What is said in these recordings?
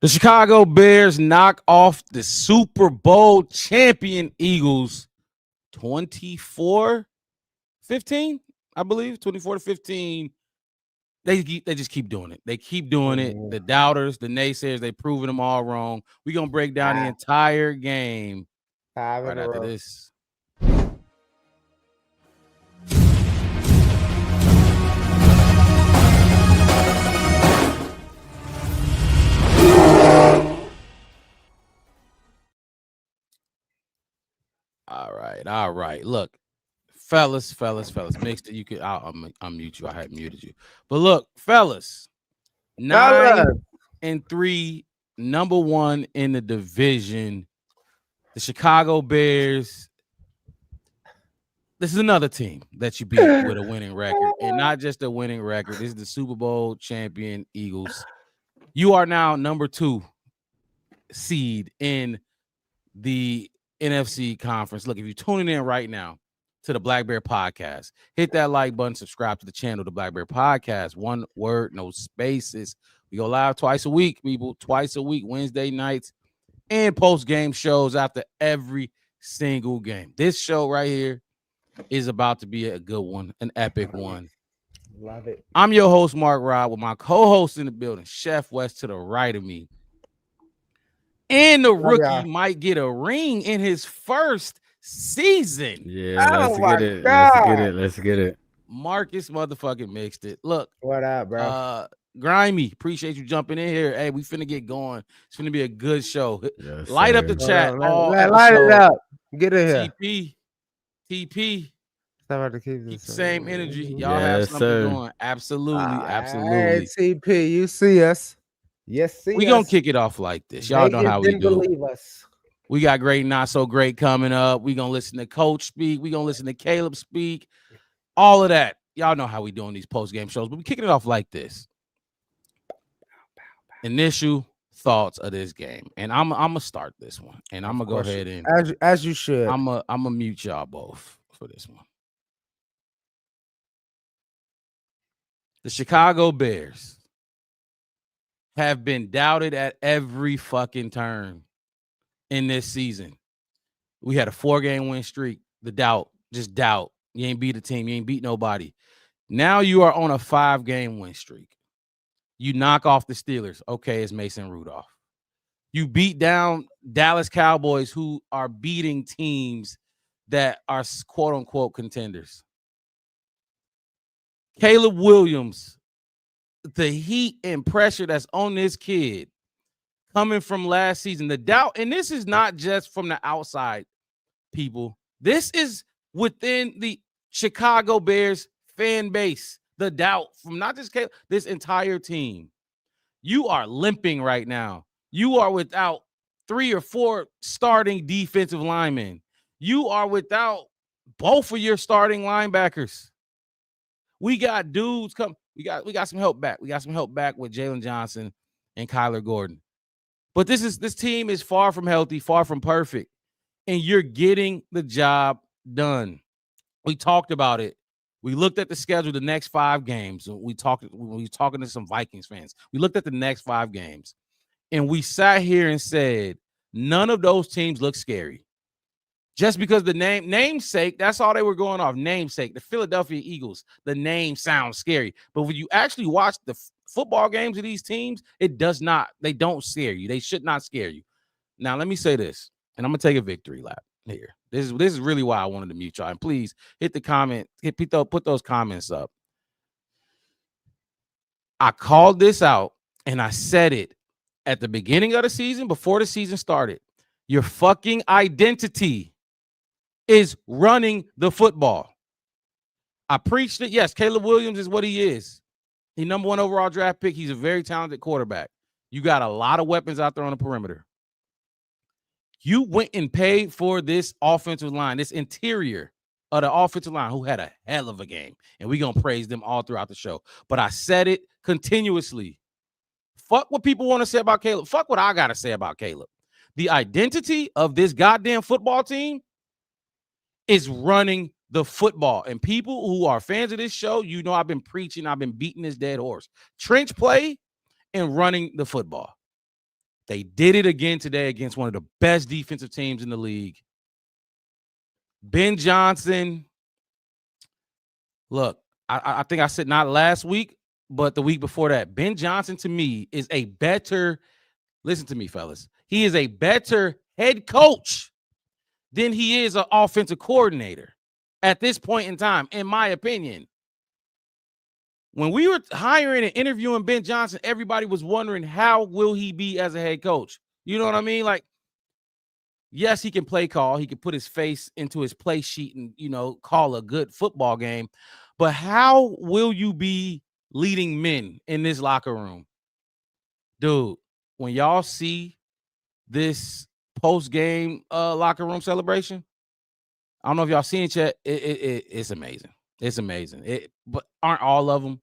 The Chicago Bears knock off the Super Bowl champion Eagles 24-15, I believe. 24-15. They just keep doing it. They keep doing it. The doubters, the naysayers, they proving them all wrong. We're going to break down the entire game right after this. All right. Look, fellas, mixed it. You could, I'll unmute you. I had muted you. But look, fellas, 9-3, number one in the division. The Chicago Bears. This is another team that you beat with a winning record, and not just a winning record. This is the Super Bowl champion Eagles. You are now number 2 seed in the NFC conference. Look, if you're tuning in right now to the Black Bear Podcast, hit that like button, subscribe to the channel, the Black Bear Podcast. One word, no spaces. We go live twice a week, people. Twice a week, Wednesday nights, and post-game shows after every single game. This show right here is about to be a good one, an epic one. Love it. I'm your host, Mark Robb, with my co-host in the building, Chef West to the right of me. And the rookie might get a ring in his first season. Yeah, let's get it. Marcus motherfucking mixed it. Look. What up, bro? Grimy, appreciate you jumping in here. Hey, we finna get going. It's finna be a good show. Yes, light up the chat. Light it up. Get in here. TP. Keep the same energy. Y'all have something going. Absolutely. Hey, TP, you see us. Yes, see we gonna kick it off like this. Y'all know how we do. Believe us. We got great, not so great coming up. We gonna listen to Coach speak. We gonna listen to Caleb speak. All of that. Y'all know how we doing these post-game shows, but we kicking it off like this. Initial thoughts of this game, and I'm gonna start this one, and I'm gonna go ahead and as you should. I'm gonna mute y'all both for this one. The Chicago Bears have been doubted at every fucking turn in this season. We had a 4-game win streak. The doubt. You ain't beat a team. You ain't beat nobody. Now you are on a 5-game win streak. You knock off the Steelers. Okay, it's Mason Rudolph. You beat down Dallas Cowboys, who are beating teams that are quote-unquote contenders. Caleb Williams, the heat and pressure that's on this kid coming from last season, the doubt, and this is not just from the outside, people. This is within the Chicago Bears fan base. The doubt from not just Caleb, this entire team. You are limping right now. You are without 3 or 4 starting defensive linemen. You are without both of your starting linebackers. We got dudes come. We got some help back. We got some help back with Jalen Johnson and Kyler Gordon. But this team is far from healthy, far from perfect, and you're getting the job done. We talked about it. We looked at the schedule, the next 5 games. We were talking to some Vikings fans. We looked at the next 5 games, and we sat here and said none of those teams look scary. Just because the namesake, that's all they were going off. Namesake, the Philadelphia Eagles, the name sounds scary. But when you actually watch the football games of these teams, it does not. They don't scare you. They should not scare you. Now, let me say this, and I'm going to take a victory lap here. This is really why I wanted to mute y'all. And please hit the comment, put those comments up. I called this out, and I said it at the beginning of the season, before the season started. Your fucking identity is running the football. I preached it. Yes, Caleb Williams is what he is. He's number 1 overall draft pick. He's a very talented quarterback. You got a lot of weapons out there on the perimeter. You went and paid for this offensive line, this interior of the offensive line, who had a hell of a game. And we're going to praise them all throughout the show. But I said it continuously. Fuck what people want to say about Caleb. Fuck what I got to say about Caleb. The identity of this goddamn football team is running the football. And people who are fans of this show, you know I've been preaching, I've been beating this dead horse. Trench play and running the football. They did it again today against one of the best defensive teams in the league. Ben Johnson, look, I think I said not last week, but the week before that. Ben Johnson, to me, is a better, listen to me, fellas, he is a better head coach than he is an offensive coordinator at this point in time, in my opinion. When we were hiring and interviewing Ben Johnson, everybody was wondering how will he be as a head coach? You know what I mean? Like, yes, he can play call. He can put his face into his play sheet and, call a good football game. But how will you be leading men in this locker room? Dude, when y'all see this post-game locker room celebration, I don't know if y'all seen it yet. It's amazing. It's amazing. But aren't all of them?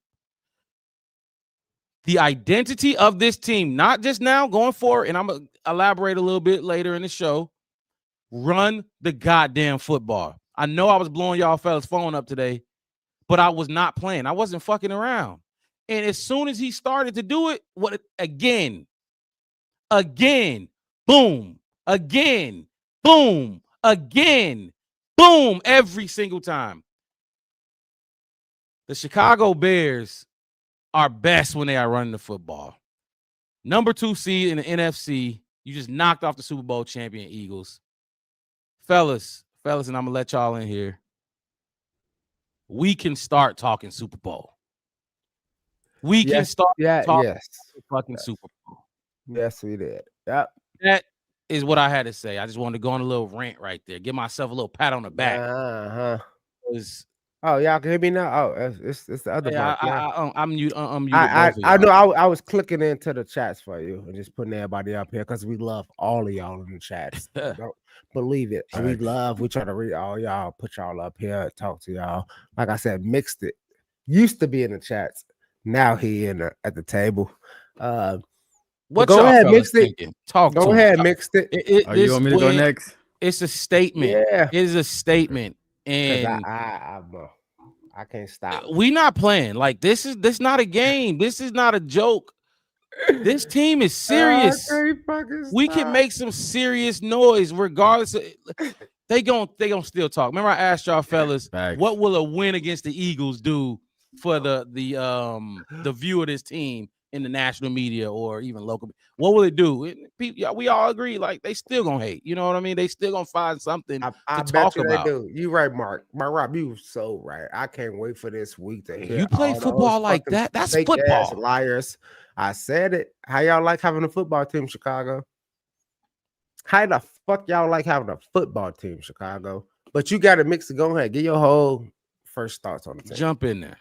The identity of this team, not just now, going forward, and I'm going to elaborate a little bit later in the show, run the goddamn football. I know I was blowing y'all fellas' phone up today, but I was not playing. I wasn't fucking around. And as soon as he started to do it, again, boom, again, boom, again, boom, every single time. The Chicago Bears are best when they are running the football. Number 2 seed in the NFC. You just knocked off the Super Bowl champion Eagles. Fellas, and I'm going to let y'all in here. We can start talking Super Bowl. We can start talking fucking Super Bowl. Yes, we did. Yep. That is what I had to say. I just wanted to go on a little rant right there. Give myself a little pat on the back. Oh, y'all can hear me now? Oh, it's the other part. I'm muted. I know I was clicking into the chats for you and just putting everybody up here because we love all of y'all in the chats. Don't believe it. We try to read all y'all, put y'all up here, talk to y'all. Like I said, Mixed It used to be in the chats. Now he at the table. What go ahead, Mixed It. Go ahead, Mixed It. You want me to go next? It's a statement. Yeah, it is a statement. And I can't stop. We not playing. Like this not a game. This is not a joke. This team is serious. We can make some serious noise regardless of, they gonna still talk. Remember I asked y'all fellas, what will a win against the Eagles do for the view of this team in the national media or even local? What will it do? We all agree, like they still gonna hate. You know what I mean? They still gonna find something to talk about. They do. You right, Mark. Rob, you so right. I can't wait for this week to hear. You play football like that? That's football. Liars. I said it. How y'all like having a football team, Chicago? How the fuck y'all like having a football team, Chicago? But you got to mix it. Go ahead. Get your whole first thoughts on the team. Jump in there.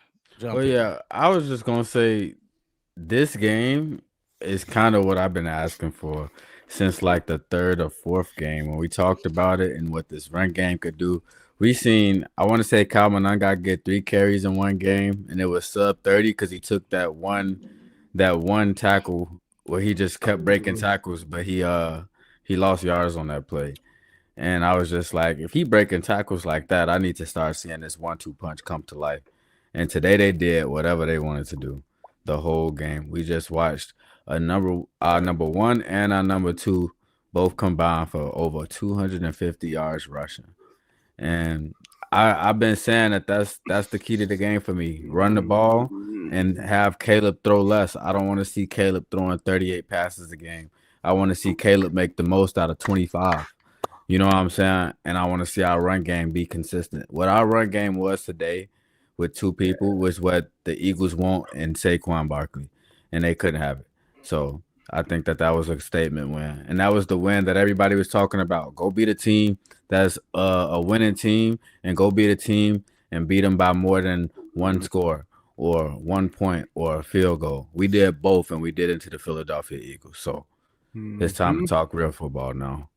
I was just gonna say this game is kind of what I've been asking for since like the third or fourth game when we talked about it and what this run game could do. We seen, I want to say Kyle Monangai get 3 carries in one game, and it was sub 30 because he took that one tackle where he just kept breaking tackles, but he lost yards on that play. And I was just like, if he breaking tackles like that, I need to start seeing this 1-2 punch come to life. And today they did whatever they wanted to do the whole game. We just watched our number 1 and our number 2 both combined for over 250 yards rushing. And I've been saying that's the key to the game for me. Run the ball and have Caleb throw less. I don't want to see Caleb throwing 38 passes a game. I want to see Caleb make the most out of 25. You know what I'm saying? And I want to see our run game be consistent. What our run game was today with 2 people was what the Eagles want in Saquon Barkley, and they couldn't have it. So I think that was a statement win, and that was the win that everybody was talking about. Go beat a team that's a winning team, and go beat a team and beat them by more than 1 score or 1 point or a field goal. We did both, and we did it to the Philadelphia Eagles. So it's time to talk real football now.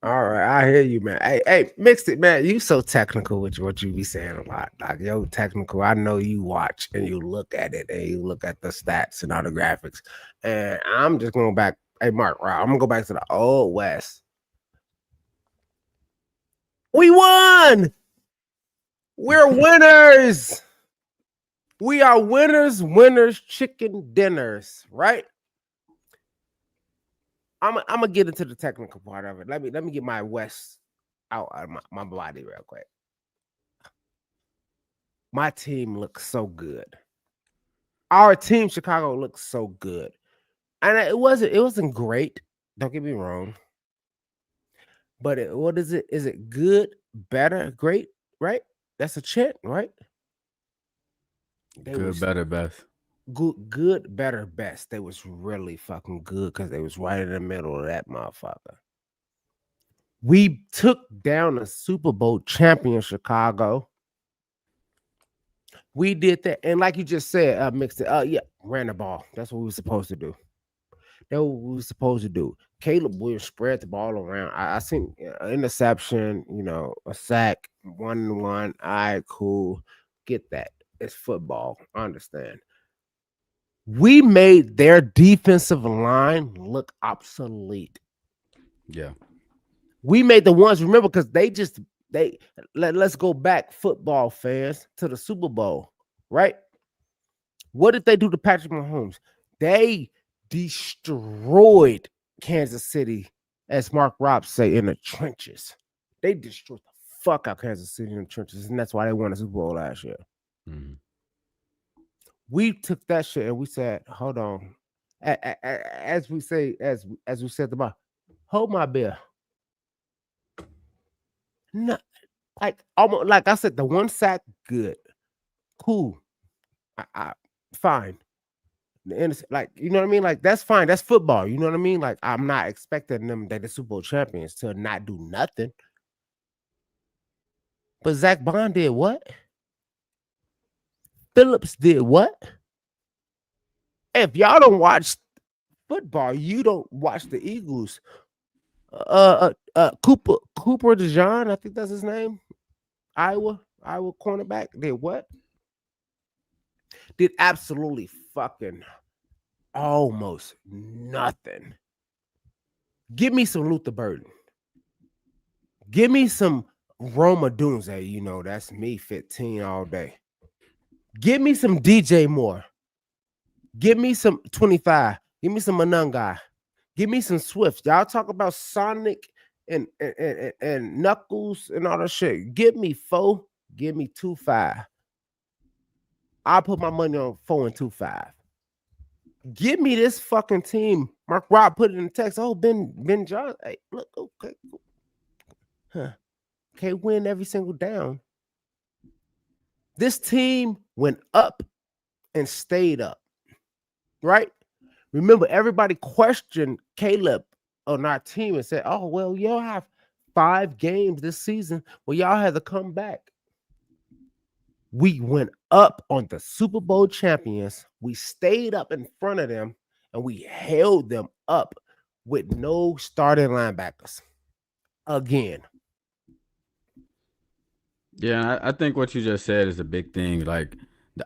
All right, I hear you, man. Hey, Mixed It, man. You so technical with what you be saying a lot. Like, yo, technical. I know you watch and you look at it and you look at the stats and all the graphics. And I'm just going back. Hey, Mark, I'm gonna go back to the old West. We won. We're winners. We are winners, chicken dinners, right? I'm gonna get into the technical part of it. Let me get my West out of my body real quick. My team looks so good. Our team, Chicago, looks so good, and it wasn't great. Don't get me wrong, but what is it? Is it good, better, great? Right? That's a chant, right? They Good, was better, best. good, better, best. They was really fucking good because they was right in the middle of that motherfucker. We took down a Super Bowl champion, Chicago. We did that, and like you just said, mixed it. Yeah, ran the ball. That's what we were supposed to do. That's what we were supposed to do. Caleb Williams spread the ball around. I seen an interception, a sack, 1-1. All right, cool. Get that. It's football. I understand. We made their defensive line look obsolete. Yeah. We made the ones remember because let's go back, football fans, to the Super Bowl, right? What did they do to Patrick Mahomes? They destroyed Kansas City, as Mark Robb say, in the trenches. They destroyed the fuck out Kansas City in the trenches, and that's why they won the Super Bowl last year. Mm-hmm. We took that shit and we said, "Hold on," as we say, as we said about, hold my beer. No, like almost like I said, the one sack, good, cool, fine. Like, you know what I mean? Like, that's fine. That's football. You know what I mean? Like, I'm not expecting them, that the Super Bowl champions, to not do nothing. But Zach Bond did what? Phillips did what? If y'all don't watch football, you don't watch the Eagles. Cooper DeJean, I think that's his name. Iowa cornerback did what? Did absolutely fucking almost nothing. Give me some Luther Burden. Give me some Roma Dunze. That's me, 15 all day. Give me some DJ Moore. Give me some 25. Give me some Manungai. Give me some Swift. Y'all talk about Sonic and Knuckles and all that shit. Give me 4. Give me 2-5. I'll put my money on 4 and 2-5. Give me this fucking team. Mark Robb put it in the text. Oh, Ben Johnson. Hey, look, okay. Huh. Can't win every single down. This team went up and stayed up. Right? Remember, everybody questioned Caleb on our team and said, "Oh, well, y'all have 5 games this season. Well, y'all had to come back." We went up on the Super Bowl champions. We stayed up in front of them, and we held them up with no starting linebackers again. Yeah, I think what you just said is a big thing. Like,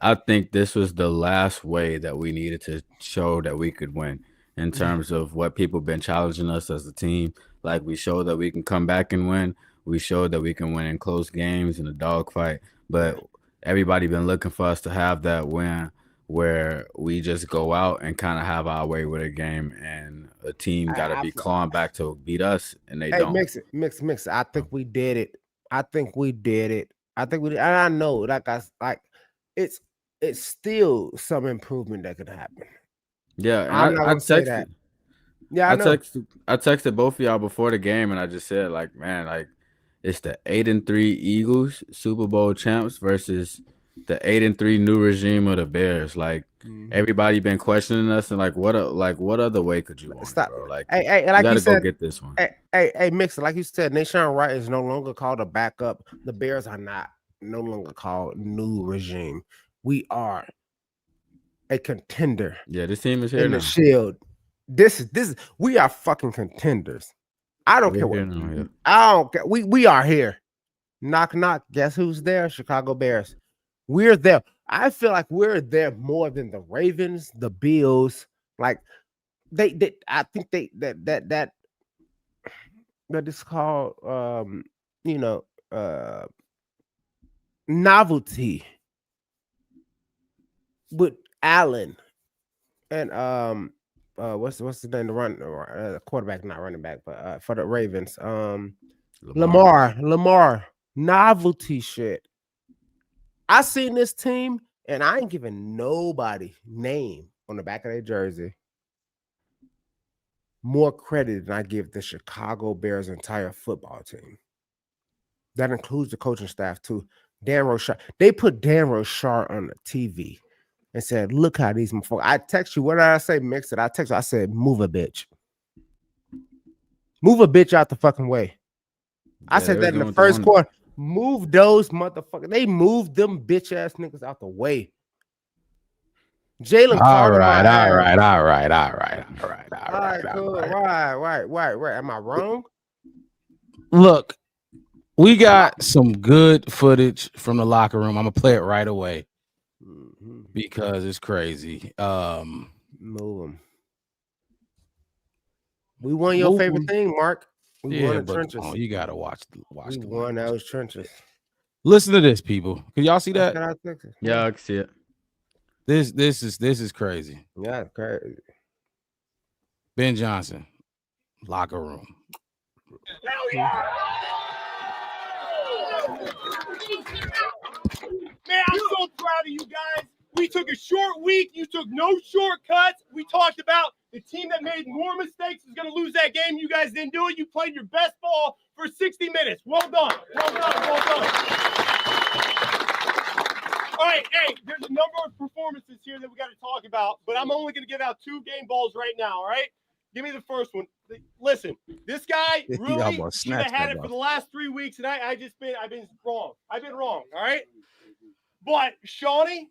I think this was the last way that we needed to show that we could win in terms of what people been challenging us as a team. Like, we showed that we can come back and win. We showed that we can win in close games in a dogfight. But everybody been looking for us to have that win where we just go out and kind of have our way with a game, and a team got to be clawing back to beat us, and they don't. Mix it. I think we did it. I think we did it. And I know, like it's still some improvement that could happen. Yeah, and I'm not I gonna say that. texted. Yeah, I know. I texted both of y'all before the game, and I just said, like, man, like, it's the 8-3 Eagles Super Bowl champs versus the 8-3 new regime of the Bears. Like, everybody been questioning us, and like, what other way could you want it, bro? Like, hey, you like gotta you said, go get this one. Hey, Mixer, like you said, Nashawn Wright is no longer called a backup. The Bears are no longer called new regime. We are a contender. Yeah, this team is here in now. the Shield. This is we are fucking contenders. I don't care what. Now, yeah. I don't care. We are here. Knock knock. Guess who's there? Chicago Bears. We're there. I feel like we're there more than the Ravens, the Bills. Like they I think that is called novelty with Allen and what's the name? The quarterback, not running back, but for the Ravens. Lamar. Lamar. Novelty shit. I seen this team, and I ain't giving nobody name on the back of their jersey more credit than I give the Chicago Bears entire football team. That includes the coaching staff too. Dan Rochard. They put Dan Rochard on the TV and said, "Look how these motherfuckers." I text you. What did I say? Mix it. I text you. I said, "Move a bitch. Move a bitch out the fucking way." I said that in the first quarter. Move those motherfuckers. They moved them bitch ass niggas out the way. Jalen. All right. Am I wrong? Look, we got some good footage from the locker room. I'm gonna play it right away because it's crazy. Move them. We won your favorite thing, Mark. We won the trenches. Oh, you gotta watch. We won those trenches. Listen to this, people. Can y'all see that? Yeah, I can see it. This is crazy. Yeah, it's crazy. Ben Johnson, locker room. Hell yeah! Man, I'm so proud of you guys. We took a short week. You took no shortcuts. We talked about the team that made more mistakes is going to lose that game. You guys didn't do it. You played your best ball for 60 minutes. Well done. Well done. Well done. All right, hey, there's a number of performances here that we got to talk about, but I'm only going to give out 2 game balls right now, all right? Give me the first one. Listen, this guy really should have had it for the last 3 weeks, and I've been wrong. I've been wrong, all right? But Shawnee,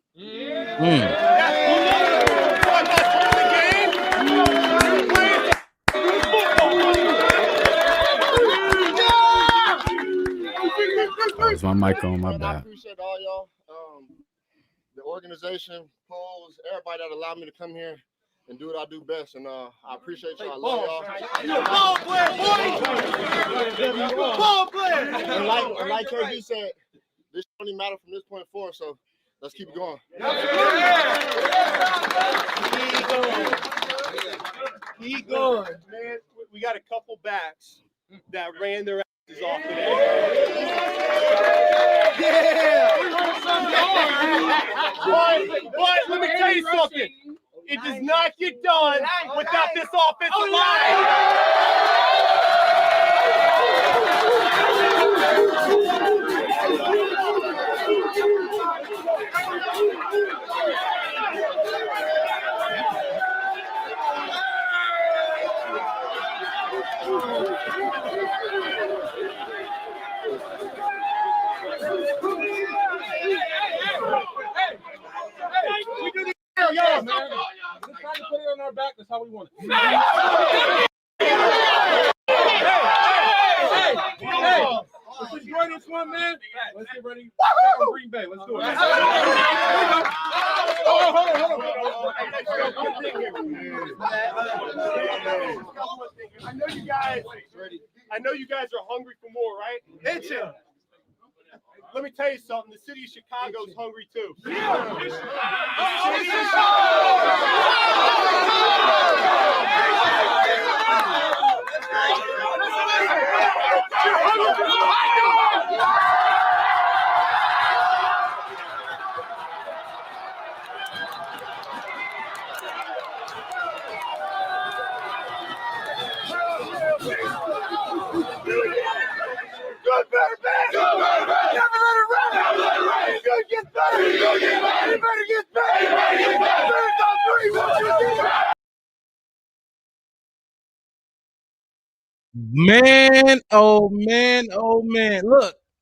Is my mic on? My bad. I appreciate all y'all, the organization, polls, everybody that allowed me to come here and do what I do best. And I appreciate y'all. I love y'all. Ball player, boy. Ball player. And like KB said, this only matter from this point forward. So let's keep it going. Keep going, man. We got a couple backs that ran their asses off today. But let me tell you something. It does not get done without this offensive we do this. Yo, man. Just trying to put it on our back. That's how we want it. Hey. Let's enjoy this one, man. Let's get ready. Green Bay. Let's do it. Hold on. I know you guys are hungry for more, right? It's it. Let me tell you something. The city of Chicago is hungry too. Good, better, bad. Never let it run. Good gets better. You better get better. Bears on 3. 1, 2, 3. Man, oh man.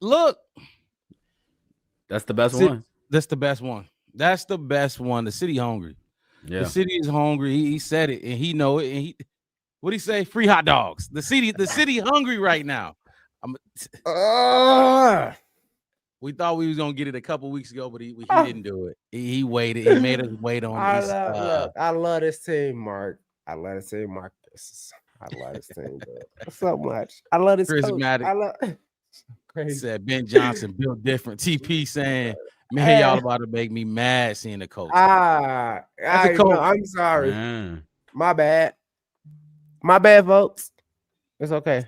Look. That's the best one. That's the best one. That's the best one. The city hungry. Yeah. The city is hungry. He said it and he know it. And what'd he say? Free hot dogs. The city hungry right now. We thought we was gonna get it a couple weeks ago, but he didn't do it. He waited. He made us wait on this. I love this team, Mark. I love this team, Marcus. I love this team, bro. So much. I love this Charismatic. coach. I love. Crazy. Said Ben Johnson built different. TP saying, "Man, y'all about to make me mad seeing the coach." I'm sorry. Man. My bad. My bad, folks. It's okay.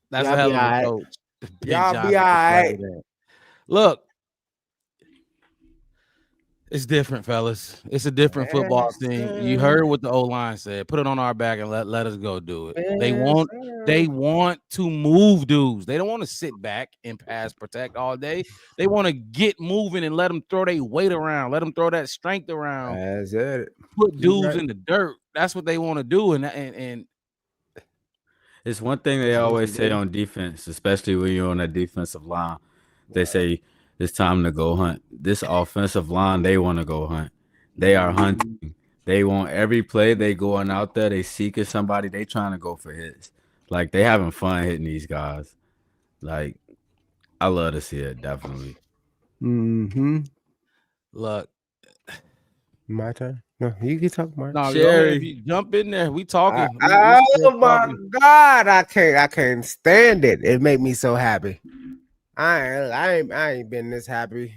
That's Y'all a hell be of a all right. coach. Ben Y'all be Johnson all for right. president. Look, it's different, fellas. It's a different football Yes, team. You sir. heard what the O-line said. Put it on our back and let us go do it. They Yes, want to move dudes. They don't want to sit back and pass protect all day. They want to get moving and let them throw their weight around. Let them throw that strength around. that's it. Put dudes in the dirt. That's what they want to do. And it's one thing they always say on defense, especially when you're on that defensive line. They say it's time to go hunt. This offensive line, they want to go hunt. They are hunting. They want every play they going out there. They seeking somebody. They trying to go for hits. Like they having fun hitting these guys. Like I love to see it. Definitely. look, My turn. No, you can talk, Mark. no, go ahead. Sherry. If you jump in there. We talking. Oh my God, I can't stand it. It made me so happy. I ain't been this happy.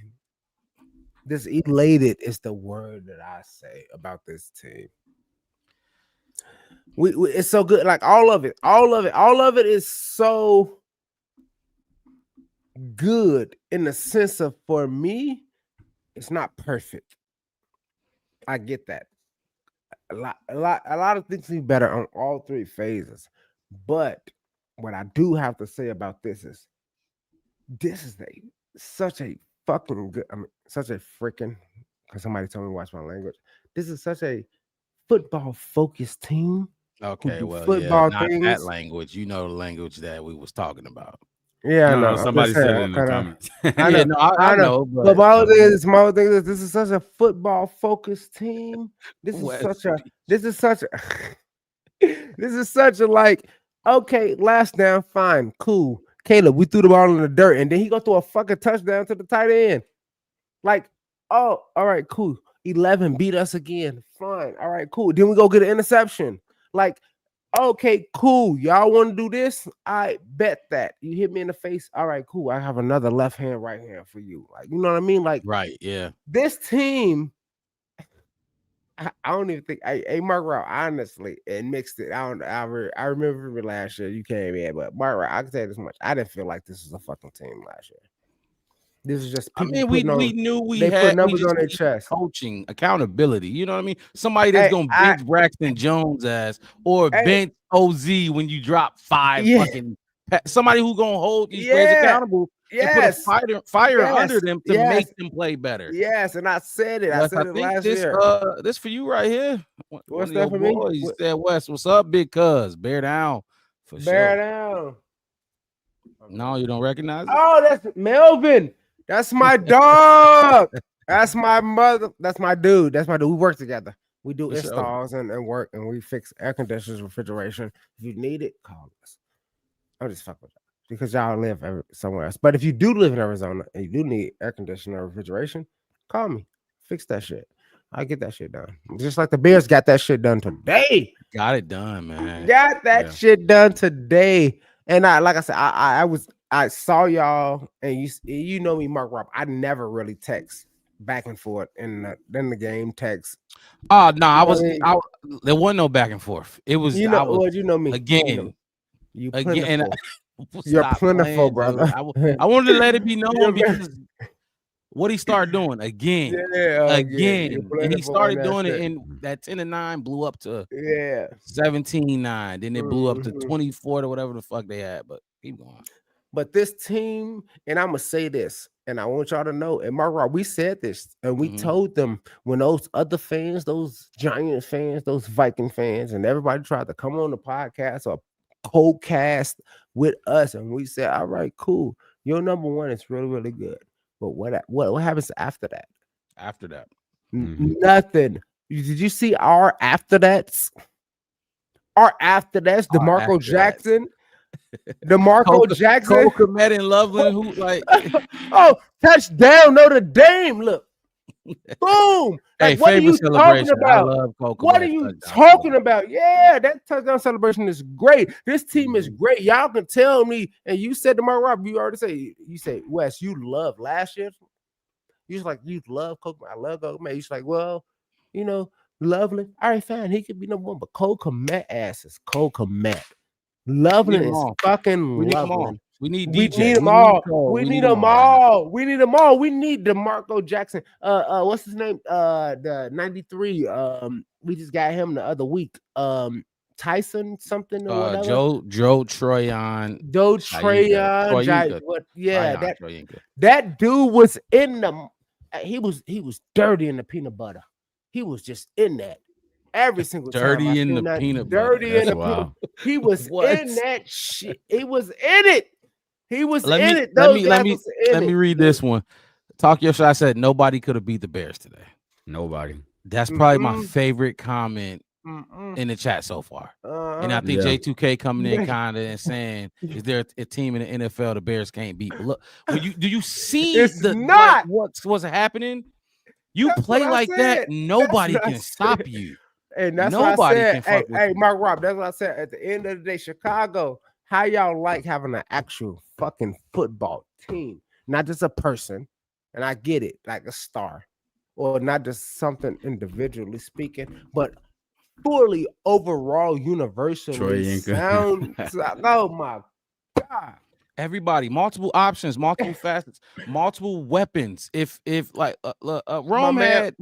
This elated is the word that I say about this team. We it's so good. Like all of it is so good in the sense of, for me, it's not perfect. I get that. A lot of things be better on all three phases. But what I do have to say about this is such a fucking good, such a freaking, because somebody told me to watch my language. This is such a football focused team. Okay, well, football not things. that language. You know the language that we was talking about. Yeah, I know. Somebody said it in the comments. I know. But my whole thing is this is such a football focused team. This is such a like, okay, last down, fine, cool. Caleb, we threw the ball in the dirt, and then he go through a fucking touchdown to the tight end. Like, oh, all right, cool. 11 beat us again. Fine. All right, cool. Then we go get an interception. Like, okay, cool. Y'all want to do this? I bet that. You hit me in the face. All right, cool. I have another left hand, right hand for you. Like, you know what I mean? Like, right, yeah. This team, I don't even think. Hey, Mark Rowe, honestly, and mixed it. I remember last year you came in, but Mark Rowe, I can tell you this much: I didn't feel like this was a fucking team last year. This is just people. We knew we they had put numbers on their chest. Coaching accountability. You know what I mean? Somebody that's gonna bench Braxton Jones ass or bench OZ when you drop 5 fucking. Somebody who's gonna hold these players accountable. And put a fire under them to make them play better. Yes, and I said it. I said it last year. This for you right here. What's that for me? Boys said, Wes, what's up, big cuz? Bear down. Bear down. No, you don't recognize it? Oh, that's Melvin. That's my dog. That's my mother. That's my dude. We work together. We do installs and work, and we fix air conditioners, refrigeration. If you need it, call us. I'm just fucking with you because y'all live somewhere else. But if you do live in Arizona and you do need air conditioner or refrigeration, call me. Fix that shit. I get that shit done. Just like the Bears got that shit done today. Got it done, man. Got that shit done today. And like I said, I saw y'all, and you know me, Mark Robb. I never really text back and forth in the game text. Oh no, there wasn't no back and forth. It was you know me again. You're plentiful, brother. I wanted to let it be known because what he started doing again, and he started doing it in that 10-9 blew up to 17-9. Then it blew up to 24 or whatever the fuck they had. But keep going. But this team, and I'm gonna say this, and I want y'all to know, and Mark Rob, we said this, and we told them when those other fans, those Giant fans, those Viking fans, and everybody tried to come on the podcast or co-cast with us, and we said, all right, cool, your number one is really, really good. But what happens after that? After that, nothing. Did you see our after that's? DeMarco Jackson. DeMarco Jackson, Cole Kmet and Loveland, who like touchdown Notre Dame. Look, boom. Hey, what are you talking about? I love Cole what are you talking about? Yeah, that touchdown celebration is great. This team is great. Y'all can tell me. And you said to Mark Rob, you already say, Wes, you love last year. You was like, you love Coke. I love Coke, man. You're like, well, Lovely. All right, fine. He could be number one, but Cole Kmet ass is Cole Kmet. Loveland is fucking we need them all. Loveland. We need We DJ. need them all. We need them all. We need them all. We need DeMarco Jackson. What's his name? The 93. We just got him the other week. Tyson something or whatever. Joe Troyan. That dude was in the. He was dirty in the peanut butter. He was just in that every single dirty time. In the peanut dirty butter. in the peanut. He was in that shit. He was in it. He was in it. Let me read this one. Talk your shit. I said nobody could have beat the Bears today. Nobody. That's probably my favorite comment in the chat so far. And I think J2K coming in kind of and saying, "Is there a team in the NFL the Bears can't beat?" But look, do you see what's happening? You play like that, nobody can stop you. And that's nobody what I said. Hey, Mark Rob, that's what I said. At the end of the day, Chicago, how y'all like having an actual fucking football team, not just a person? And I get it, like a star, or not just something individually speaking, but fully overall, universally sound. Oh my God. Everybody, multiple options, multiple facets, multiple weapons. If like Rome had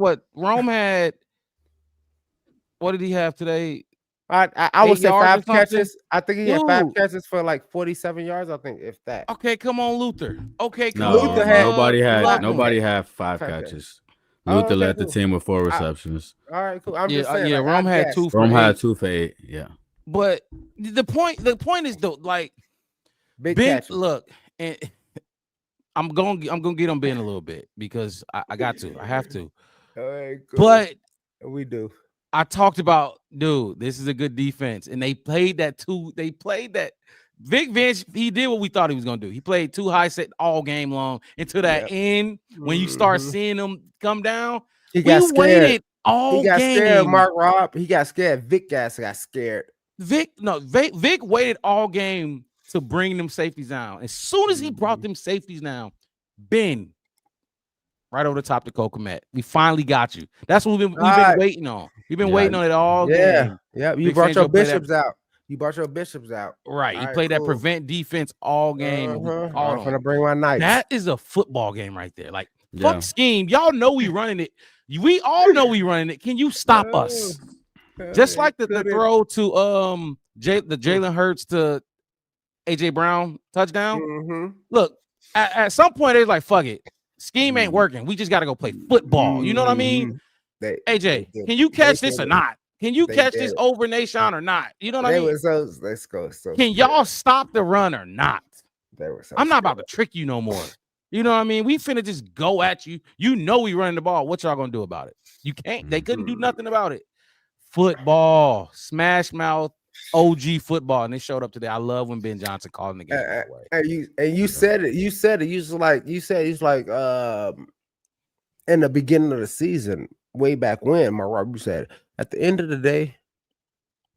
what did he have today? I would say 5 catches. I think he had 5 catches for like 47 yards. I think if that. Okay, come on, Luther. Okay, Luther had nobody had 5 catches. Luther led the team with 4 receptions. All right, cool. I'm just saying. Yeah, Rome had 2 for 8. Rome had 2 for 8. Yeah. But the point is though, like big catch. Look, and I'm gonna get on Ben a little bit because I have to. All right, cool. But we do. I talked about, dude, this is a good defense, and they played that. Vic Vance, he did what we thought he was gonna do. He played 2 high set all game long until that end. When you start seeing them come down, he got scared. Waited all he got game. Scared, Mark Rob. He got scared. Vic got scared. Vic waited all game to bring them safeties down. As soon as he brought them safeties down, Ben, right over the top to Cole Kmet. We finally got you. That's what we've been waiting on. We've been waiting on it all game. Yeah. You brought your bishops out. You brought your bishops out. Right. You played that prevent defense all game. I'm gonna bring my knife. That is a football game right there. Like fuck scheme. Y'all know we running it. We all know we running it. Can you stop us? Just like the throw to the Jalen Hurts to AJ Brown touchdown. Look, at some point they're like, fuck it. Scheme ain't working. We just got to go play football. You know what I mean? AJ, can you catch this or not? Can you catch this over Nation or not? You know what I mean? Let's go. Can y'all stop the run or not? I'm not about to trick you no more. You know what I mean? We finna just go at you. You know we running the ball. What y'all gonna do about it? You can't. They couldn't do nothing about it. Football, smash mouth, OG football, and they showed up today. I love when Ben Johnson called in the game. You said it. You said he's like in the beginning of the season, way back when. My Rob, you said at the end of the day,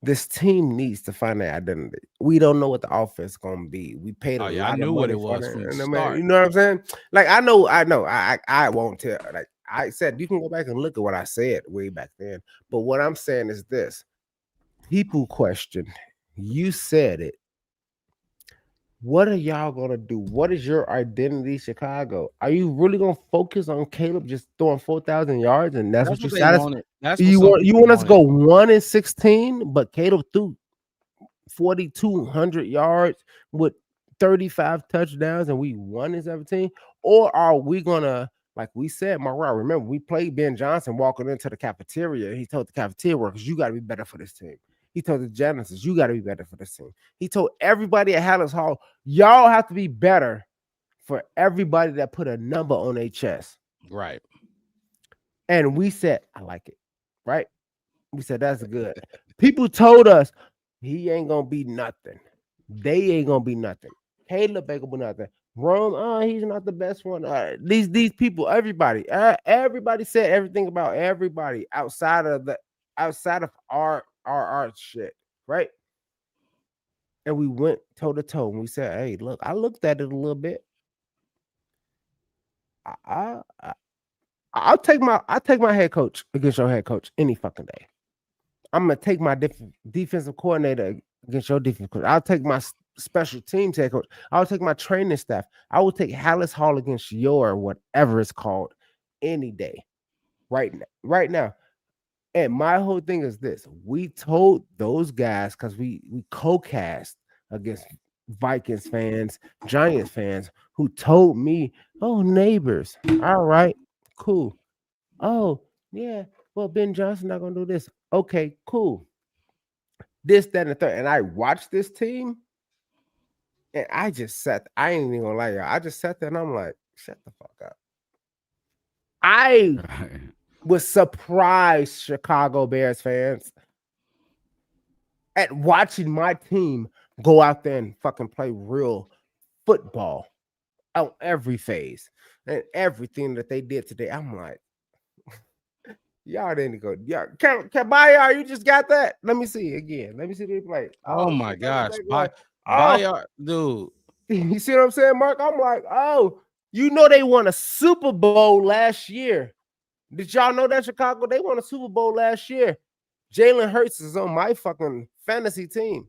this team needs to find their identity. We don't know what the offense is gonna be. We paid a lot I knew of what money it was from the start. You know what I'm saying? Like I know. I won't tell. Like I said, you can go back and look at what I said way back then. But what I'm saying is this: people question. You said it. What are y'all gonna do? What is your identity, Chicago? Are you really gonna focus on Caleb just throwing 4,000 yards and that's what you satisfied? You want us to go 1-16, but Caleb threw 4,200 yards with 35 touchdowns and we won in 17? Or are we gonna, like we said, Mariah, remember we played Ben Johnson walking into the cafeteria and he told the cafeteria workers, you got to be better for this team. He told the janitors, you got to be better for this team. He told everybody at Hallis Hall, y'all have to be better for everybody that put a number on their chest. Right. And we said, I like it. Right? We said, that's good. People told us, he ain't going to be nothing. They ain't going to be nothing. Caleb ain't going to be nothing. Rome, he's not the best one. These people, everybody said everything about everybody outside of our shit, right? And we went toe to toe and we said, hey, look, I looked at it a little bit. I I'll take my head coach against your head coach any fucking day. I'm gonna take my defensive coordinator against your defensive coach. I'll take my special teams head coach. I'll take my training staff. I will take Hallis Hall against your whatever it's called any day. Right now. And my whole thing is this: we told those guys because we co-cast against Vikings fans, Giants fans, who told me, "Oh, neighbors, all right, cool. Oh, yeah, well, Ben Johnson not gonna do this. Okay, cool. This, that, and the third." And I watched this team, and I just sat. I ain't even gonna lie, y'all. I just sat there and I'm like, "Shut the fuck up." I was surprised, Chicago Bears fans, at watching my team go out there and fucking play real football on every phase and everything that they did today. I'm like, y'all didn't go. Y'all, can Bayard, you just got that? Let me see again. Let me see the play. Oh my gosh, Bayard, dude. You see what I'm saying, Mark? I'm like, oh, you know they won a Super Bowl last year. Did y'all know that, Chicago? They won a Super Bowl last year. Jalen Hurts is on my fucking fantasy team.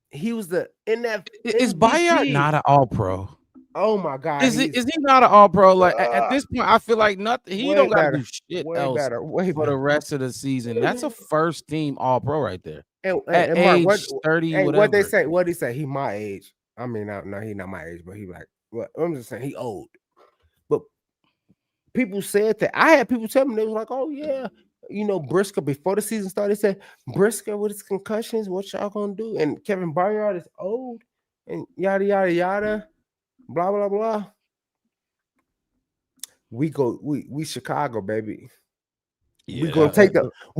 He was the NFC. Is Bayard not an All-Pro? Oh my God! Is he not an All-Pro? Like at this point, I feel like nothing. He don't got to do shit else for the rest of the season. That's a first-team All-Pro right there. And at Mark, age 30, whatever. What they say? What he say? He my age. I mean, no, he not my age, but he like. What I'm just saying, he old. But people said that. I had people tell me, they was like, "Oh yeah, you know, Briscoe." Before the season started, they said Briscoe with his concussions. What y'all gonna do? And Kevin Byard is old, and yada yada yada, blah blah blah. We Chicago, baby. Yeah, we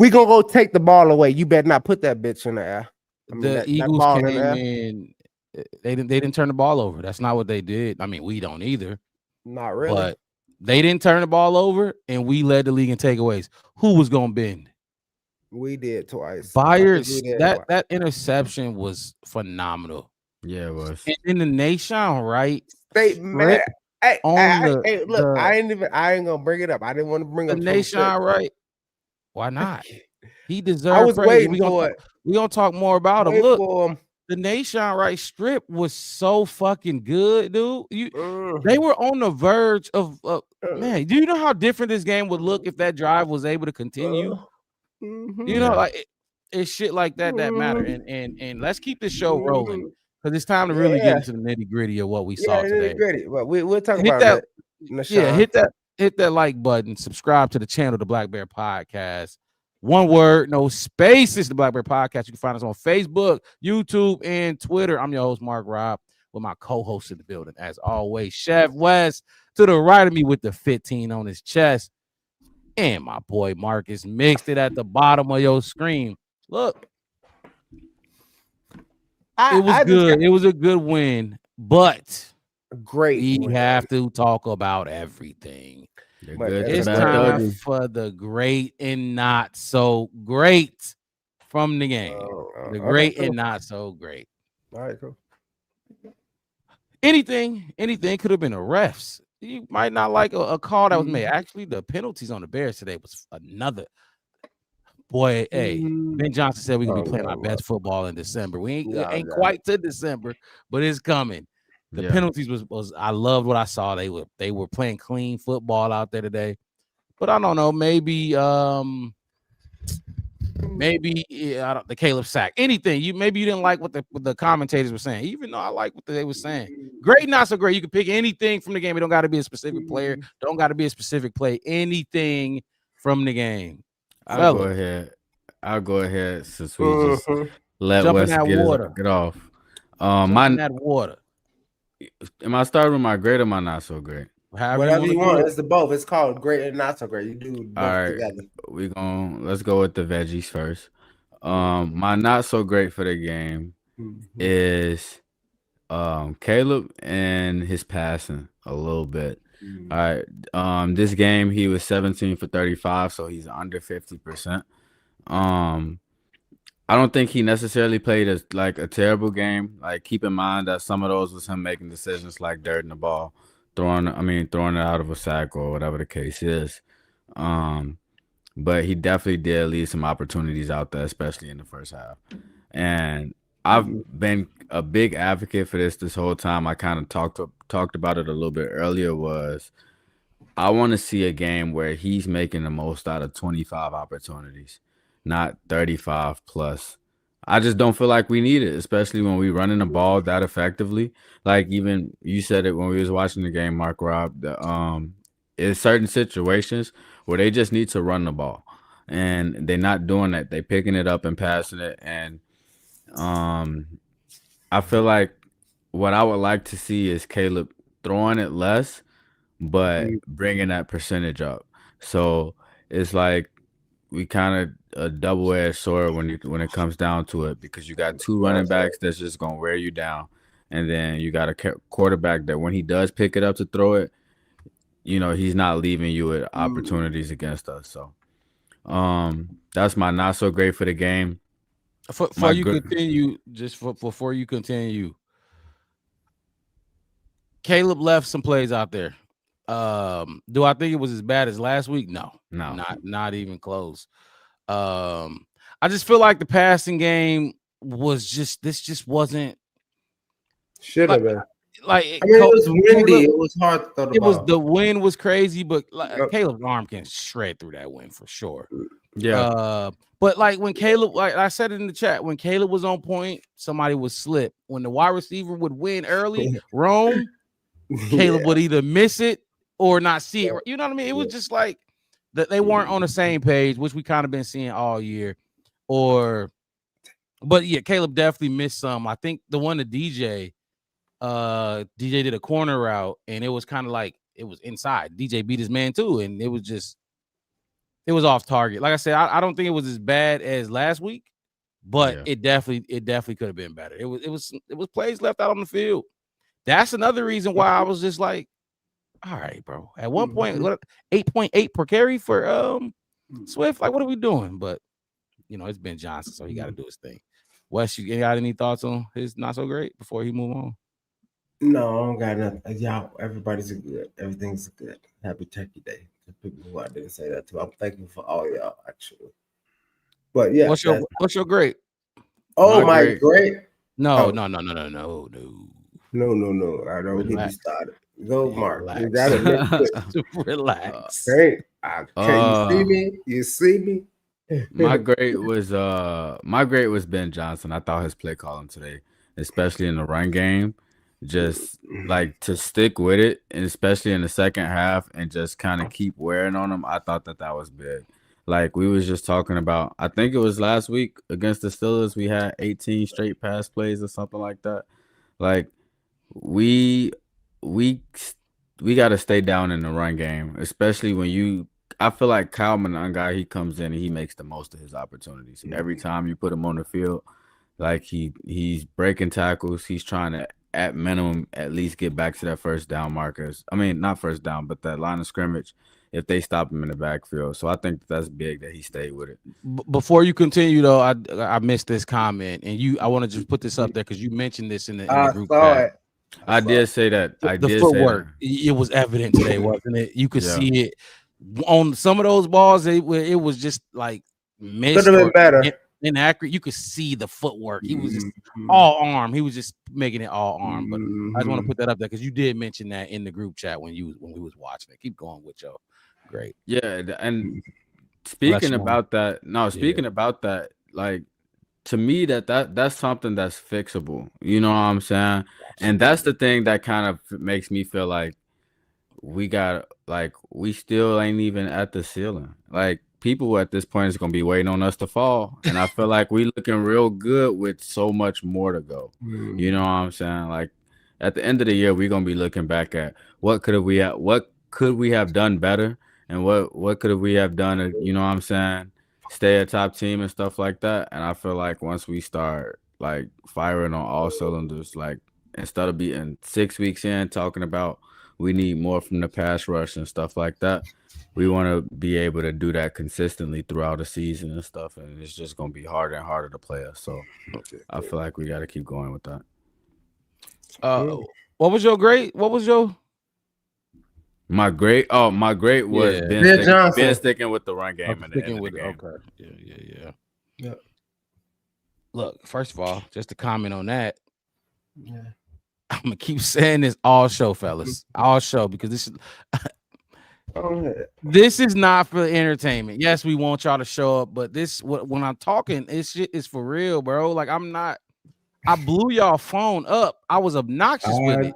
gonna go take the ball away. You better not put that bitch in the air. I mean, the Eagles came in. They didn't turn the ball over. That's not what they did. I mean, we don't either. Not really. But they didn't turn the ball over, and we led the league in takeaways. Who was gonna bend? We did twice. Bayard, that interception was phenomenal. Yeah, it was. And in the nation, right? Man, look, I ain't gonna bring it up. I didn't want to bring up the nation, right? Why not? He deserved. I was waiting for it. We're gonna talk more about him. Look, the nation, right? Strip was so fucking good, dude. They were on the verge of man. Do you know how different this game would look if that drive was able to continue? You know, like it's shit like that that matter. And let's keep this show rolling because it's time to really get into the nitty gritty of what we saw today. But we'll talk about that. Yeah, hit that like button. Subscribe to the channel, the Black Bear Podcast. One word, no spaces. The Black Bear Podcast. You can find us on Facebook, YouTube, and Twitter. I'm your host, Mark Robb, with my co-host in the building, as always, Chef West, to the right of me with the 15 on his chest. And my boy Marcus mixed it at the bottom of your screen. Look, it was good. It was a good win, but great. We have to talk about everything. It's time for the great and not so great from the game. The great and not so great. All right, cool. Anything could have been a refs. You might not like a call that was made. Actually, the penalties on the Bears today was another. Boy, hey, Ben Johnson said we're gonna be playing our best football in December. We ain't quite to December, but it's coming. The penalties was I loved what I saw. They were playing clean football out there today. But I don't know, maybe the Caleb sack. Anything. Maybe you didn't like what the commentators were saying, even though I like what they were saying. Great, not so great. You can pick anything from the game. It don't got to be a specific player, don't got to be a specific play, anything from the game. I'll go ahead since we just let Wes get off. That water. Am I starting with my great or my not so great? Whatever you want. It's the both. It's called great and not so great. You do both all right, together. Let's go with the veggies first. My not so great for the game is Caleb and his passing a little bit. All right. This game he was 17 for 35, so he's under 50%. I don't think he necessarily played a terrible game. Like, keep in mind that some of those was him making decisions like dirting the ball throwing it out of a sack or whatever the case is. But he definitely did leave some opportunities out there, especially in the first half. And I've been a big advocate for this whole time. I kind of talked about it a little bit earlier. Was I want to see a game where he's making the most out of 25 opportunities, not 35 plus. I just don't feel like we need it, especially when we running the ball that effectively. Like even you said it when we was watching the game, Mark Rob. In certain situations where they just need to run the ball, and they're not doing that. They picking it up and passing it, and I feel like what I would like to see is Caleb throwing it less, but bringing that percentage up. So it's like we kind of a double-edged sword when it comes down to it, because you got two running backs that's just gonna wear you down, and then you got a quarterback that when he does pick it up to throw it, he's not leaving you with opportunities against us. So that's my not so great for the game. Before you continue, Caleb left some plays out there. Do I think it was as bad as last week? No, not even close. I just feel like the passing game was just wasn't. Should have been. Like it was windy. It was hard to throw the ball. The wind was crazy, but Caleb's arm can shred through that wind for sure. Yeah. But like when Caleb, like I said in the chat, when Caleb was on point, somebody would slip. When the wide receiver would win early, roam, Caleb would either miss it or not see it. You know what I mean? It was just like that they weren't on the same page, which we kind of been seeing all year. But yeah, Caleb definitely missed some. I think the one to DJ did a corner route, and it was kind of like it was inside. DJ beat his man too, and it was off target. Like I said, I don't think it was as bad as last week, but it definitely could have been better. It was plays left out on the field. That's another reason why I was just like, all right, bro. At one point, 8.8 per carry for Swift. Like, what are we doing? But it's Ben Johnson, so he got to do his thing. Wes, you got any thoughts on his not so great before he move on? No, I don't got nothing. Y'all, everybody's good. Everything's good. Happy Turkey Day to people who I didn't say that to. I'm thankful for all y'all, actually. But yeah, what's your great? Oh, my great? No. I don't get you started. Go, Mark. Relax. You gotta Relax. Great. Can you see me? You see me? My great was Ben Johnson. I thought his play calling today, especially in the run game, just like to stick with it, and especially in the second half, and just kind of keep wearing on him. I thought that was big. Like we was just talking about, I think it was last week against the Steelers, we had 18 straight pass plays or something like that. Like we got to stay down in the run game, especially when I feel like Kyle Monangai, he comes in and he makes the most of his opportunities. Every time you put him on the field, like he's breaking tackles. He's trying to, at minimum, at least get back to that first down markers. I mean, not first down, but that line of scrimmage if they stop him in the backfield. So I think that's big that he stayed with it. Before you continue, though, I missed this comment, and I want to just put this up there because you mentioned this in the group chat. I did say that. The footwork, it was evident today, wasn't it? You could see it on some of those balls. It was just like missed. Could have been better. Inaccurate. You could see the footwork. He was just all arm. He was just making it all arm. But I just want to put that up there because you did mention that in the group chat when we was watching it. Keep going with Joe. Great. Yeah, and speaking about that, like to me that's something that's fixable. You know what I'm saying? And that's the thing that kind of makes me feel like we still ain't even at the ceiling. Like people at this point is gonna be waiting on us to fall, and I feel like we looking real good with so much more to go. You know what I'm saying? Like at the end of the year, we're gonna be looking back at what could we have done better, and what could we have done? You know what I'm saying? Stay a top team and stuff like that. And I feel like once we start like firing on all cylinders, like instead of being 6 weeks in talking about we need more from the pass rush and stuff like that, we want to be able to do that consistently throughout the season and stuff. And it's just going to be harder and harder to play us. So I feel like we got to keep going with that. What was your grade? What was your? My great was Ben sticking with the run game and sticking with the game. Okay. Yeah. Look, first of all, just to comment on that. Yeah. I'm gonna keep saying this all show, fellas. All show, because this is not for entertainment. Yes, we want y'all to show up, but when I'm talking, it's shit is for real, bro. Like I blew y'all phone up. I was obnoxious with it.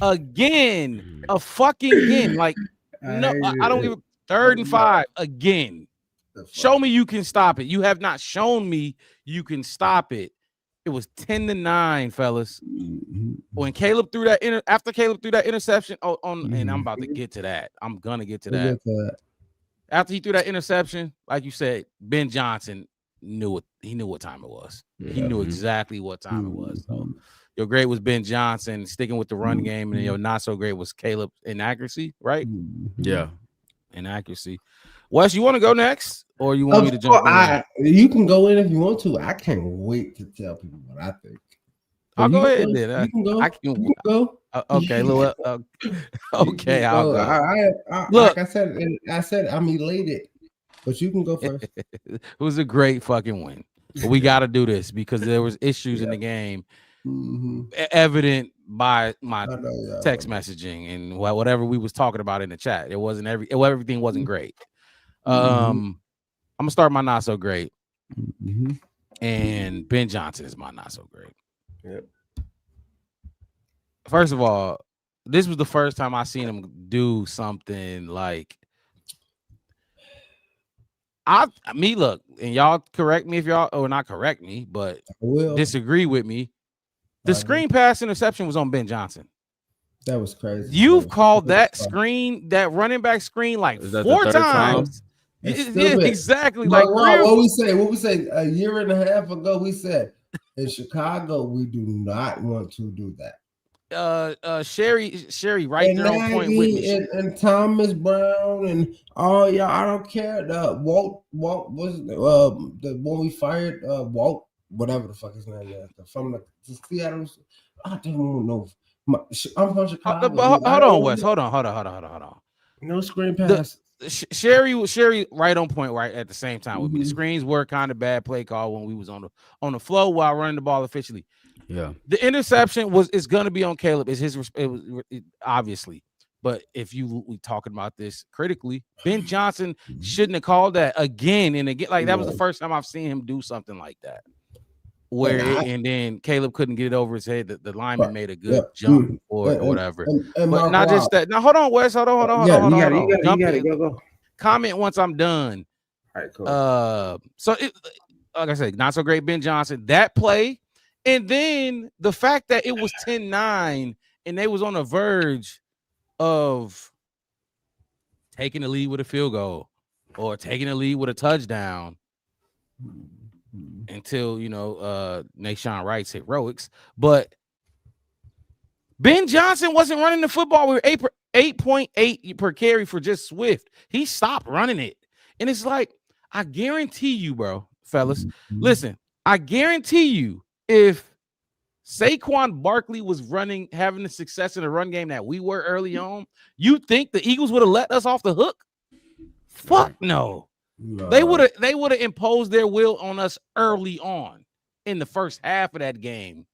Again, a fucking again. Like, no, I don't give a 3rd and 5 again. Show me you can stop it. You have not shown me you can stop it. It was 10-9, fellas. When Caleb threw that after Caleb threw that interception and I'm about to get to that. I'm gonna get to that. After he threw that interception, like you said, Ben Johnson knew what time it was. He knew exactly what time it was. So your great was Ben Johnson sticking with the run game, and your not so great was Caleb's inaccuracy, right? Yeah, inaccuracy. Wes, you want to go next, or you want me to jump in? You can go in if you want to. I can't wait to tell people what I think. I'll go ahead then. You can go. I can go. Okay, okay, I'll go. Look, I said I'm elated, but you can go first. It was a great fucking win. But we got to do this because there was issues in the game, evident by my text messaging and whatever we was talking about in the chat. It wasn't everything wasn't great. I'm gonna start my not so great, and Ben Johnson is my not so great. Yep. First of all, this was the first time I seen him do something like look, and y'all correct me if y'all or not correct me, but disagree with me. The screen pass interception was on Ben Johnson. That was crazy. You've called that screen, that running back screen, like 4 times. Yeah, exactly. Like what we say a year and a half ago, we said in Chicago we do not want to do that. Sherry, right there on point with me. And Thomas Brown and all y'all. I don't care. Walt was the one we fired. Walt, whatever the fuck his name is, from the Seattle. I don't know. I'm from Chicago. Hold on, Wes. Hold on. No screen pass. Sherry right on point right at the same time with me. The screens were kind of bad play call when we was on the flow while running the ball officially. Yeah, the interception is going to be on Caleb. Obviously, but if we talking about this critically, Ben Johnson shouldn't have called that again and again. Like that was the first time I've seen him do something like that. And then Caleb couldn't get it over his head. The lineman made a good jump or whatever. But not just that. Now hold on, Wes. Hold on. You got it. Go. Comment once I'm done. All right, cool. So like I said, not so great Ben Johnson. That play, and then the fact that it was 10-9 and they was on the verge of taking the lead with a field goal or taking the lead with a touchdown. Until Nashawn Wright's heroics, but Ben Johnson wasn't running the football. We were 8.8 per carry for just Swift. He stopped running it, and it's like I guarantee you, bro, fellas. Listen, I guarantee you, if Saquon Barkley was having the success in the run game that we were early on, you think the Eagles would have let us off the hook? Fuck no. No. They would have imposed their will on us early on in the first half of that game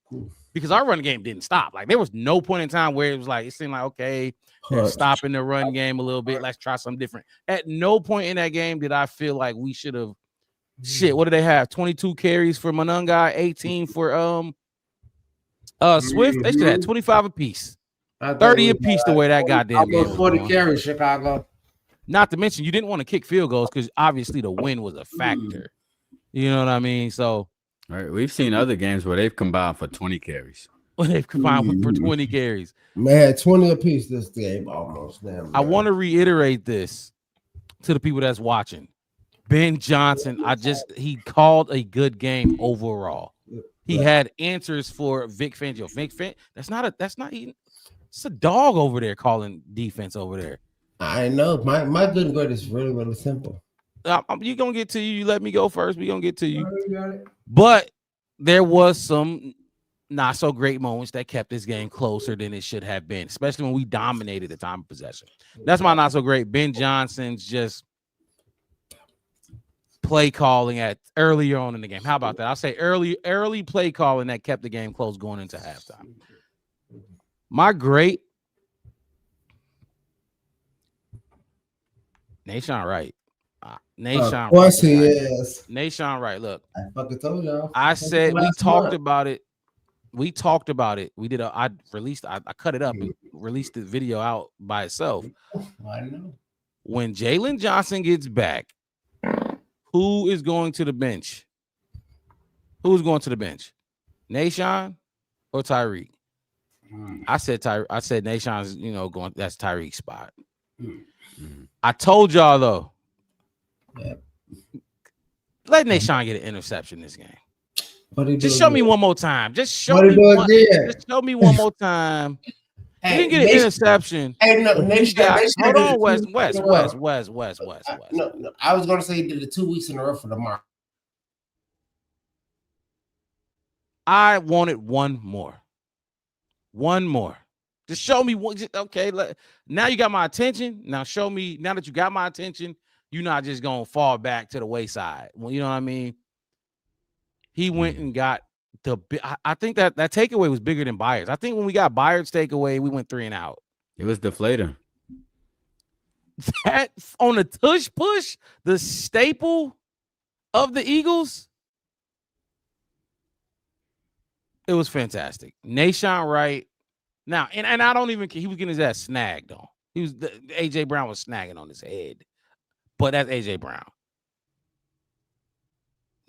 because our run game didn't stop. Like there was no point in time where it was like it seemed like okay, they're stopping the run game a little bit. Let's try something different. At no point in that game did I feel like we should have. Shit, what did they have? 22 carries for Monungai, 18 for Swift. They should have 25 apiece, 30 apiece. The way that goddamn game was 40 carries, Chicago. Not to mention, you didn't want to kick field goals because obviously the win was a factor. You know what I mean? So, right. We've seen other games where they've combined for 20 carries. They've combined for 20 carries. Man, 20 apiece this game almost. Damn, I want to reiterate this to the people that's watching. Ben Johnson, he called a good game overall. He had answers for Vic Fangio. It's a dog over there calling defense over there. I know my good and great is really, really simple. You're gonna get to you. You let me go first. We're gonna get to you. But there was some not so great moments that kept this game closer than it should have been, especially when we dominated the time of possession. That's my not so great. Ben Johnson's just play calling at earlier on in the game. How about that? I'll say early play calling that kept the game close going into halftime. My great Nahshon Wright. Nahshon Of course he is. Nahshon Wright. Look, I fucking told y'all. I said we talked about it. We talked about it. We did I cut it up and released the video out by itself. I know. When Jalen Johnson gets back, who is going to the bench? Who's going to the bench? Nahshon or Tyreek? I said Nahshon's, going. That's Tyreek's spot. I told y'all though. Yeah. Let Nahshon get an interception this game. Just show me one more time. Just show me one more time. He didn't get an interception. Hey, no, hold on, West. No, I was gonna say he did it 2 weeks in a row for the mark. I wanted one more. One more. Just show me one. Okay, now you got my attention. Now show me. Now that you got my attention, you're not just gonna fall back to the wayside. Well, you know what I mean. He went and got I think that takeaway was bigger than Byard's. I think when we got Byard's takeaway, we went 3 and out. It was deflating. That on the tush push, the staple of the Eagles, it was fantastic. Nahshon Wright. Now, and I don't even care. He was getting his ass snagged on. AJ Brown was snagging on his head. But that's AJ Brown.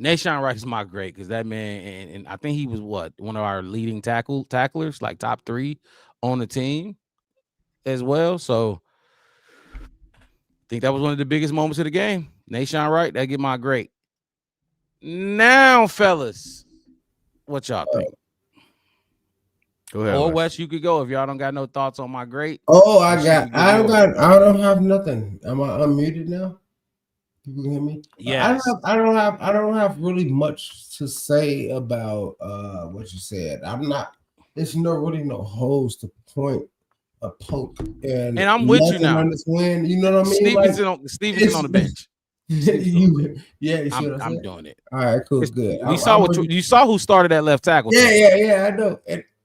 Nahshon Wright is my great because that man, and I think he was one of our leading tacklers, like top 3 on the team as well. So I think that was one of the biggest moments of the game. Nahshon Wright, that get my great. Now, fellas, what y'all think? Go ahead. Or Wes, you could go if y'all don't got no thoughts on my great. Oh, I don't have nothing. Am I unmuted now? You can hear me? Yes. I don't have really much to say about what you said. There's really no holes to point a poke and I'm with you now. On this win, you know what I mean? Stevenson on the bench. I'm doing it. All right, cool, good. You saw who started at left tackle. Yeah, I know.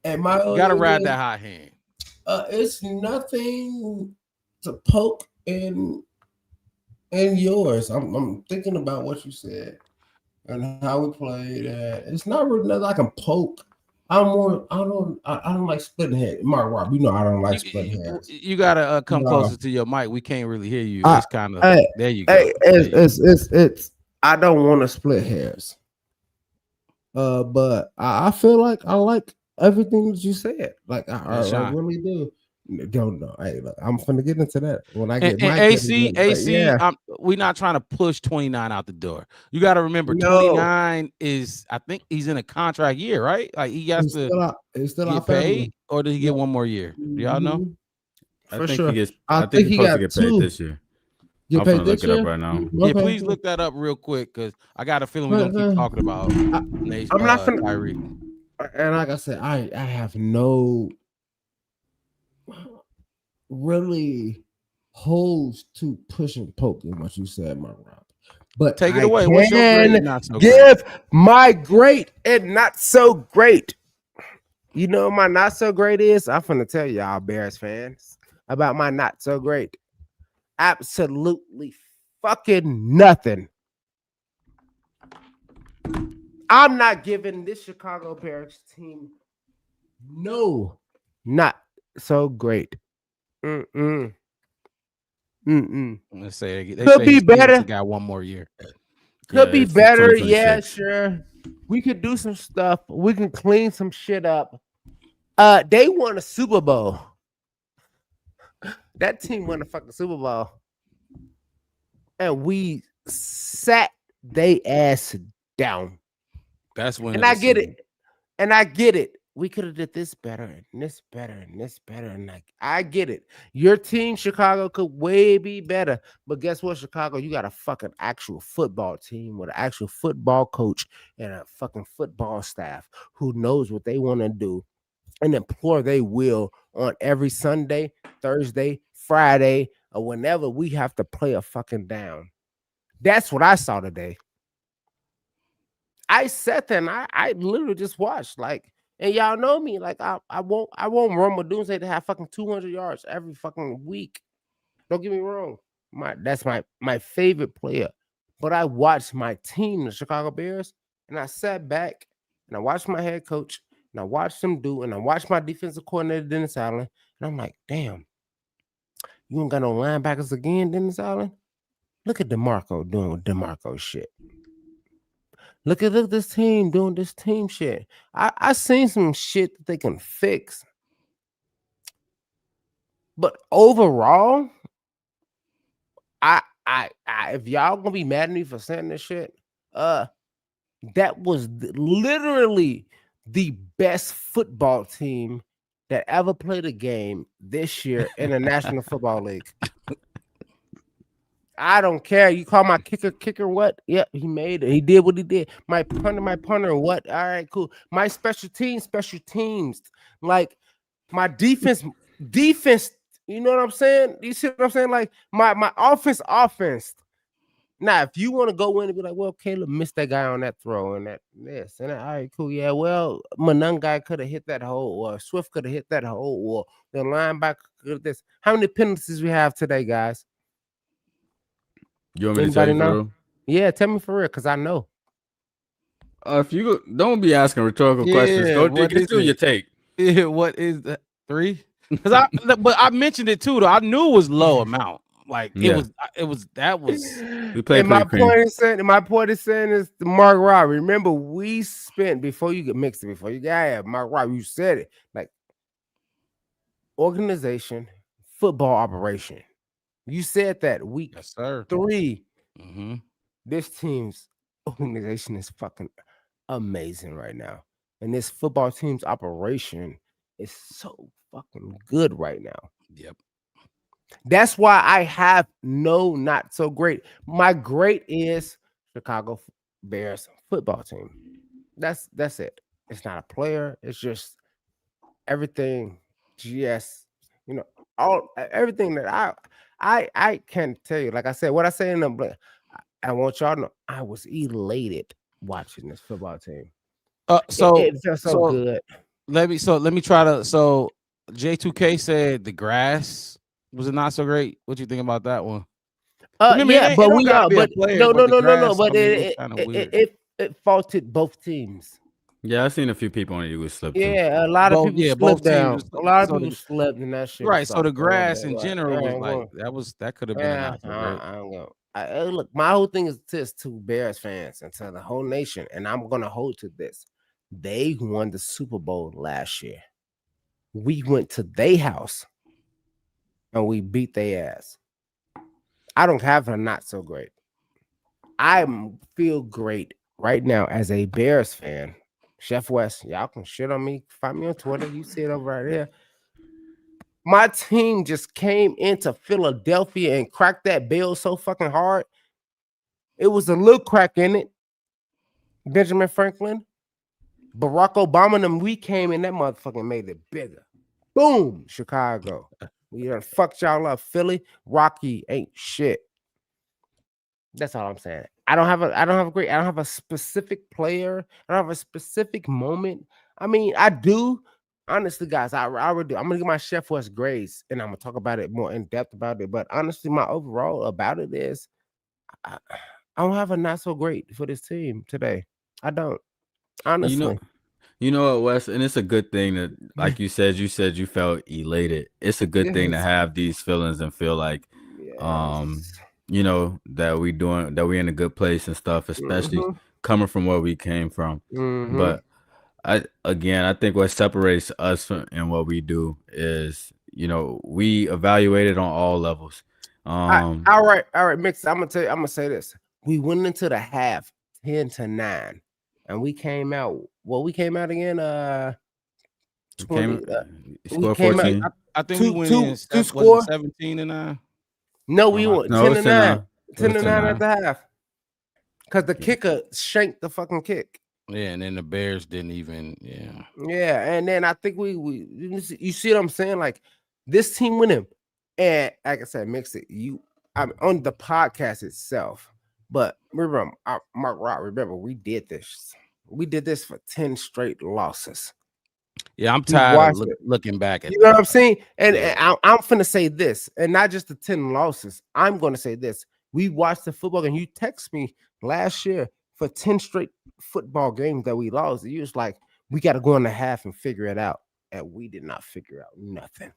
And my you gotta ride that hot hand. It's nothing to poke in yours. I'm thinking about what you said and how we played. It's not really nothing I can poke. I don't like splitting hairs. Mark Rob, you know I don't like splitting hairs. You gotta come closer to your mic. We can't really hear you. It's kind of there you go. It's I don't want to split hairs. But I feel like I like everything that you said. Like I really do. Don't know. Hey, look, I'm finna get into that when I get my AC. We're not trying to push 29 out the door. You got to remember, 29 is. I think he's in a contract year, right? Like he has to get paid, or did he get one more year? Do y'all know? I think he got to get paid this year. I'm gonna look it up right now. Okay. Yeah, please look that up real quick because I got a feeling we're gonna keep talking about Tyreek. And like I said, I have no really holes to push and poke in what you said, my Rob. But take it away. What's your great and not so give great? My great and not so great. You know what my not so great is? I'm finna tell y'all Bears fans about my not so great. Absolutely fucking nothing. I'm not giving this Chicago Bears team not so great. Let's say they could be better. Got one more year. Could be better. Yeah, sure. We could do some stuff. We can clean some shit up. They won a Super Bowl. That team won a fucking Super Bowl. And we sat they ass down. That's when I get it. And I get it. we could have did this better and this better and this better. And like, I get it. Your team, Chicago, could way be better. But guess what, Chicago? You got a fucking actual football team with an actual football coach and a fucking football staff who knows what they want to do and implore they will on every Sunday, Thursday, Friday, or whenever we have to play a fucking down. That's what I saw today. I sat there and I literally just watched, like, and y'all know me, like I won't run with Doomsday to have fucking 200 yards every fucking week. Don't get me wrong, that's my favorite player. But I watched my team, the Chicago Bears, and I sat back and I watched my head coach and I watched him do, and I watched my defensive coordinator Dennis Allen, and I'm like, damn, you ain't got no linebackers again, Dennis Allen. Look at DeMarco doing DeMarco shit. Look at this team doing this team shit. I seen some shit that they can fix. But overall, I if y'all gonna be mad at me for saying this shit, that was literally the best football team that ever played a game this year in the National Football League. I don't care. You call my kicker what? Yep, he made it. He did what he did. My punter what? All right, cool. My special teams. Like my defense. You know what I'm saying? You see what I'm saying? Like my offense. Now, if you want to go in and be like, well, Caleb missed that guy on that throw and this and that, all right, cool. Yeah, well, Manung guy could have hit that hole, or Swift could have hit that hole, or the linebacker could have this. How many penalties we have today, guys? You want me to tell you for real? Yeah, tell me for real, because I know. If you don't be asking rhetorical questions, go get through your take. Yeah, what is that? 3? Because but I mentioned it too, though. I knew it was low amount. Like it was we played. And my point is saying is the Mark Robbie. Remember, we spent before you get mixed, before you got here, Mark Robbie, you said it, like organization, football operation. You said that week 3. Mm-hmm. This team's organization is fucking amazing right now. And this football team's operation is so fucking good right now. Yep. That's why I have no not so great. My great is Chicago Bears football team. That's it. It's not a player. It's just everything. GS, you know, everything that I can tell you. Like I said, what I say in the, I want y'all to know I was elated watching this football team. So it felt so good. Let me try to. So J2K said the grass was it not so great? What you think about that one? Yeah, but we are. But no. But it faulted both teams. Yeah, I seen a few people on Eagles slip. Yeah, a lot of people slipped down. A lot of people slipped in that shit. Right. So the grass in general was like that could have been not so great. Look, my whole thing is to Bears fans and to the whole nation, and I'm gonna hold to this. They won the Super Bowl last year. We went to their house and we beat their ass. I don't have a not so great. I feel great right now as a Bears fan. Chef West, y'all can shit on me. Find me on Twitter. You see it over right there. My team just came into Philadelphia and cracked that bill so fucking hard. It was a little crack in it. Benjamin Franklin, Barack Obama, and we came in, that motherfucking made it bigger. Boom, Chicago. We done fucked y'all up. Philly, Rocky ain't shit. That's all I'm saying. I don't have a specific player. I don't have a specific moment. I mean, I do. Honestly, guys, I already do. I'm gonna give my Chef West grades, and I'm gonna talk about it more in depth about it. But honestly, my overall about it is I don't have a not so great for this team today. I don't. Honestly. You know what, Wes, and it's a good thing that, like you said you felt elated. It's a good thing to have these feelings and feel like, you know, that we in a good place and stuff, especially coming from where we came from. But I think what separates us and what we do is, you know, we evaluate it on all levels. All right, Mix. I'm gonna say this. We went into the half 10-9. And we came out. Well, we came out again 20. Score 14. I think we went in. Two Was score. it 17-9? No, we went 10-9. 10-9 at 10-9. the half. Because the kicker shanked the fucking kick. Yeah, and then the Bears didn't even. Yeah, and then I think we you see what I'm saying? Like this team winning, and like I said, mix it. I'm on the podcast itself, but remember, Mark Rock. Remember, we did this. We did this for 10 straight losses. Yeah, I'm tired of looking back at. You know what I'm saying? And I'm finna say this, and not just the 10 losses. I'm gonna say this. We watched the football game. You text me last year for 10 straight football games that we lost. You was like, we got to go in the half and figure it out. And we did not figure out nothing.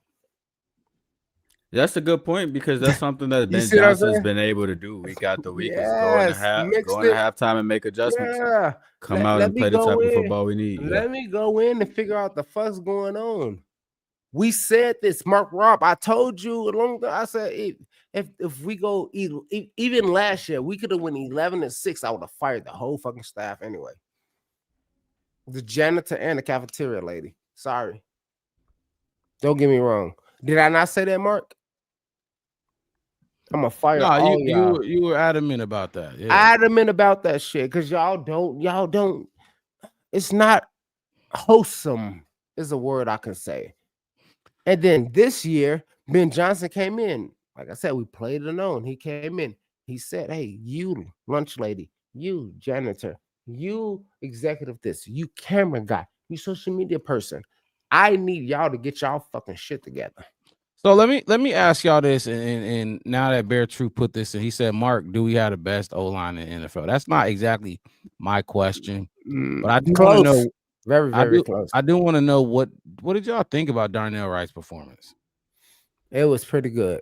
That's a good point because that's something that Ben Johnson's been able to do week after week. Is go in the halftime and make adjustments. Yeah. Come out and play the type of football we need. Let me go in and figure out the fuck's going on. We said this, Mark Robb. I told you a long time. I said if we go even last year, we could have won 11-6. I would have fired the whole fucking staff anyway. The janitor and the cafeteria lady. Sorry. Don't get me wrong. Did I not say that, Mark? I'm gonna fire all y'all. You were adamant about that. Yeah. Adamant about that shit because y'all don't. It's not wholesome. Is a word I can say. And then this year, Ben Johnson came in. Like I said, we played it on. He came in. He said, "Hey, you lunch lady, you janitor, you executive this, you camera guy, you social media person. I need y'all to get y'all fucking shit together." So let me ask y'all this, and now that Bear True put this in, he said, "Mark, do we have the best O-line in the NFL?" That's not exactly my question, but I do want to know. Very, very close. I do want to know what did y'all think about Darnell Wright's performance? It was pretty good.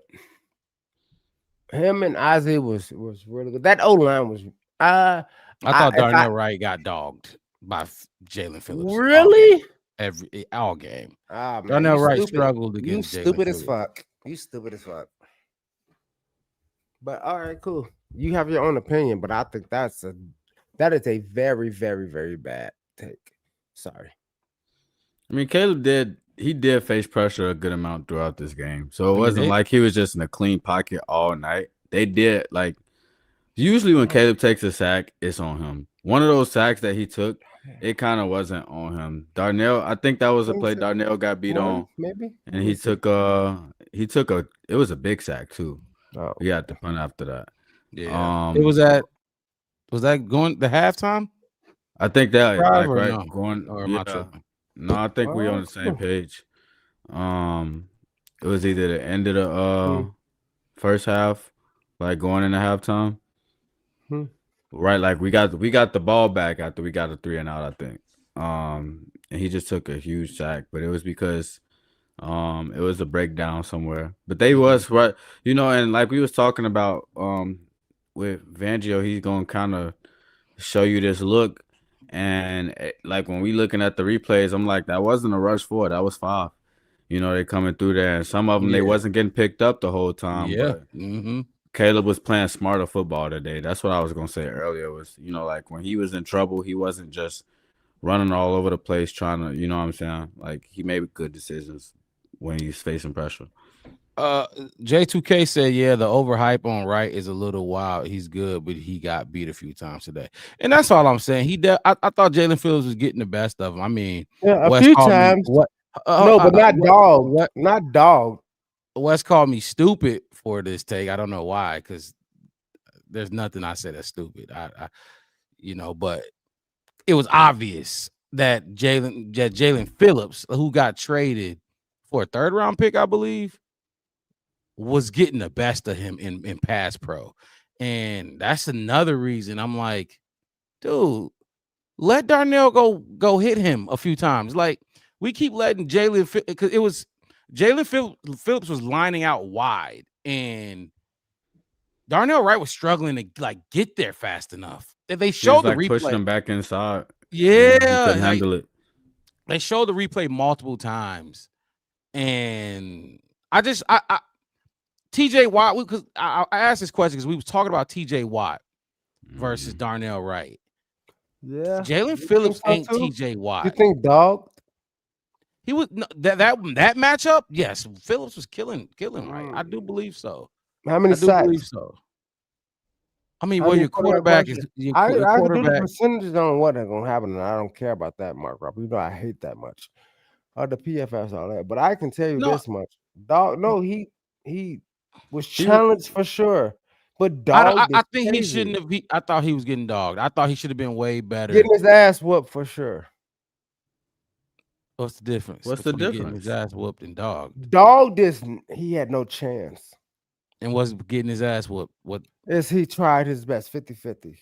Him and Ozzie was really good. That O-line was. I thought Darnell Wright got dogged by Jalen Phillips. Really? All game. Darnell Wright struggled against Jalen Phillips. You stupid as fuck. But all right, cool. You have your own opinion, but I think that is a very, very, very bad take. Sorry. I mean, Caleb did face pressure a good amount throughout this game. So it wasn't like he was just in a clean pocket all night. They did, like, usually when Caleb takes a sack, it's on him. One of those sacks that he took, it kind of wasn't on him. Darnell, I think that was a play Darnell got beat on. Maybe. And it was a big sack too. Oh. He had to punt after that. Yeah. Was that going the halftime? I think that right no? Going or am I tripping? No, I think we're on the same page. It was either the end of the first half, like going into halftime. Right, like we got the ball back after we got a 3-and-out, I think. And he just took a huge sack, but it was because it was a breakdown somewhere. But they was right, and like we was talking about with Vangio, he's gonna kind of show you this look. And like when we looking at the replays, I'm like, that wasn't a rush forward, that was 5. They coming through there, and some of them they wasn't getting picked up the whole time. Yeah. But Caleb was playing smarter football today. That's what I was gonna say earlier. Was like when he was in trouble, he wasn't just running all over the place trying to, you know what I'm saying? Like he made good decisions when he's facing pressure. J2K said, yeah, the overhype on Wright is a little wild. He's good, but he got beat a few times today. And that's all I'm saying. I thought Jalen Phillips was getting the best of him. I mean, a few times. No, but not dog. Not dog. Wes called me stupid for this take. I don't know why, because there's nothing I said that's stupid. But it was obvious that Jalen Phillips, who got traded for a 3rd-round pick, I believe, was getting the best of him in pass pro. And that's another reason I'm like, dude, let Darnell go hit him a few times. Like, we keep letting Jalen, because it was Jalen Phillips was lining out wide, and Darnell Wright was struggling to like get there fast enough. They showed the replay, pushing him back inside. Yeah, he couldn't handle it. They showed the replay multiple times, and I TJ Watt, because I asked this question because we was talking about TJ Watt versus Darnell Wright. Yeah, Jalen Phillips ain't TJ Watt. You think dog? He was that matchup. Yes, Phillips was killing right. I do believe so. How many sacks? Believe so. I mean, well, your quarterback is I can do the percentages on what is gonna happen, and I don't care about that, Mark Rob. You know I hate that much. The PFFs all that, but I can tell you this much. Dog, no, he was challenged for sure. But dog, I think he shouldn't have. I thought he was getting dogged. I thought he should have been way better. Getting his ass whooped for sure. What's the difference? What's the difference? Getting his ass whooped and dogged. Dog he had no chance. And was getting his ass whooped. What is he tried his best 50-50.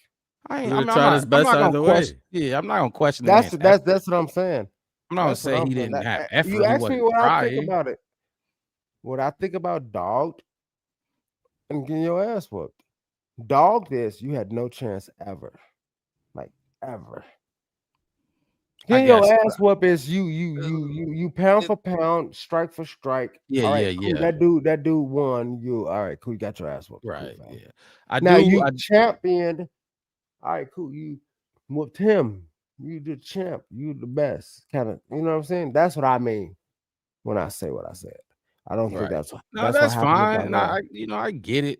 I'm tried his best either way. Yeah, I'm not gonna question that's what I'm saying. I'm not gonna say he didn't have effort. You asked me what I think about it. What I think about dogged and getting your ass whooped. Dog this, you had no chance ever. Like ever. Getting your ass whooped is you pound for pound, strike for strike. Yeah, right, cool. That dude won. You all right, cool. You got your ass whooped. Right. Cool, yeah. You championed. All right, cool. You whooped him. You the champ. You the best. Kind of, you know what I'm saying? That's what I mean when I say what I said. I don't think that's fine. I get it.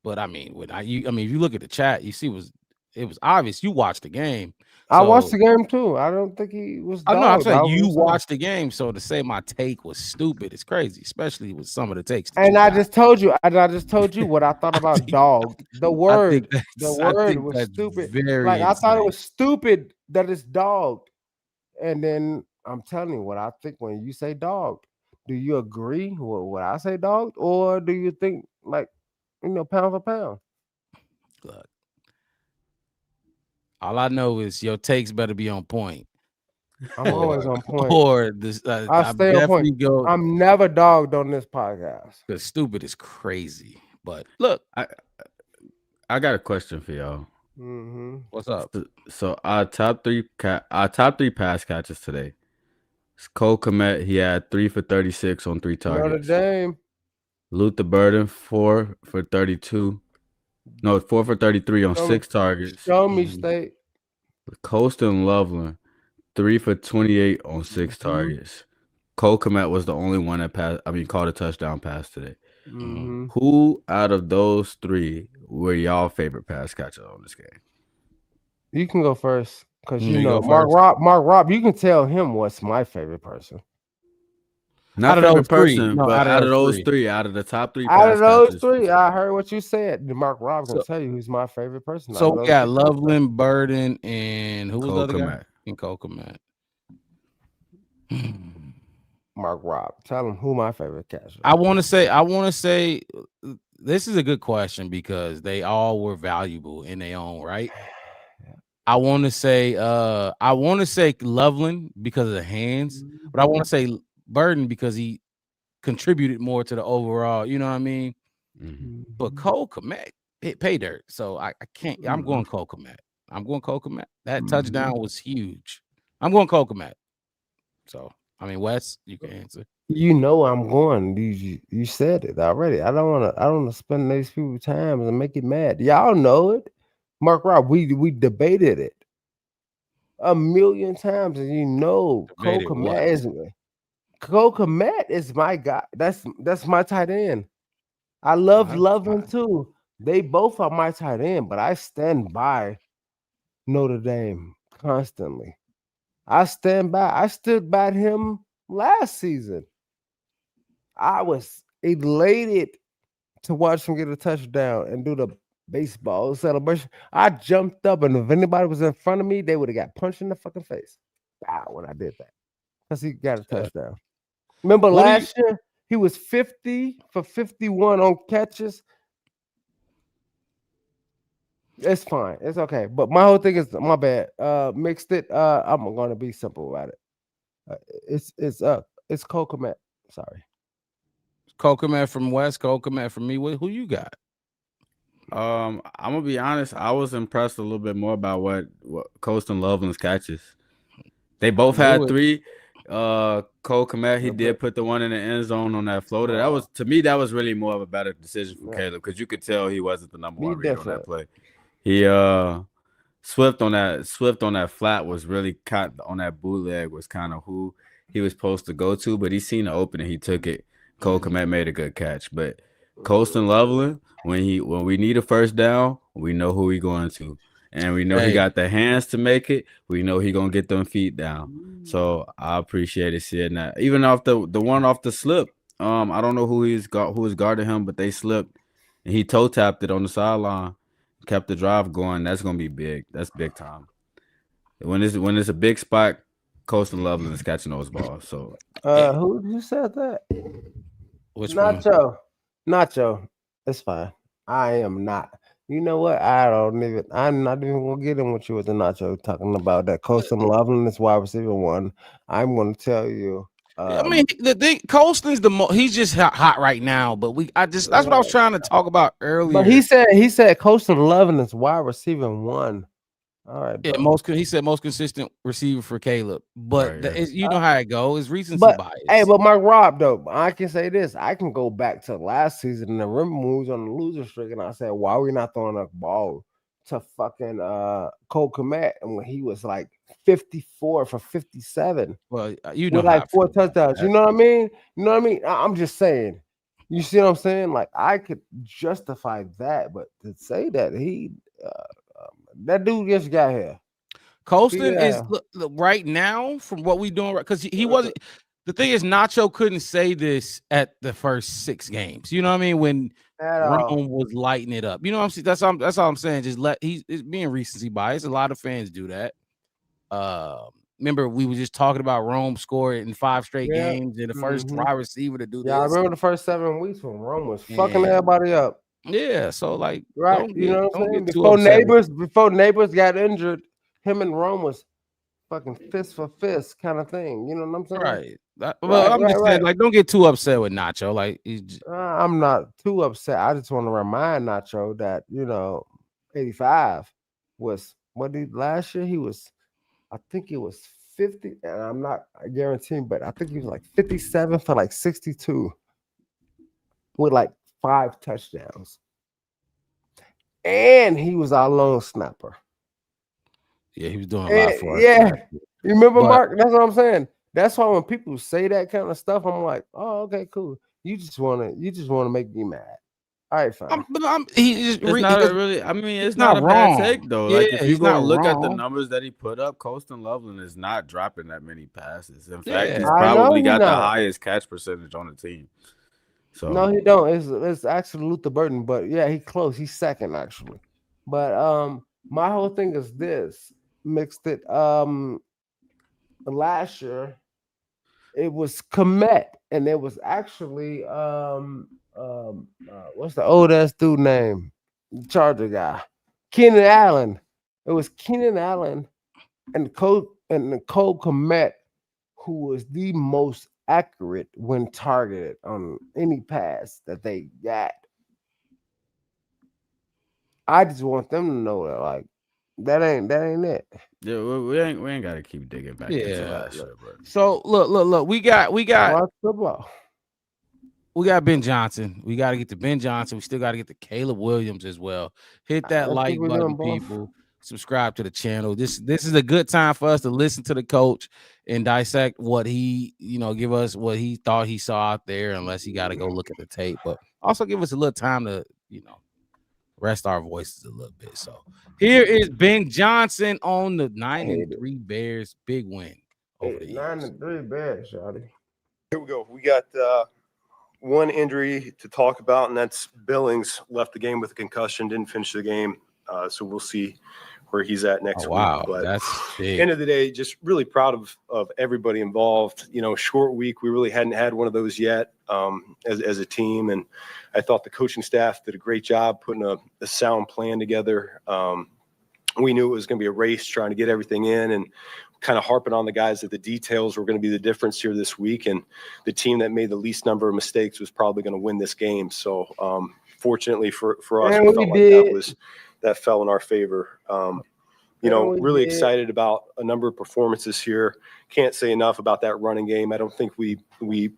But I mean, if you look at the chat, you see it was obvious. You watched the game. I watched the game too. I don't think he was. I know. I'm saying you watched the game, so to say my take was stupid is crazy, especially with some of the takes. And I just told you. What I thought about dog. The word was stupid. I thought it was stupid that it's dog. And then I'm telling you what I think when you say dog. Do you agree with what I say, dog, or do you think pound for pound? Look. All I know is your takes better be on point. I'm always on point. Or this, I stay on point. I'm never dogged on this podcast. Because stupid is crazy. But look, I got a question for y'all. Mm-hmm. What's up? So our top three pass catches today. Cole Kmet, he had 3 for 36 on 3 targets. Notre Dame. Luther Burden, 4 for 32. No, 4 for 33 on 6 targets. Show me state. Colston Loveland, 3 for 28 on 6 targets. Cole Kmet was the only one that caught a touchdown pass today. Mm-hmm. Who out of those 3 were y'all favorite pass catchers on this game? You can go first because Mark Rob. You can tell him what's my favorite person. Not out of those person, but out of those three, out of the top 3. Out of those 3, I heard what you said. Mark Rob can tell you who's my favorite person. So we got Loveland, Burden, and who was the other guy? And Cole Kmet. Mark Rob, tell him who my favorite catcher. I want to say this is a good question because they all were valuable in their own right. I want to say Loveland because of the hands, but I want to say Burden because he contributed more to the overall, you know what I mean? Mm-hmm. But Cole Kmet, pay dirt. So I can't. I'm going Cole Kmet. That touchdown was huge. I'm going Cole Kmet. So I mean, Wes, you can answer. You know I'm going. You said it already. I don't want to spend these people's time and make it mad. Y'all know it. Mark Rob, we debated it a million times, and Cole Kmet is my guy. That's my tight end. I love him too. They both are my tight end, but I stand by Notre Dame constantly. I stood by him last season. I was elated to watch him get a touchdown and do the baseball celebration. I jumped up, and if anybody was in front of me, they would have got punched in the fucking face. Wow, when I did that. Because he got a touchdown. Remember last year, he was 50 for 51 on catches. It's fine. It's okay. But my whole thing is, my bad. Mixed it. I'm going to be simple about it. It's Cole Kmet. Sorry. Cole Kmet from West, Cole Kmet from me. Who you got? I'm gonna be honest. I was impressed a little bit more about what Colston Loveland's catches. They both had 3. Cole Kmet, he did put the one in the end zone on that floater. That was, to me, that was really more of a better decision from Caleb because you could tell he wasn't the number 1 read on that play. Swift on that flat was really caught on that bootleg was kind of who he was supposed to go to, but he seen the opening, he took it. Cole Kmet made a good catch, but Colston Loveland, when we need a first down, we know who we going to, and we know he got the hands to make it. We know he gonna get them feet down. So I appreciated seeing that. Even off the one off the slip, I don't know who was guarding him, but they slipped and he toe tapped it on the sideline, kept the drive going. That's gonna be big. That's big time. When it's a big spot, Colston Loveland is catching those balls. So who said that? Which Nacho. Nacho. It's fine. I am not. You know what? I'm not even gonna get in with you with the Nacho talking about that. Colston Loveland is wide receiver 1. I'm gonna tell you. I mean, Colston's he's just hot right now. But that's what I was trying to talk about earlier. But he said Colston Loveland is wide receiver 1. All right, bro. Yeah, he said most consistent receiver for Caleb, but right, you know how it goes. It's recency bias. Hey, but Mark Rob, though, I can say this. I can go back to last season and remember when we was on the loser streak, and I said, why are we not throwing a ball to fucking Cole Kmet? And when he was like 54 for 57. Well, you know, with like 4 touchdowns. You know what I mean? You know what I mean? I'm just saying. You see what I'm saying? Like, I could justify that, but to say that that dude just got here. Colston is right now from what we doing, because he wasn't. The thing is, Nacho couldn't say this at the first 6 games. You know what I mean? When Rome was lighting it up. You know what I'm saying? That's all I'm saying. Just it's being recency bias. A lot of fans do that. Remember, we were just talking about Rome scoring in 5 straight games and the first wide receiver to do this. Yeah, I remember the first 7 weeks when Rome was fucking everybody up. Yeah, so like, right, you know what I'm saying? Before neighbors got injured, him and Rome was fucking fist for fist kind of thing. You know what I'm saying? Right. I'm just saying, like, don't get too upset with Nacho. Like, I'm not too upset. I just want to remind Nacho that 85 was what did last year he was. I think it was 50, and I'm not guaranteeing, but I think he was like 57 for like 62 with like 5 touchdowns. And he was our lone snapper. Yeah, he was doing a lot for us. Yeah. You remember, Mark? That's what I'm saying. That's why when people say that kind of stuff, I'm like, oh, okay, cool. You just wanna make me mad. All right, fine. It's not a bad take though. Like, if you go look at the numbers that he put up, Colston Loveland is not dropping that many passes. In fact, he's probably got the highest catch percentage on the team. So no, he don't. It's actually Luther Burton, but yeah, he's close. He's second actually. But my whole thing is this: mixed it. Last year, it was Kmet, and it was actually what's the old ass dude name? Charger guy, Keenan Allen. It was Keenan Allen and Nicole Kmet, who was the most accurate when targeted on any pass that they got. I just want them to know that, like, that ain't it. Yeah, we ain't got to keep digging back into last year, bro. So look, we got football. We got Ben Johnson. We got to get to Ben Johnson. We still got to get to Caleb Williams as well. Hit that like button, people. Subscribe to the channel. This is a good time for us to listen to the coach and dissect what he, give us what he thought he saw out there, unless he got to go look at the tape. But also give us a little time to, rest our voices a little bit. So here is Ben Johnson on the 9-3 Bears. Big win over the 9-3 Bears, Shawty. Here we go. We got one injury to talk about, and that's Billings. Left the game with a concussion, didn't finish the game. So we'll see where he's at next week. But that's big. End of the day, just really proud of everybody involved. Short week. We really hadn't had one of those yet as a team. And I thought the coaching staff did a great job putting a sound plan together. We knew it was going to be a race trying to get everything in and kind of harping on the guys that the details were going to be the difference here this week. And the team that made the least number of mistakes was probably going to win this game. So fortunately for us, we felt like that fell in our favor. Really excited about a number of performances here. Can't say enough about that running game. I don't think we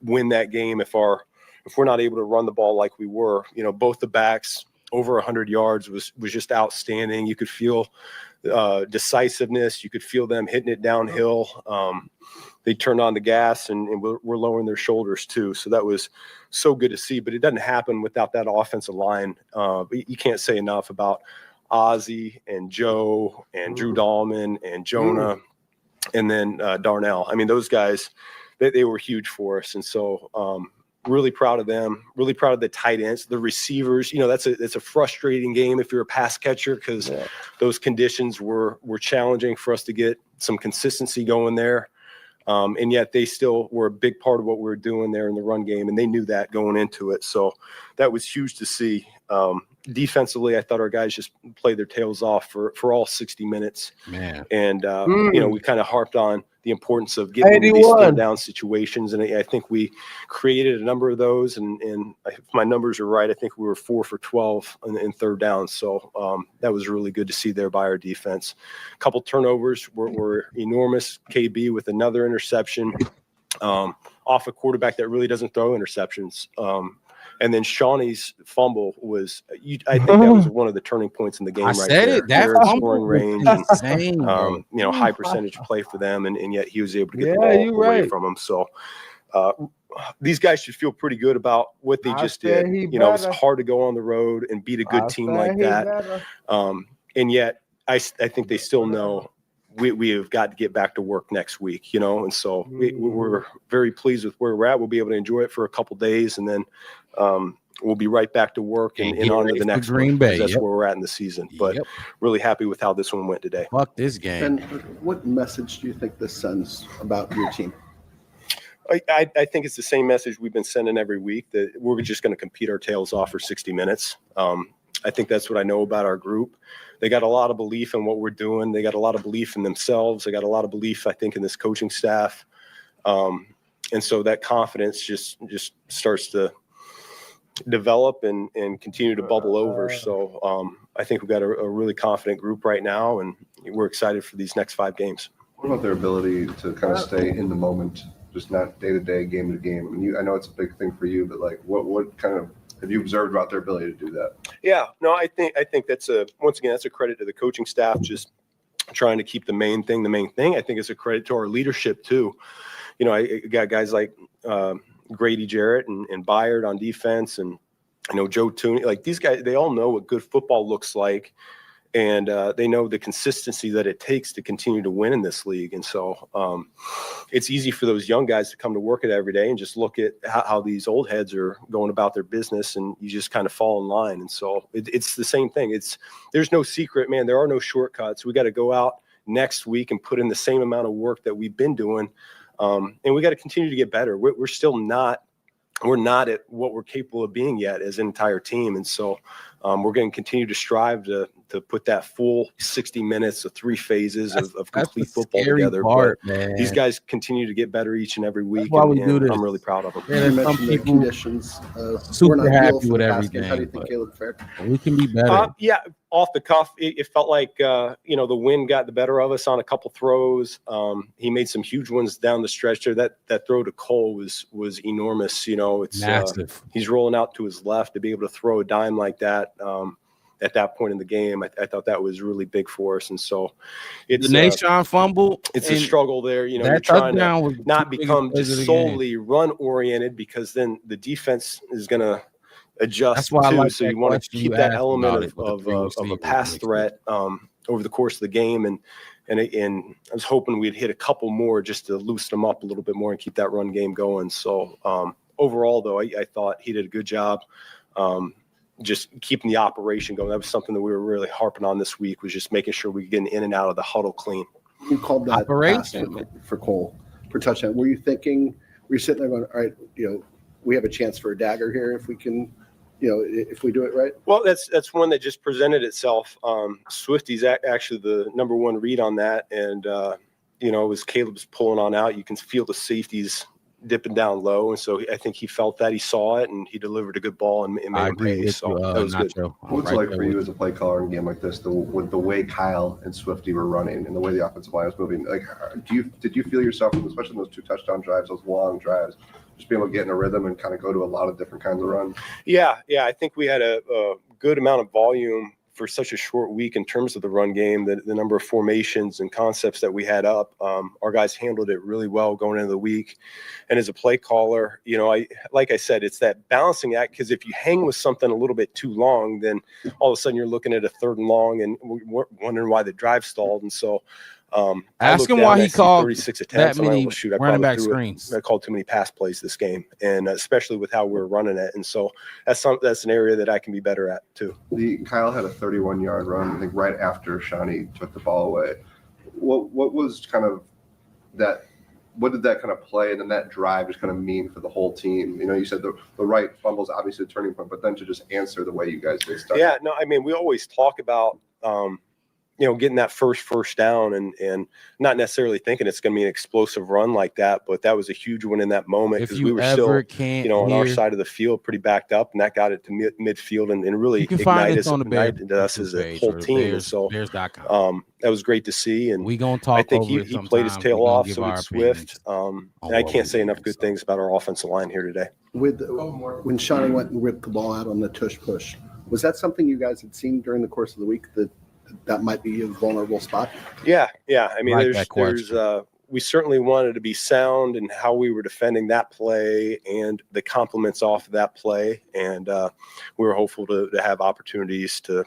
win that game if we're not able to run the ball like we were. Both the backs over 100 yards, was just outstanding. You could feel decisiveness. You could feel them hitting it downhill. They turned on the gas and we're lowering their shoulders too. So that was so good to see, but it doesn't happen without that offensive line. You can't say enough about Ozzie and Joe and Drew Dahlman and Jonah and then Darnell. I mean, those guys, they were huge for us. And so really proud of them, really proud of the tight ends, the receivers. You know, it's a frustrating game if you're a pass catcher because those conditions were challenging for us to get some consistency going there. And yet they still were a big part of what we were doing there in the run game, and they knew that going into it. So that was huge to see. Defensively, I thought our guys just played their tails off for all 60 minutes. Man. And, you know, we kind of harped on the importance of getting into these third down situations. And I think we created a number of those. And if my numbers are right, I think we were 4 for 12 in third down. So that was really good to see there by our defense. A couple turnovers were enormous. KB with another interception off a quarterback that really doesn't throw interceptions. And then Shawnee's fumble was, I think that was one of the turning points in the game. That scoring range, insane, you know, high percentage play for them, and yet he was able to get the ball away from him. So these guys should feel pretty good about what they just did. You know, it's hard to go on the road and beat a good team like that. And yet I think they still know we have got to get back to work next week, you know, and so we're very pleased with where we're at. We'll be able to enjoy it for a couple days, and then we'll be right back to work and on to the next Green Bay. That's where we're at in the season. But really happy with how this one went today. Fuck this game. And what message do you think this sends about your team? I think it's the same message we've been sending every week, that we're just going to compete our tails off for 60 minutes. I think that's what I know about our group. They got a lot of belief in what we're doing. They got a lot of belief in themselves. They got a lot of belief, I think, in this coaching staff. And so that confidence just starts to develop and continue to bubble over. So I think we've got a really confident group right now, and we're excited for these next 5 games. What about their ability to kind of stay in the moment, just not day-to-day, game-to-game? I mean, I know it's a big thing for you, but like what kind of have you observed about their ability to do that? Yeah, no, I think that's once again, that's a credit to the coaching staff, just trying to keep the main thing. I think it's a credit to our leadership too. You know, I got guys like Grady Jarrett and Byard on defense, and I know Joe Tooney. Like, these guys, they all know what good football looks like, and they know the consistency that it takes to continue to win in this league. And so it's easy for those young guys to come to work it every day and just look at how these old heads are going about their business, and you just kind of fall in line. And so it's the same thing. There's no secret, man. There are no shortcuts. We got to go out next week and put in the same amount of work that we've been doing. And we got to continue to get better. We're still not at what we're capable of being yet as an entire team. And so we're going to continue to strive to put that full 60 minutes of 3 phases of complete football together. But these guys continue to get better each and every week. And I'm really proud of them. You mentioned the conditions. Super happy with everything. How do you think Caleb fared? We can be better. Yeah, off the cuff, it felt like, you know, the wind got the better of us on a couple throws. He made some huge ones down the stretch there. That throw to Cole was enormous. You know, it's massive. He's rolling out to his left to be able to throw a dime like that. At that point in the game, I thought that was really big for us. And so it's the Nation fumble. It's a struggle there. You know, you're trying to not become just solely run oriented, because then the defense is going to adjust. That's why too. I like so you want to keep that element of a pass threat over the course of the game. And I was hoping we'd hit a couple more just to loosen them up a little bit more and keep that run game going. So overall, though, I thought he did a good job. Just keeping the operation going. That was something that we were really harping on this week, was just making sure we get in and out of the huddle clean. You called that operation for Cole for touchdown. Were you sitting there going, all right, you know, we have a chance for a dagger here if we can, you know, if we do it right? Well, that's one that just presented itself. Swifty's actually the number 1 read on that. And, you know, as Caleb's pulling on out, you can feel the safeties dipping down low, and so I think he felt that, he saw it, and he delivered a good ball and made a pay. So that was good. What's it like for you as a play caller in a game like this, with the way Kyle and Swifty were running and the way the offensive line was moving? Like, did you feel yourself, especially in those 2 touchdown drives, those long drives, just be able to get in a rhythm and kind of go to a lot of different kinds of runs? Yeah, I think we had a good amount of volume for such a short week in terms of the run game. The number of formations and concepts that we had up, our guys handled it really well going into the week. And as a play caller, like I said, it's that balancing act, because if you hang with something a little bit too long, then all of a sudden you're looking at a 3rd and long and wondering why the drive stalled. And so ask him why he called 36 attempts. that many running back screens. I called too many pass plays this game, and especially with how we're running it. And so that's an area that I can be better at too. Kyle had a 31-yard run, I think, right after Shawnee took the ball away. What was kind of that? What did that kind of play and then that drive just kind of mean for the whole team? You said the right fumble is obviously a turning point, but then to just answer the way you guys did start. Yeah, no, I mean, we always talk about getting that first down and not necessarily thinking it's going to be an explosive run like that, but that was a huge one in that moment because we were still, on our side of the field pretty backed up, and that got it to midfield and really ignited us as a whole team. And so that was great to see. And we gonna talk. I think he played his tail off, so did Swift. And I can't say enough good things about our offensive line here today. When Shawnee went and ripped the ball out on the tush push, was that something you guys had seen during the course of the week that might be a vulnerable spot? Yeah. I mean, we certainly wanted to be sound in how we were defending that play and the compliments off of that play. And we were hopeful to have opportunities to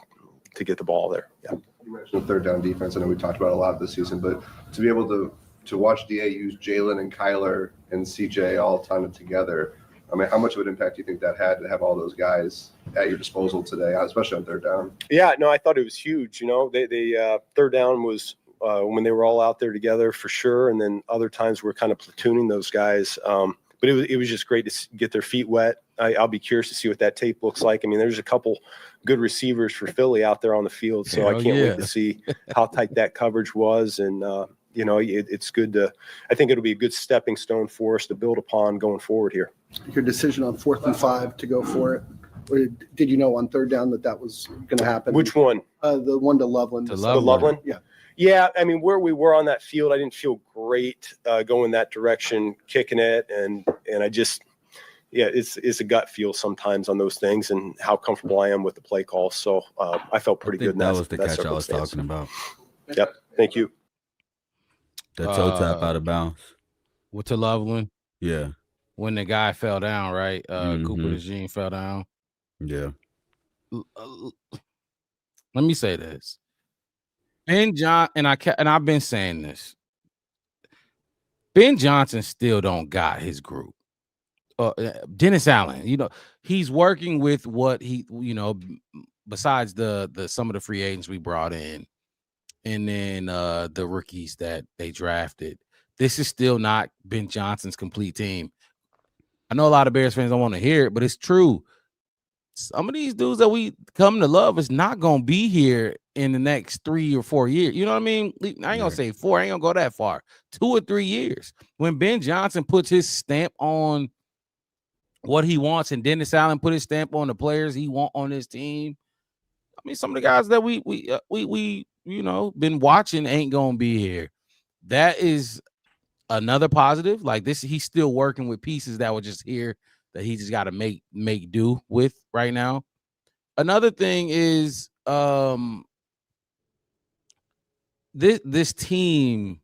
get the ball there. Yeah. You mentioned the 3rd down defense. I know we talked about a lot this season, but to be able to watch DA use Jalen and Kyler and CJ all kind of together, I mean, how much of an impact do you think that had to have all those guys at your disposal today, especially on 3rd down? Yeah, no, I thought it was huge. They 3rd down was when they were all out there together for sure. And then other times we're kind of platooning those guys. But it was just great to get their feet wet. I'll be curious to see what that tape looks like. I mean, there's a couple good receivers for Philly out there on the field. So I can't wait to see how tight that coverage was. And, it's good I think it'll be a good stepping stone for us to build upon going forward here. Your decision on 4th and 5 to go for it, or did you know on 3rd down that was going to happen? Which one? The one to Loveland. The Loveland? Yeah. I mean, where we were on that field, I didn't feel great going that direction, kicking it. And I just, it's a gut feel sometimes on those things and how comfortable I am with the play call. So I felt pretty good. That was the catch I was talking about. Yep. Thank you. The toe tap out of bounds. With to Loveland? Yeah. When the guy fell down, right? Cooper DeJean fell down. Yeah. Let me say this. Ben Johnson, and I've been saying this. Ben Johnson still don't got his group. Dennis Allen, he's working with what he, besides the some of the free agents we brought in, and then the rookies that they drafted. This is still not Ben Johnson's complete team. I know a lot of Bears fans don't want to hear it, but it's true. Some of these dudes that we come to love is not going to be here in the next 3 or 4 years. You know what I mean? I ain't going to say 4. I ain't going to go that far. 2 or 3 years. When Ben Johnson puts his stamp on what he wants and Dennis Allen put his stamp on the players he want on his team, I mean, some of the guys that we been watching ain't going to be here. That is another positive. Like this, he's still working with pieces that were just here that he just got to make do with right now. Another thing is this team,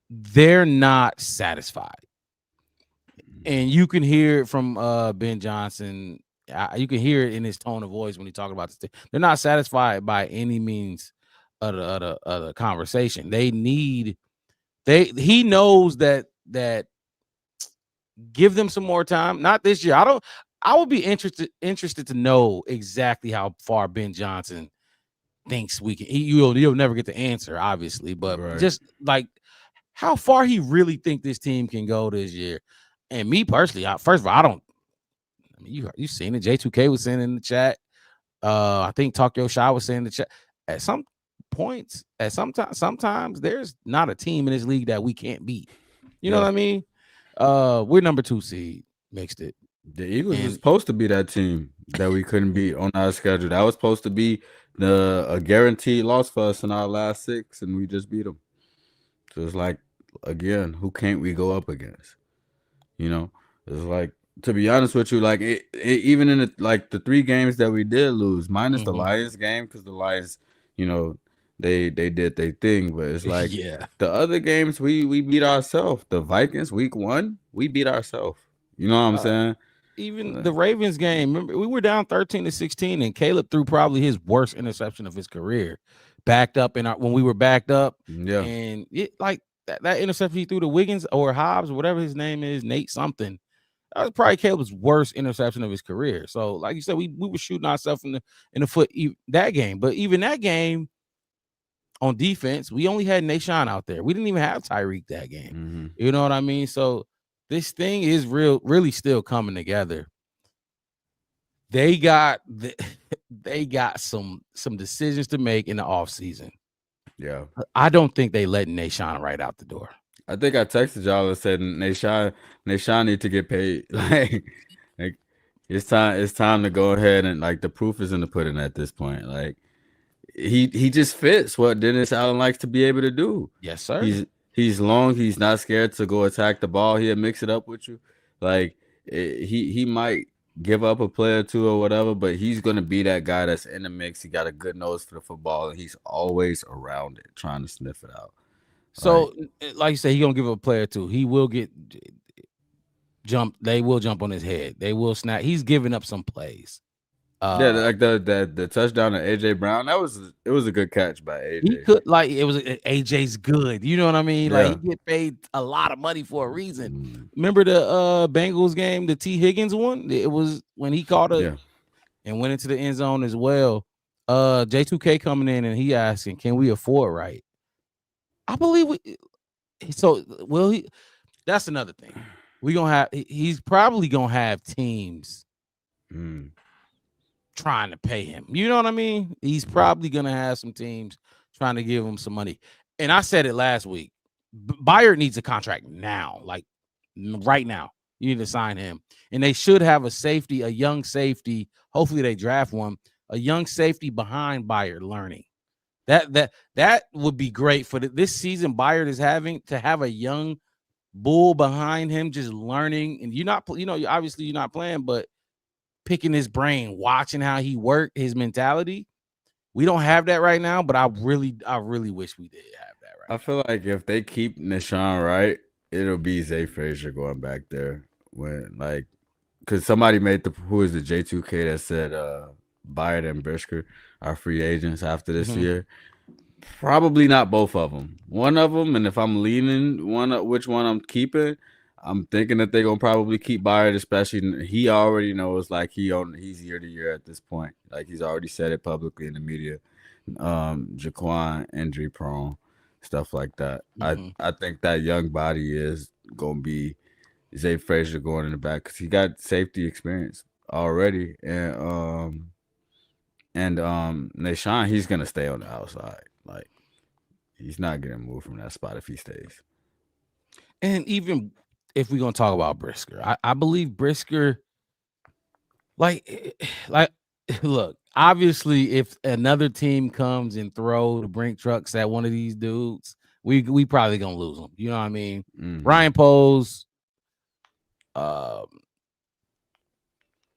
they're not satisfied. And you can hear it from Ben Johnson. You can hear it in his tone of voice when he talks about this. They're not satisfied by any means of the conversation. He knows that give them some more time. Not this year. I would be interested to know exactly how far Ben Johnson thinks we can. You'll never get the answer, obviously, but just like how far he really think this team can go this year. And me personally, first of all, you've seen it. J2K was saying in the chat. I think Talk Your Shot was saying in the chat. At some points, sometimes there's not a team in this league that we can't beat. You know what I mean? We're number 2 seed, mixed it. The Eagles was supposed to be that team that we couldn't beat on our schedule. That was supposed to be a guaranteed loss for us in our last 6, and we just beat them. So it's like, again, who can't we go up against? You know, it's like, to be honest with you, like even in the 3 games that we did lose, minus the Lions game, because the Lions, they did their thing, but it's like the other games we beat ourselves. The Vikings week 1, we beat ourselves. You know what I'm saying? Even the Ravens game, remember, we were down 13-16, and Caleb threw probably his worst interception of his career. Backed up when we were backed up, and it like that interception he threw to Wiggins or Hobbs, whatever his name is, Nate something. That was probably Caleb's worst interception of his career. So, like you said, we were shooting ourselves in the foot that game. But even that game on defense, we only had Nashawn out there. We didn't even have Tyreek that game. You know what I mean? So this thing is really still coming together. They got some decisions to make in the offseason. Yeah. I don't think they let Nashawn right out the door. I think I texted y'all and said Nashawn need to get paid. Like it's time to go ahead, and like the proof is in the pudding at this point. Like he just fits what Dennis Allen likes to be able to do. Yes, sir. He's long, he's not scared to go attack the ball. He'll mix it up with you. Like he might give up a play or two or whatever, but he's gonna be that guy that's in the mix. He got a good nose for the football, and he's always around it, trying to sniff it out. So, like you said, he gonna give a player too. He will get jumped. They will jump on his head. They will snap. He's giving up some plays. Like the touchdown to AJ Brown. It was a good catch by AJ. He could AJ's good. You know what I mean? Yeah. Like he get paid a lot of money for a reason. Remember the Bengals game, the T. Higgins one? It was when he caught and went into the end zone as well. J2K coming in and he asking, can we afford right? I believe that's another thing. He's probably gonna have teams trying to pay him. You know what I mean? He's probably gonna have some teams trying to give him some money. And I said it last week. Bayard needs a contract now, like right now. You need to sign him. And they should have a young safety. Hopefully they draft one, a young safety behind Bayard learning. That would be great for this season. Bayard is having to have a young bull behind him, just learning. And obviously you're not playing, but picking his brain, watching how he worked, his mentality. We don't have that right now, but I really wish we did have that right I feel like if they keep Nashawn right, it'll be Zay Frazier going back there. Because somebody made who is the J2K that said Bayard and Brisker are free agents after this year. Probably not both of them. One of them, and if I'm leaning which one I'm keeping, I'm thinking that they're gonna probably keep Bayard, especially he already knows like he's year to year at this point. Like he's already said it publicly in the media. Jaquan injury prone, stuff like that. I think that young body is gonna be Zay Frazier going in the back because he got safety experience already, and Nashawn, he's gonna stay on the outside. Like he's not getting moved from that spot if he stays. And even if we're gonna talk about Brisker, I believe Brisker, like look, obviously, if another team comes and throw the brink trucks at one of these dudes, we probably gonna lose them. You know what I mean? Ryan Poles,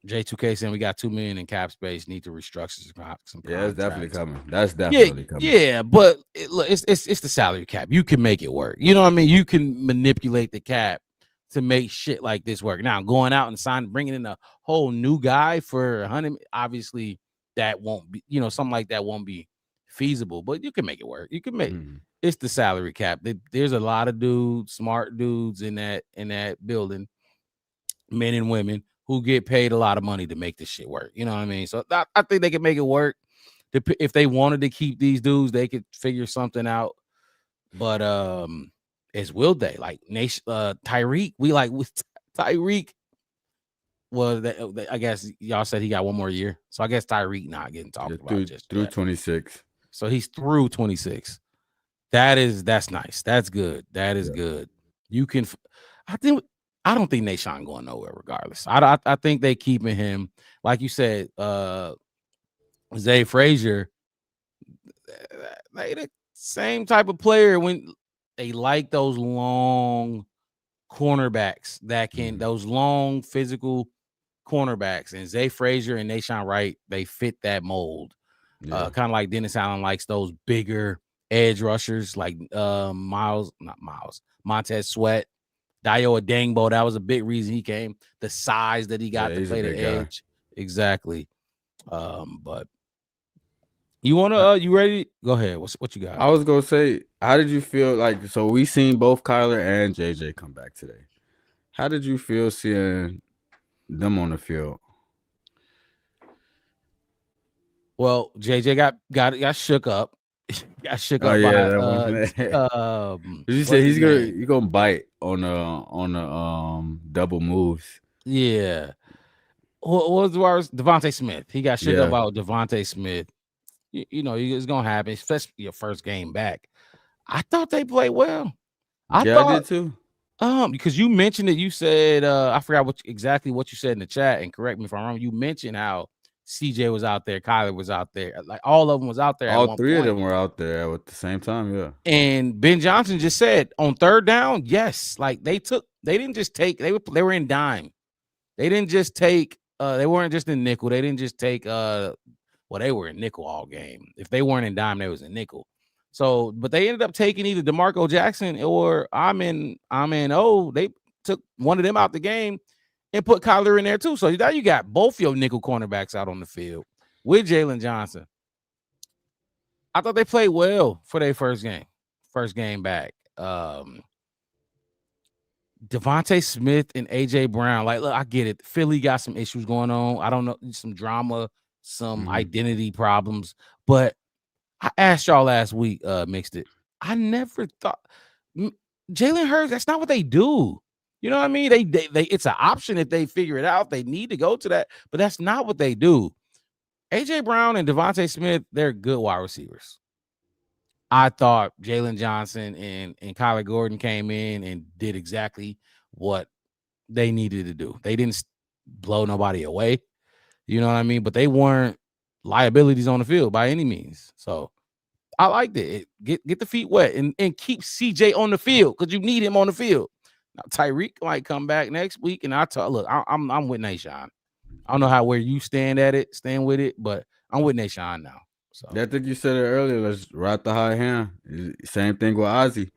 J2K saying we got $2 million in cap space, need to restructure some. Yeah, it's definitely coming. That's definitely coming. Yeah, but it's the salary cap. You can make it work. You know what I mean? You can manipulate the cap to make shit like this work. Now, going out and bringing in a whole new guy for 100, obviously that won't be, something like that won't be feasible. But you can make it work. You can make it's the salary cap. There's a lot of dudes, smart dudes in that building, men and women, who get paid a lot of money to make this shit work. You know what I mean? So I think they can make it work. If they wanted to keep these dudes, they could figure something out. But it's will they like Tyreek? With Tyreek. Well, I guess y'all said he got one more year, so I guess Tyreek not getting talked about just through 26. So he's through 26. That's nice. That's good. That is good. You can. I don't think Nashawn going nowhere regardless. I think they keeping him. Like you said, Zay Frazier, they the same type of player when they like those long cornerbacks that can those long physical cornerbacks, and Zay Frazier and Nashawn Wright, they fit that mold. Kind of like Dennis Allen likes those bigger edge rushers like Montez Sweat, Dio Adangbo. That was a big reason he came. The size that he got to play the edge. Exactly. But you wanna you ready? Go ahead. What you got? I was gonna say, how did you feel like so we seen both Kyler and JJ come back today? How did you feel seeing them on the field? Well, JJ got shook up. Got shook up by you said he's gonna bite on the double moves. Yeah. What was the worst? Devontae Smith. He got shook up about Devontae Smith. You know, it's gonna happen, especially your first game back. I thought they played well. I did too. Because you mentioned it, you said I forgot exactly what you said in the chat, and correct me if I'm wrong. You mentioned how CJ was out there, Kyler was out there, like all of them was out there. All three of them were out there at the same time, yeah. And Ben Johnson just said on third down, yes, like they didn't just take, they were in dime. They didn't just take, they weren't just in nickel. They didn't just take, they were in nickel all game. If they weren't in dime, they was in nickel. So, but they ended up taking either DeMarco Jackson or Amen. They took one of them out the game and put Kyler in there too. So now you got both your nickel cornerbacks out on the field with Jalen Johnson. I thought they played well for their first game back. Devontae Smith and AJ Brown. Like, look, I get it. Philly got some issues going on. I don't know, some drama, some identity problems. But I asked y'all last week, Mixed It. I never thought Jalen Hurts, that's not what they do. You know what I mean? They it's an option if they figure it out. They need to go to that, but that's not what they do. AJ Brown and Devontae Smith, they're good wide receivers. I thought Jalen Johnson and Kyler Gordon came in and did exactly what they needed to do. They didn't blow nobody away. You know what I mean? But they weren't liabilities on the field by any means. So I liked it. Get the feet wet and keep CJ on the field because you need him on the field. Now Tyreek might come back next week, and I'm with Nashawn. I don't know where you stand with it, but I'm with Nashawn now. So I think you said it earlier. Let's ride the high hand. Same thing with Ozzie.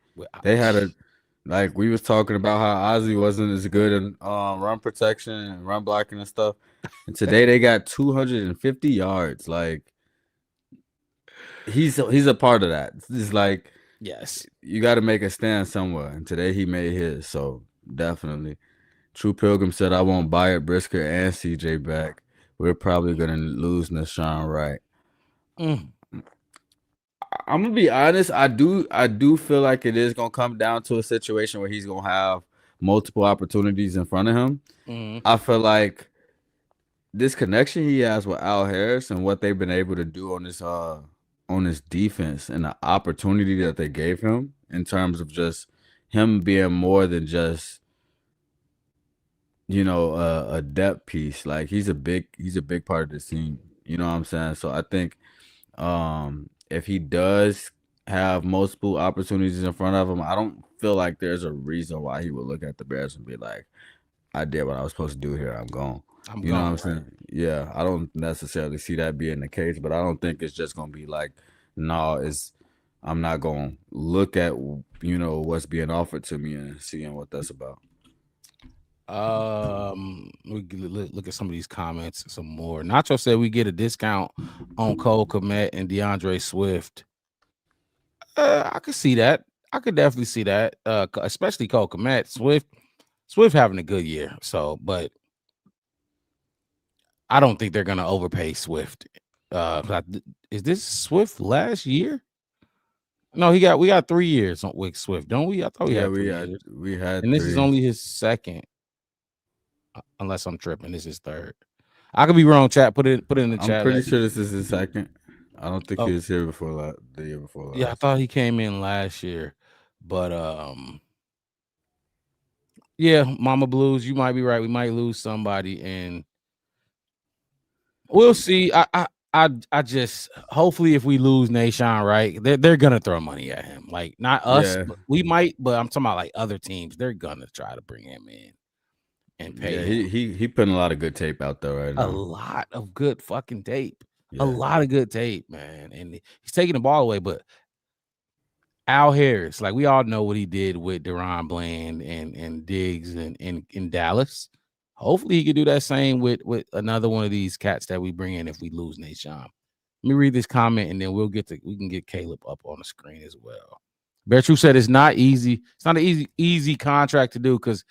They had we was talking about how Ozzie wasn't as good in run protection and run blocking and stuff. And today they got 250 yards. Like he's a part of that. It's like, yes, you got to make a stand somewhere. And today he made his. So definitely. True Pilgrim said, I won't buy it. Brisker and CJ back. We're probably going to lose Nashawn Wright. I'm going to be honest. I do feel like it is going to come down to a situation where he's going to have multiple opportunities in front of him. I feel like this connection he has with Al Harris and what they've been able to do on this defense and the opportunity that they gave him in terms of just him being more than just, a depth piece. Like he's a big part of the team. You know what I'm saying? So I think if he does have multiple opportunities in front of him, I don't feel like there's a reason why he would look at the Bears and be like, I did what I was supposed to do here. I'm gone. You know what I'm saying? Yeah, I don't necessarily see that being the case, but I don't think it's just going to be like, no, I'm not going to look at, what's being offered to me and seeing what that's about. We look at some of these comments some more. Nacho said we get a discount on Cole Kmet and DeAndre Swift. I could see that. I could definitely see that. Especially Cole Kmet. Swift having a good year. So, but I don't think they're gonna overpay Swift. Is this Swift last year? No, we got 3 years with Swift, don't we? I thought we had 3 years. We had, and this is only his second. Unless I'm tripping, this is third. I could be wrong. Chat, put it in the chat. I'm pretty sure this is his second. I don't think he was here before the year before last. Yeah, I thought he came in last year, but yeah, Mama Blues, you might be right. We might lose somebody, and we'll see. I just hopefully if we lose Nahshon, right, they're gonna throw money at him. Like not us, but we might, but I'm talking about like other teams. They're gonna try to bring him in and pay him. He putting a lot of good tape out there right now. A lot of good fucking tape. A lot of good tape, man. And he's taking the ball away, but Al Harris, like we all know what he did with Deron Bland and Diggs and in Dallas. Hopefully he could do that same with another one of these cats that we bring in if we lose Nahshon. Let me read this comment and then we can get Caleb up on the screen as well. Bear True said it's not easy. It's not an easy contract to do because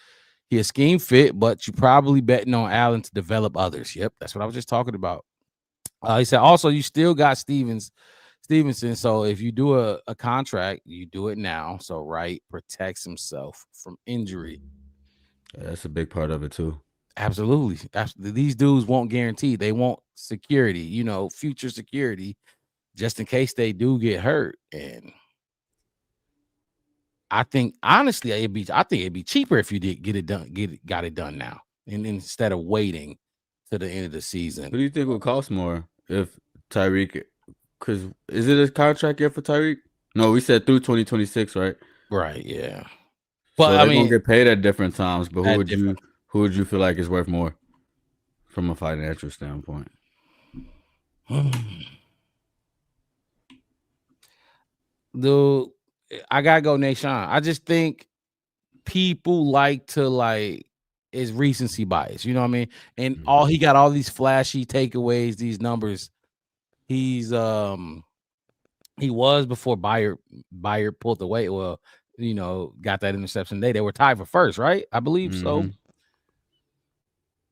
he a scheme fit, but you probably betting on Allen to develop others. Yep, that's what I was just talking about. He said also you still got Stevenson. So if you do a contract, you do it now. So Wright protects himself from injury. Yeah, that's a big part of it too. Absolutely. These dudes won't guarantee. They want security, future security, just in case they do get hurt. And I think honestly, it'd be cheaper if you did get it done, got it done now, and instead of waiting to the end of the season. What do you think would cost more if Tyreek? Because is it a contract year for Tyreek? No, we said through 2026, right? Right. Yeah. But so they're gonna get paid at different times. But who would you feel like is worth more from a financial standpoint? Dude, I gotta go Nahshon. I just think people like to is recency bias. You know what I mean? And he got all these flashy takeaways, these numbers. He was before Byard pulled away. Well, got that interception today. They were tied for first, right? I believe so.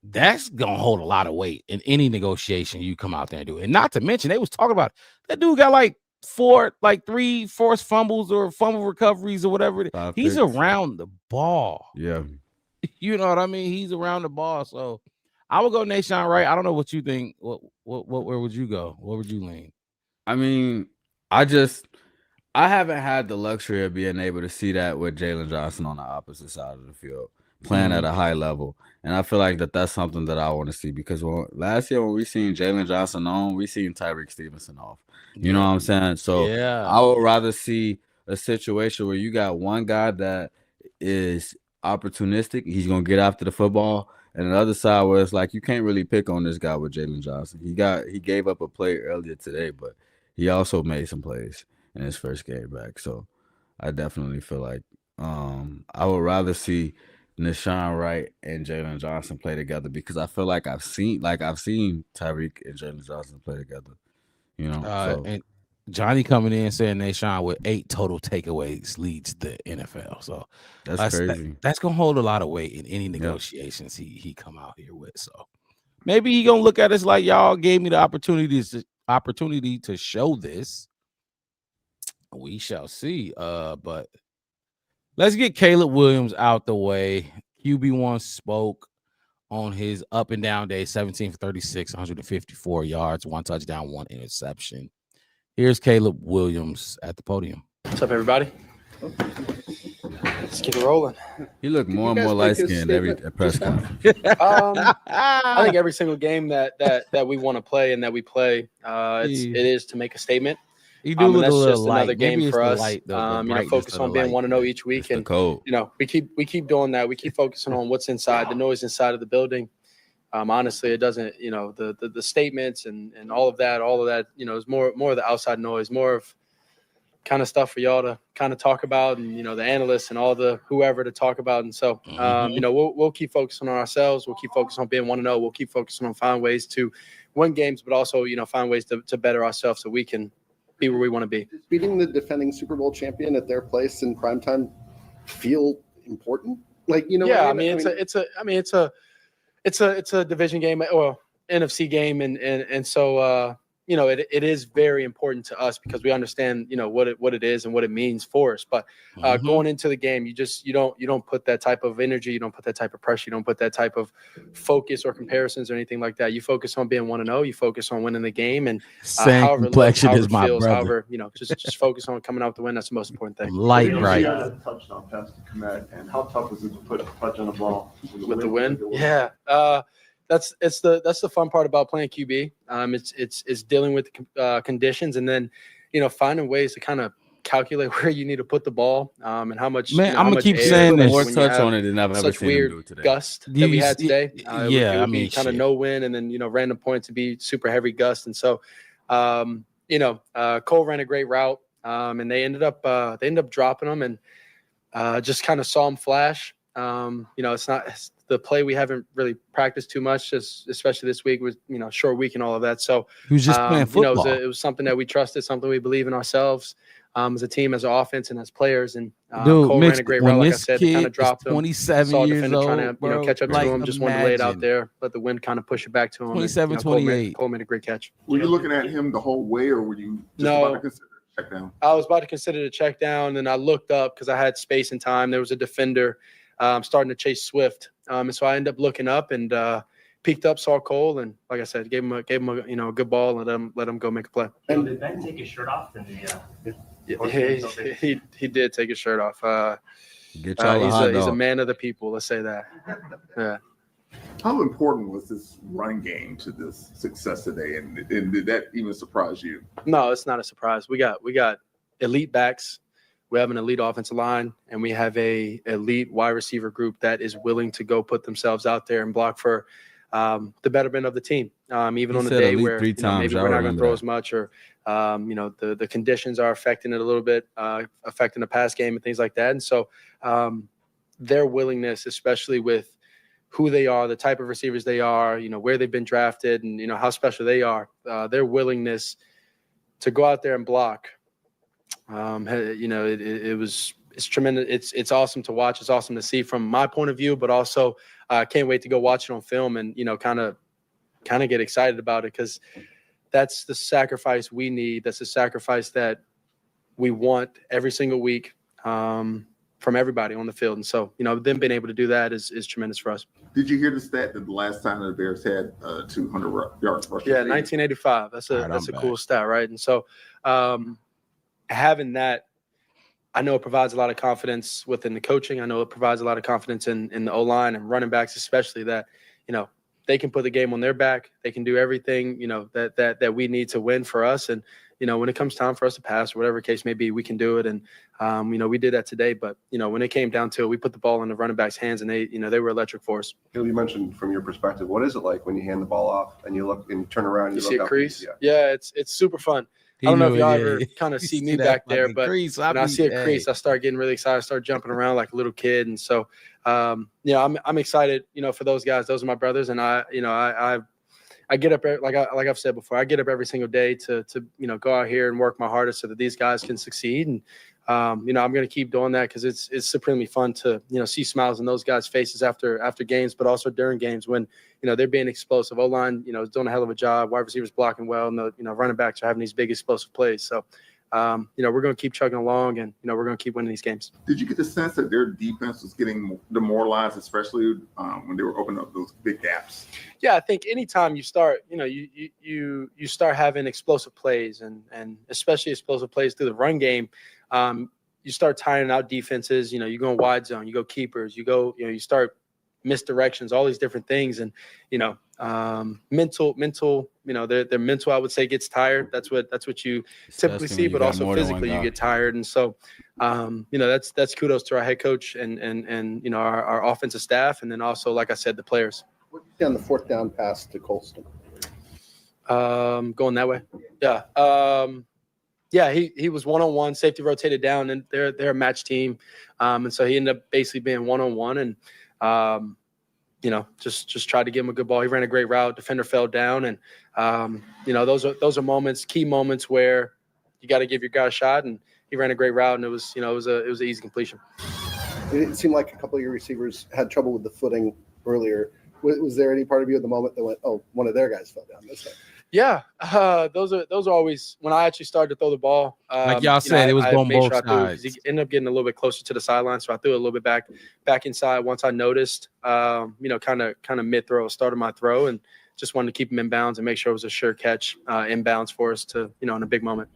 That's gonna hold a lot of weight in any negotiation you come out there and do. And not to mention, they was talking about that dude got three forced fumbles or fumble recoveries or whatever. He's around the ball. Yeah. You know what I mean? He's around the ball. So I would go Nahshon Wright. I don't know what you think. Where would you go? Where would you lean? I mean, I haven't had the luxury of being able to see that with Jalen Johnson on the opposite side of the field, playing at a high level. And I feel like that's something that I want to see because last year when we seen Jalen Johnson on, we seen Tyreek Stevenson off. You know what I'm saying? So I would rather see a situation where you got one guy that is opportunistic. He's going to get after the football. And the other side where it's like you can't really pick on this guy with Jalen Johnson. He gave up a play earlier today, but he also made some plays in his first game back. So I definitely feel like I would rather see Nahshon Wright and Jalen Johnson play together because I feel like I've seen Tyreek and Jalen Johnson play together. And Johnny coming in saying Nahshon with 8 total takeaways leads the NFL. So that's crazy. That's gonna hold a lot of weight in any negotiations he come out here with. So maybe he gonna look at us like y'all gave me the opportunity to show this. We shall see. But let's get Caleb Williams out the way. QB1 spoke on his up and down day, 17 for 36, 154 yards, 1 touchdown, 1 interception. Here's Caleb Williams at the podium. What's up, everybody? Let's get it rolling. You look more and more light-skinned every press conference. I think every single game that we want to play and that we play, it is to make a statement. You do look that's a little just light. another game for us. Focus on being 1-0 each week, and we keep doing that. We keep focusing on what's inside, the noise inside of the building. Honestly, it doesn't. The statements and all of that, is more of the outside noise, more of kind of stuff for y'all to kind of talk about, and the analysts and all the whoever to talk about. And so, we'll keep focusing on ourselves. We'll keep focusing on being 1-0. We'll keep focusing on finding ways to win games, but also find ways to better ourselves so we can be where we want to be. Does beating the defending Super Bowl champion at their place in primetime feel important? It's a division game, or NFC game, and so it is very important to us because we understand what it is and what it means for us. But going into the game, you don't put that type of energy, you don't put that type of pressure, you don't put that type of focus or comparisons or anything like that. You focus on being 1-0, you focus on winning the game, and same complexion as my brother. Just focus on coming out to win. That's the most important thing. Light right. Touchdown pass to Komet, and how tough is it to put a touch on the ball with the win? Yeah. that's the fun part about playing QB. It's dealing with conditions, and then finding ways to kind of calculate where you need to put the ball, and how much. Man, I'm gonna keep saying this. More touch on it than I've ever seen him do today. Gust that we had today. It would be kind of no wind, and then random points to be super heavy gust, and so Cole ran a great route, and they ended up dropping them, and just kind of saw him flash. It's not the play we haven't really practiced too much, especially this week was short week and all of that. So he was just playing football. It was something that we trusted, something we believe in ourselves. As a team, as an offense, and as players, and Cole ran a great route. Like I said, they kind of dropped him. 27 years old, trying to catch up to him. Just wanted to lay it out there, let the wind kind of push it back to him. 27, 28. Cole made a great catch. Were you looking at him the whole way, or were you just about to consider a check down? I was about to consider the check down, and I looked up because I had space and time. There was a defender starting to chase Swift, and so I ended up looking up and peeked up, saw Cole, and like I said, gave him a a good ball and let him go make a play. And did Ben take his shirt off in the? He did take his shirt off. He's a man of the people. Let's say that. Yeah. How important was this run game to this success today, and did that even surprise you? No, it's not a surprise. We got elite backs. We have an elite offensive line, and we have a elite wide receiver group that is willing to go put themselves out there and block for the betterment of the team. Even on the day where maybe we're not going to throw as much, or the conditions are affecting it a little bit, affecting the pass game and things like that. And so their willingness, especially with who they are, the type of receivers they are, where they've been drafted, and how special they are, their willingness to go out there and block. It's tremendous. It's awesome to watch. It's awesome to see from my point of view, but also I can't wait to go watch it on film and kind of get excited about it, because that's the sacrifice we need. That's the sacrifice that we want every single week from everybody on the field. And so them being able to do that is tremendous for us. Did you hear the stat that the last time the Bears had 200-yard rushing? Yeah, 1985. That's a cool stat, right? And so having that, I know it provides a lot of confidence within the coaching. I know it provides a lot of confidence in the O-line and running backs, especially that, they can put the game on their back. They can do everything, that we need to win for us. And, when it comes time for us to pass, or whatever case may be, we can do it. And, we did that today. But, when it came down to it, we put the ball in the running back's hands, and they were electric for us. You mentioned from your perspective, what is it like when you hand the ball off and you look and you turn around and you see a crease? Yeah, it's super fun. I don't know if y'all ever kind of see me back there, but when I see a crease, I start getting really excited. I start jumping around like a little kid. And so, I'm excited, for those guys. Those are my brothers. And I get up, like I've said before, I get up every single day to go out here and work my hardest so that these guys can succeed. And, I'm going to keep doing that because it's supremely fun to, see smiles on those guys' faces after games, but also during games when, they're being explosive. O-line, is doing a hell of a job. Wide receivers blocking well, and the, running backs are having these big explosive plays. So, we're going to keep chugging along, and, we're going to keep winning these games. Did you get the sense that their defense was getting demoralized, especially when they were opening up those big gaps? Yeah, I think anytime you start, you start having explosive plays and especially explosive plays through the run game, you start tiring out defenses. You go in wide zone, you go keepers, you start misdirections, all these different things. And, mental, their mental, I would say, gets tired. That's what you typically see, but also physically you get tired. And so, that's kudos to our head coach and our offensive staff. And then also, like I said, the players. What did you see on the fourth down pass to Colston? Going that way. Yeah. He was one-on-one, safety rotated down, and they're a match team. And so he ended up basically being one-on-one, and, just tried to give him a good ball. He ran a great route. Defender fell down. And, those are moments, key moments where you got to give your guy a shot, and he ran a great route, and it was an easy completion. It seemed like a couple of your receivers had trouble with the footing earlier. Was there any part of you at the moment that went, oh, one of their guys fell down this time? Yeah, those are always when I actually started to throw the ball. Like y'all said, it was going both sides. He ended up getting a little bit closer to the sideline, so I threw it a little bit back inside. Once I noticed, kind of mid throw, started my throw, and just wanted to keep him in bounds and make sure it was a sure catch inbounds for us to, in a big moment.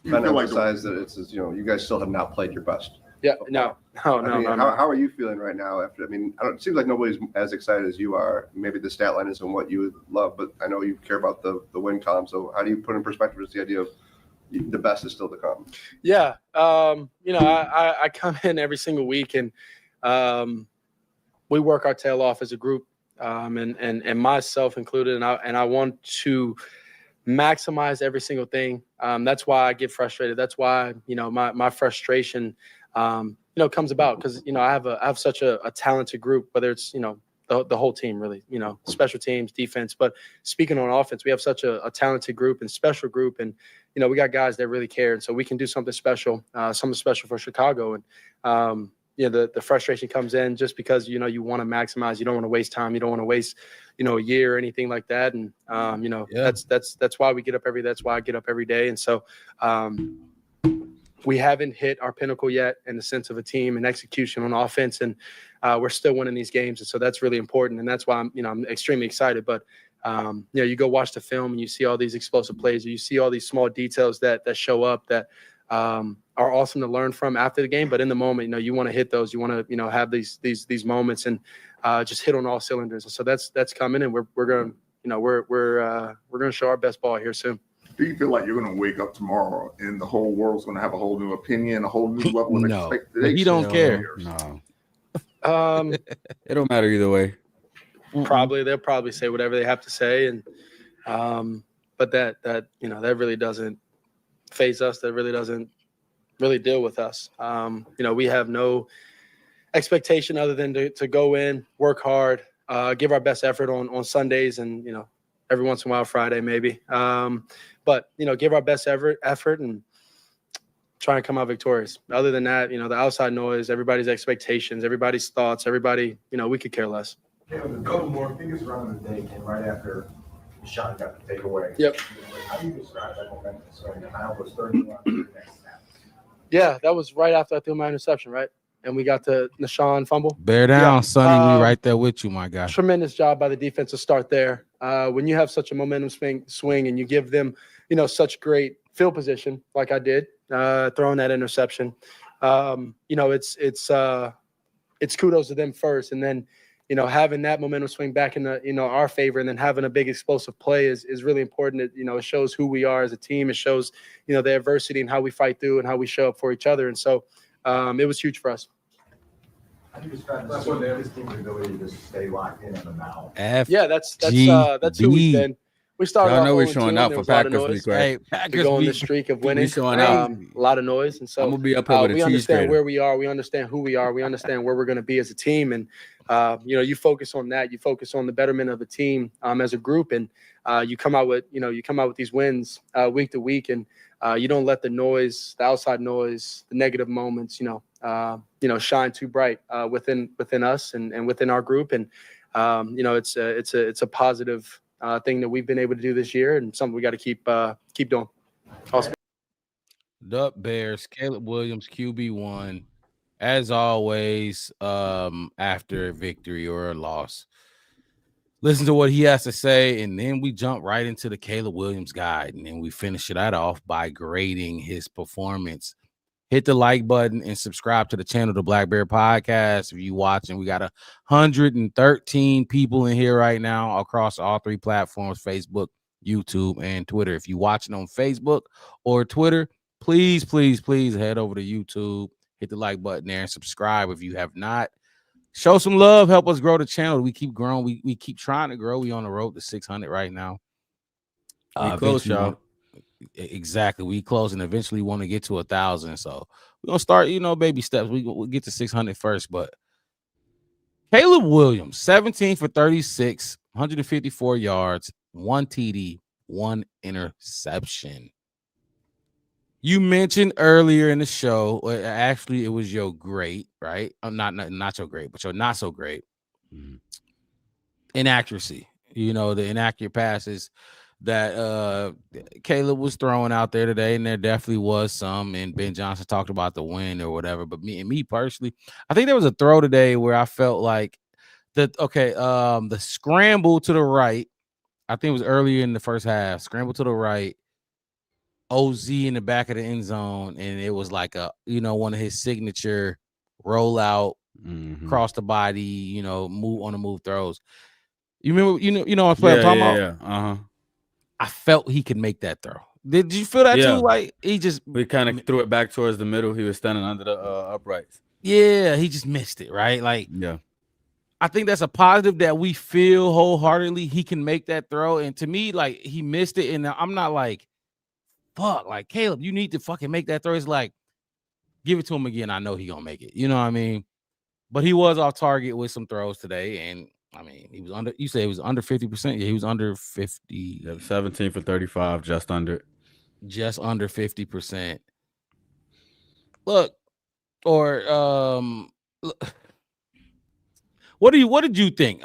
Kind of emphasize that it's, you guys still have not played your best. Yeah, no. How are you feeling right now? After it seems like nobody's as excited as you are. Maybe the stat line isn't what you would love, but I know you care about the win column. So how do you put in perspective just the idea of the best is still to come? Yeah, I come in every single week and we work our tail off as a group, and myself included, and I want to maximize every single thing. That's why I get frustrated. That's why my frustration comes about, because I have such a talented group, whether it's the whole team, really, special teams, defense. But speaking on offense, we have such a talented group and special group, and we got guys that really care, and so we can do something special for Chicago. And the frustration comes in just because you want to maximize. You don't want to waste time. You don't want to waste a year or anything like that. And that's why we get up that's why I get up every day. And so we haven't hit our pinnacle yet in the sense of a team and execution on offense, and we're still winning these games. And so that's really important, and that's why I'm extremely excited. But you go watch the film and you see all these explosive plays, or you see all these small details that show up that are awesome to learn from after the game. But in the moment, you want to hit those. You want to have these moments and just hit on all cylinders. And so that's coming, and we're going to show our best ball here soon. Do you feel like you're going to wake up tomorrow and the whole world's going to have a whole new opinion, a whole new level of expectation? He don't care. No. It don't matter either way. They'll probably say whatever they have to say, and but that really doesn't faze us. That really doesn't really deal with us. We have no expectation other than to go in, work hard, give our best effort on Sundays, and every once in a while Friday maybe. But give our best effort and try and come out victorious. Other than that, the outside noise, everybody's expectations, everybody's thoughts, everybody, we could care less. The couple more biggest run of the day came right after Sean got the takeaway. Yep. How do you describe that momentum swing? And I was 31 the next snap. Yeah, that was right after I threw my interception, right? And we got the Nashawn fumble. Bear down, Sonny. We right there with you, my guy. Tremendous job by the defense to start there. When you have such a momentum swing and you give them, such great field position, like I did, throwing that interception, it's kudos to them first, and then having that momentum swing back in our favor, and then having a big explosive play is really important. It shows who we are as a team. It shows the adversity and how we fight through and how we show up for each other. And so it was huge for us. How do you describe this team's ability to stay locked in the now? That's who we've been. We started. I know we're showing out for Packers week, right? Hey, Packers go on the streak of winning. We showing out. A lot of noise, and so I'm gonna be up here with a we understand where we are. We understand who we are. We understand where we're going to be as a team, and you focus on that. You focus on the betterment of the team as a group, and you come out with these wins week to week, and you don't let the noise, the outside noise, the negative moments, shine too bright within us and within our group, and it's a positive thing that we've been able to do this year, and something we got to keep doing. Awesome. The Bears, Caleb Williams, QB1, as always, after a victory or a loss. Listen to what he has to say, and then we jump right into the Caleb Williams guide, and then we finish it off by grading his performance. Hit the like button and subscribe to the channel, the Black Bear Podcast. If you watching, we got 113 people in here right now across all three platforms, Facebook, YouTube, and Twitter. If you watching on Facebook or Twitter, please head over to YouTube, hit the like button there, and subscribe if you have not. Show some love, help us grow the channel. We keep growing. We keep trying to grow. We on the road to 600 right now. We close, y'all. Exactly. We close and eventually want to get to 1,000. So we're going to start, baby steps. We'll get to 600 first. But Caleb Williams, 17 for 36, 154 yards, 1 TD, 1 interception. You mentioned earlier in the show, actually, it was your great, right? Not your great, but your not so great. Inaccuracy. The inaccurate passes that Caleb was throwing out there today, and there definitely was some, and Ben Johnson talked about the win or whatever, but me personally, I think there was a throw today where I felt like the scramble to the right, I think it was earlier in the first half, scramble to the right, OZ in the back of the end zone, and it was like one of his signature rollout, cross the body, move on the move throws. You remember, what I'm talking about? Yeah. I felt he could make that throw. Did you feel that too? Like we kind of threw it back towards the middle. He was standing under the uprights. Yeah, he just missed it, right? Like, yeah. I think that's a positive that we feel wholeheartedly he can make that throw. And to me, like, he missed it. And I'm not like, fuck, like, Caleb, you need to fucking make that throw. It's like, give it to him again. I know he gonna make it. You know what I mean? But he was off target with some throws today. And I mean, he was under, you say he was under 50%. Yeah, he was under 50. 17 for 35, just under 50%. Look, or what did you think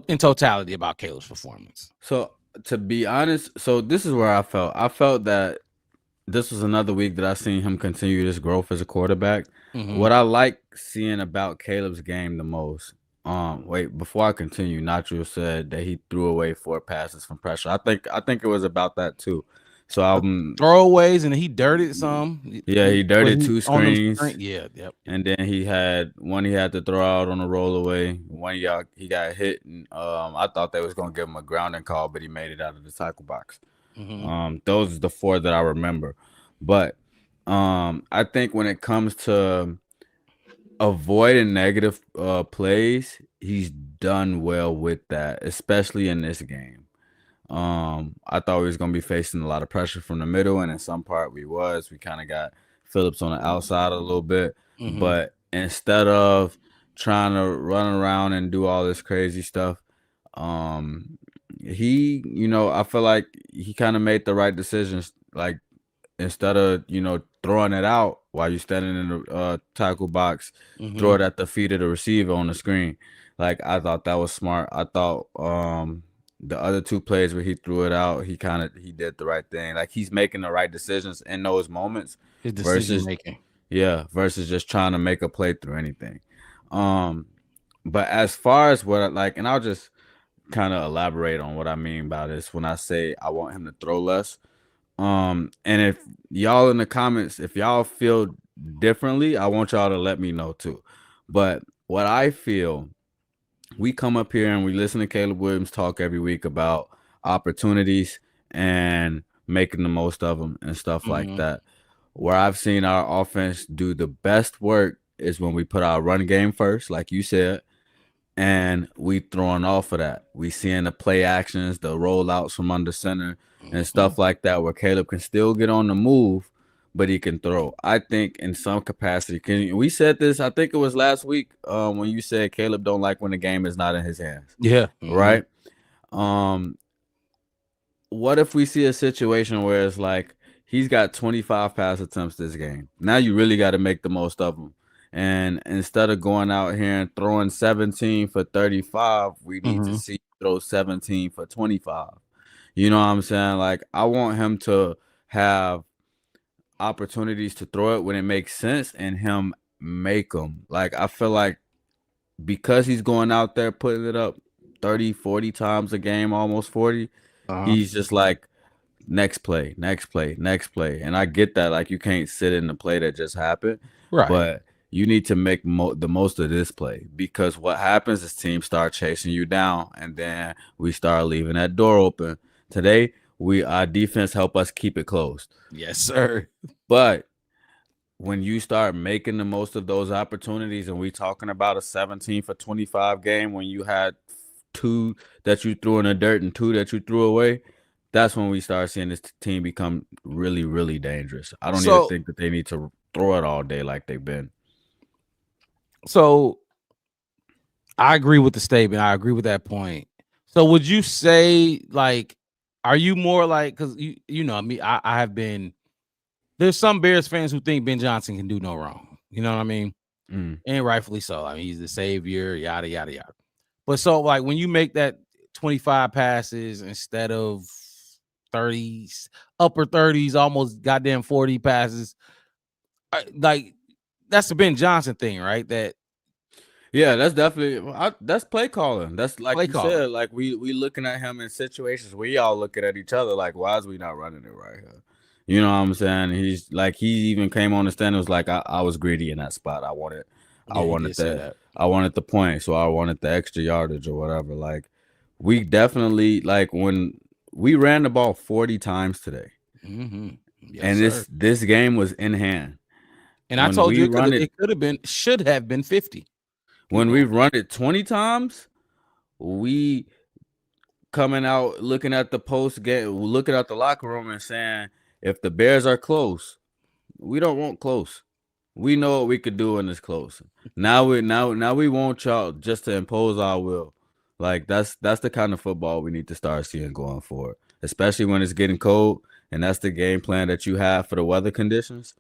in totality about Caleb's performance? So to be honest, this is where I felt that this was another week that I seen him continue this growth as a quarterback. What I like seeing about Caleb's game the most. Wait, before I continue, Nacho said that he threw away 4 passes from pressure. I think it was about that too. So throwaways, and he dirted some. Yeah, he dirted 2 screens. Yeah, yep. And then he had one he had to throw out on a rollaway. One he got hit, and I thought they was gonna give him a grounding call, but he made it out of the tackle box. Those are the 4 that I remember. But I think when it comes to avoiding negative plays, he's done well with that, especially in this game. I thought we was gonna be facing a lot of pressure from the middle, and in some part we kind of got Phillips on the outside a little bit, but instead of trying to run around and do all this crazy stuff, he, I feel like he kind of made the right decisions. Like, instead of, throwing it out while you're standing in the tackle box, throw it at the feet of the receiver on the screen. Like, I thought that was smart. I thought the other 2 plays where he threw it out, he did the right thing. Like, he's making the right decisions in those moments. His decision making. Yeah, versus just trying to make a play through anything. But as far as what and I'll just kind of elaborate on what I mean by this when I say I want him to throw less. And if y'all in the comments, if y'all feel differently, I want y'all to let me know too. But what I feel, we come up here and we listen to Caleb Williams talk every week about opportunities and making the most of them and stuff like that. Where I've seen our offense do the best work is when we put our run game first, like you said, and we throwing off of that. We seeing the play actions, the rollouts from under center and stuff like that, where Caleb can still get on the move, but he can throw. I think in some capacity, we said this, I think it was last week when you said Caleb don't like when the game is not in his hands. Yeah. Right? What if we see a situation where it's like he's got 25 pass attempts this game? Now you really got to make the most of them. And instead of going out here and throwing 17 for 35, we need to see throw 17 for 25. You know what I'm saying? Like, I want him to have opportunities to throw it when it makes sense and him make them. Like, I feel like because he's going out there putting it up 30, 40 times a game, almost 40, he's just like, next play. And I get that. Like, you can't sit in the play that just happened. Right. But you need to make the most of this play, because what happens is teams start chasing you down, and then we start leaving that door open. Today, our defense help us keep it closed. Yes, sir. But when you start making the most of those opportunities, and we talking about a 17 for 25 game when you had 2 that you threw in the dirt and 2 that you threw away, that's when we start seeing this team become really, really dangerous. I don't even think that they need to throw it all day like they've been. So I agree with the statement. I agree with that point. So would you say, like, are you more like, because you know me, I have been, there's some Bears fans who think Ben Johnson can do no wrong. You know what I mean? And rightfully so. I mean, he's the savior, yada, yada, yada. But so, like, when you make that 25 passes instead of 30s, upper 30s, almost goddamn 40 passes, like, that's the Ben Johnson thing, right? Yeah, that's definitely that's play calling. That's like play you calling. said. Like we looking at him in situations. We all looking at each other like, why is we not running it right here? You know what I'm saying? He even came on the stand and was like, I was greedy in that spot. I wanted the point, so I wanted the extra yardage or whatever. Like, we definitely, like, when we ran the ball 40 times today. Mm-hmm. Yes, and this game was in hand. And I told you it should have been 50. When we run it 20 times, we coming out looking at the post game, looking at the locker room and saying, if the Bears are close, we don't want close. We know what we could do in this close. Now we want y'all just to impose our will. Like, that's the kind of football we need to start seeing going forward, especially when it's getting cold, and that's the game plan that you have for the weather conditions.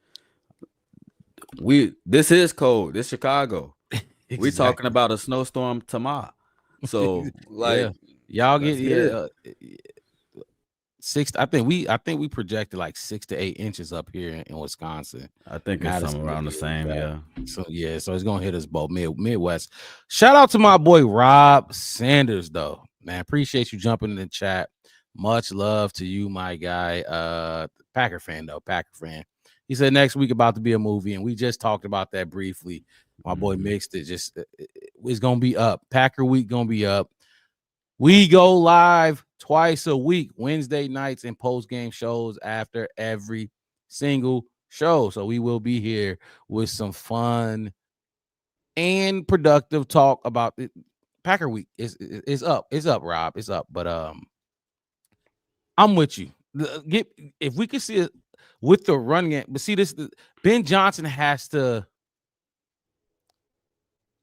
This is cold. This Chicago. Exactly. We talking about a snowstorm tomorrow. So like, y'all get 6. I think we projected like 6 to 8 inches up here in Wisconsin. I think it's somewhere around the same. So it's gonna hit us both Midwest. Shout out to my boy Rob Sanders, though, man. Appreciate you jumping in the chat. Much love to you, my guy. Packer fan. He said next week about to be a movie, and we just talked about that briefly. My boy mixed it. It's gonna be up. Packer week gonna be up. We go live twice a week, Wednesday nights and post-game shows after every single show. So we will be here with some fun and productive talk about it. Packer week is up. It's up, Rob. It's up. But I'm with you. If we could see it with the run game, but see this, Ben Johnson has to.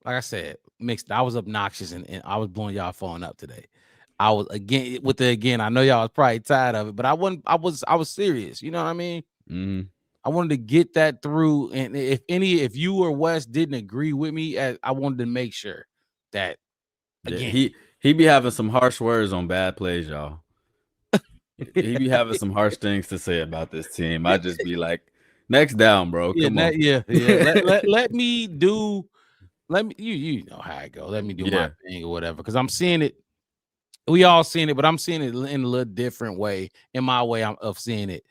Like I said, mixed. I was obnoxious and I was blowing y'all phone up today. I was again. I know y'all was probably tired of it, but I was serious. You know what I mean? Mm-hmm. I wanted to get that through. And if you or Wes didn't agree with me, I wanted to make sure that again, he be having some harsh words on bad plays, y'all. He be having some harsh things to say about this team. I just be like, next down, bro. Come on. Let me do. Let me you know how I go. Let me do my thing or whatever. Because I'm seeing it. We all seen it, but I'm seeing it in a little different way. In my way of seeing it.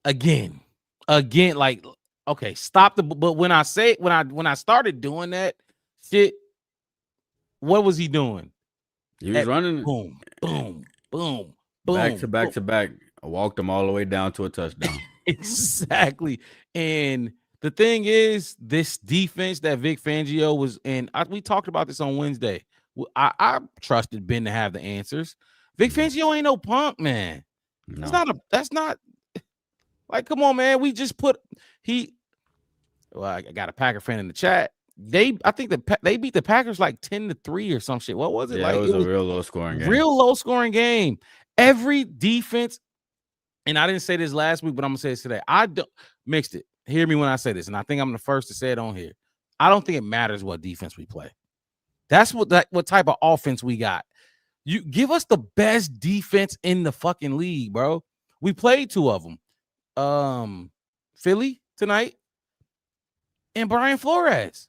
Again, like, okay, stop the. But when I started doing that shit, what was he doing? He was running boom, boom, boom, back to back to back. I walked him all the way down to a touchdown. Exactly. And the thing is, this defense that Vic Fangio was in, we talked about this on Wednesday. I trusted Ben to have the answers. Vic Fangio ain't no punk, man. No. That's not like, come on, man. We just put I got a Packer fan in the chat. I think they beat the Packers like 10-3 or some shit. What was it? Yeah, like it was a real low scoring game. Real low scoring game. Every defense, and I didn't say this last week, but I'm gonna say this today. I don't mixed it. Hear me when I say this, and I think I'm the first to say it on here. I don't think it matters what defense we play. That's what type of offense we got. You give us the best defense in the fucking league, bro. We played 2 of them. Philly tonight and Brian Flores.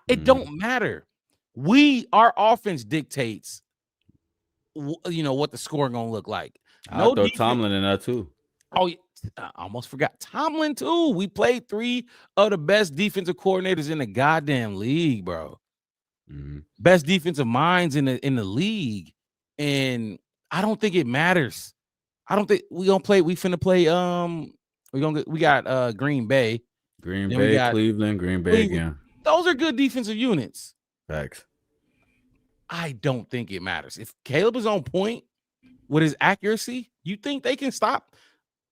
It don't matter. Our offense dictates what the score gonna look like. I'll throw Tomlin in there too. Oh, I almost forgot Tomlin too. We played 3 of the best defensive coordinators in the goddamn league, bro. Mm-hmm. Best defensive minds in the league, and I don't think it matters. I don't think we finna play. We got Green Bay, Cleveland, Green Bay again. Those are good defensive units. Facts. I don't think it matters if Caleb is on point with his accuracy. You think they can stop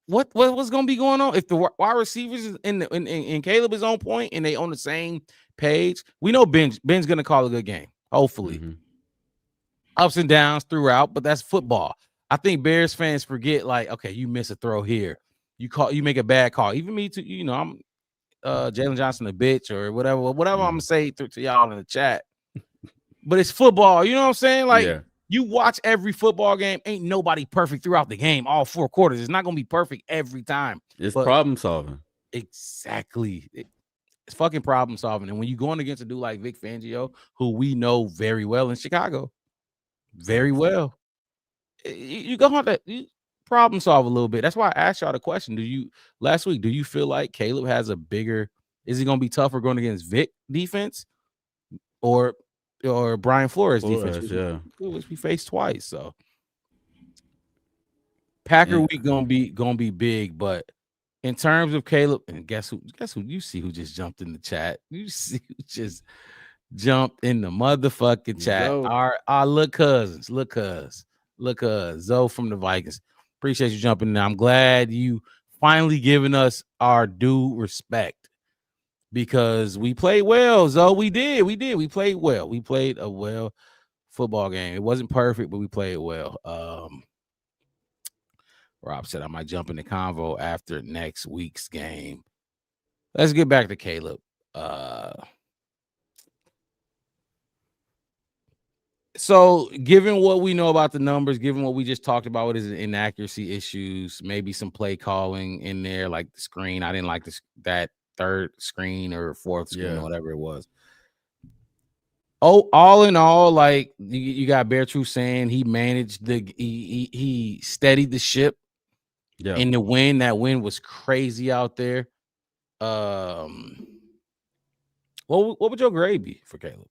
what's going to be going on if the wide receivers and Caleb is on point and they on the same page? We know Ben's going to call a good game. Hopefully, ups and downs throughout, but that's football. I think Bears fans forget, like, okay, you miss a throw here, you make a bad call. Even me too. I'm Jalen Johnson a bitch or whatever I'm gonna say to y'all in the chat. But it's football. You know what I'm saying? Like, you watch every football game. Ain't nobody perfect throughout the game. All 4 quarters. It's not gonna be perfect every time. It's problem solving. Exactly. It's fucking problem solving. And when you're going against a dude like Vic Fangio, who we know very well in Chicago, very well, you go on that. problem solve a little bit. That's why I asked y'all the question. Last week, do you feel like Caleb has is he going to be tougher going against Vic defense or Brian Flores defense? Which we faced twice. So Packer week gonna be big, but in terms of Caleb, and guess who you see who just jumped in the chat? You see who just jumped in the motherfucking chat. Zoe. Our little cousins, Zoe from the Vikings. Appreciate you jumping in. I'm glad you finally giving us our due respect because we played well, Zoe. We did. We played well. We played a well football game. It wasn't perfect, but we played well. Rob said I might jump in the convo after next week's game. Let's get back to Caleb. So given what we know about the numbers, given what we just talked about, what is inaccuracy issues, maybe some play calling in there, like the screen. I didn't like that third screen or fourth screen or whatever it was. Oh, all in all, like you got Bear Truth saying he managed he steadied the ship. Yeah. In the win, that win was crazy out there. What would your grade be for Caleb?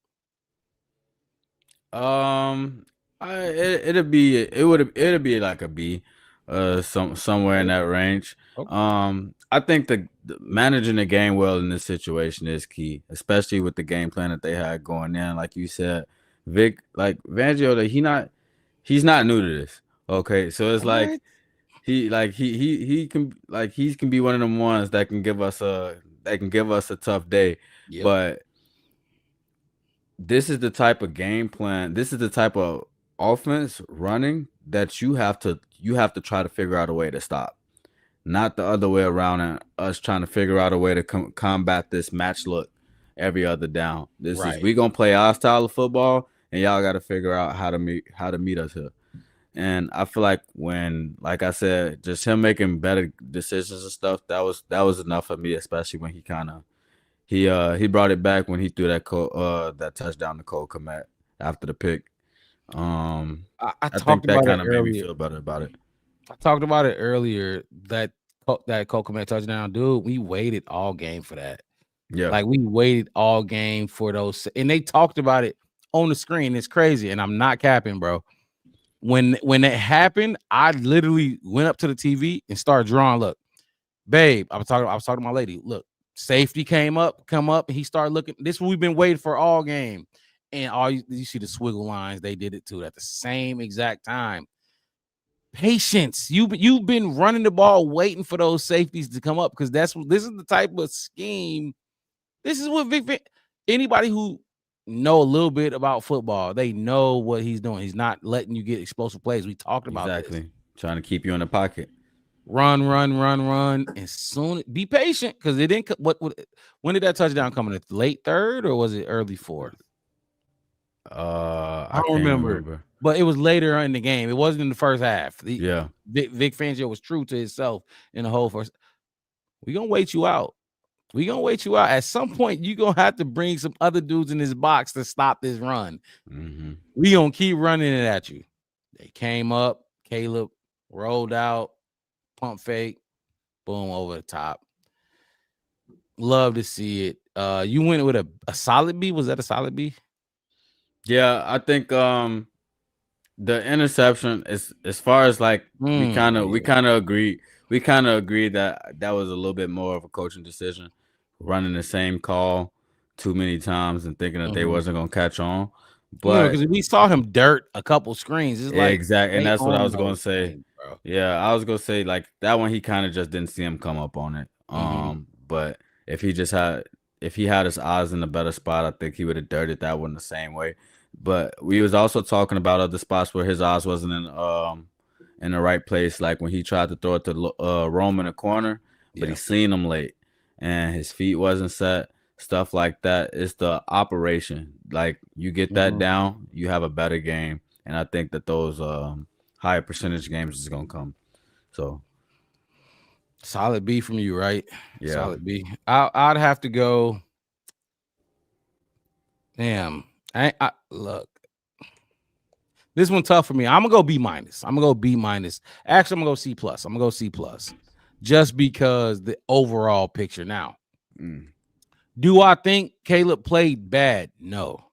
It'd be like a B, somewhere in that range. Okay. I think the managing the game well in this situation is key, especially with the game plan that they had going in. Like you said, Vic, like Fangio, he's not new to this. Okay, so it's like. He can be one of them ones that can give us a tough day. Yep. But this is the type of game plan. This is the type of offense running that you have to try to figure out a way to stop, not the other way around. And us trying to figure out a way to combat this match look every other down. We gonna play our style of football, and y'all got to figure out how to meet us here. And I feel like like I said, just him making better decisions and stuff, that was enough for me, especially when he brought it back when he threw that touchdown to Cole Kmet after the pick. I think that kind of made me feel better about it. I talked about it earlier that Cole Kmet touchdown, dude. We waited all game for that. Yeah, like we waited all game for those, and they talked about it on the screen. It's crazy, and I'm not capping, bro. When it happened, I literally went up to the TV and started drawing. Look, babe, I was talking to my lady. Look, safety come up, and he started looking. This is what we've been waiting for all game. And you see the swiggle lines, they did it too at the same exact time. Patience. You've been running the ball, waiting for those safeties to come up because this is the type of scheme. This is what anybody who know a little bit about football, they know what he's doing. He's not letting you get explosive plays. We talked about this. Trying to keep you in the pocket. Run, and soon be patient because it didn't. When did that touchdown come in? Late third or was it early fourth? I don't remember, but it was later in the game. It wasn't in the first half. Vic Fangio was true to himself in the whole first. We're gonna wait you out. At some point, you're going to have to bring some other dudes in this box to stop this run. Mm-hmm. We're going to keep running it at you. They came up. Caleb rolled out. Pump fake. Boom, over the top. Love to see it. You went with a solid B. Was that a solid B? Yeah, I think the interception is as far as like we kind of agreed. We kind of agreed that was a little bit more of a coaching decision. Running the same call too many times and thinking that they wasn't gonna catch on, but because we saw him dirt a couple screens. It's like exactly, and that's what I was gonna say. Yeah, I was gonna say like that one. He kind of just didn't see him come up on it. But if he had his eyes in a better spot, I think he would have dirted that one the same way. But we was also talking about other spots where his eyes wasn't in the right place, like when he tried to throw it to Rome in the corner, but he seen him late. And his feet wasn't set, stuff like that. It's the operation. Like you get that down, you have a better game. And I think that those higher percentage games is gonna come. So solid B from you, right? Yeah, solid B. I'd have to go. Damn, I look. This one tough for me. I'm gonna go B-. I'm gonna go B-. Actually, I'm gonna go C+. I'm gonna go C+. Just because the overall picture. Now, do I think Caleb played bad? No.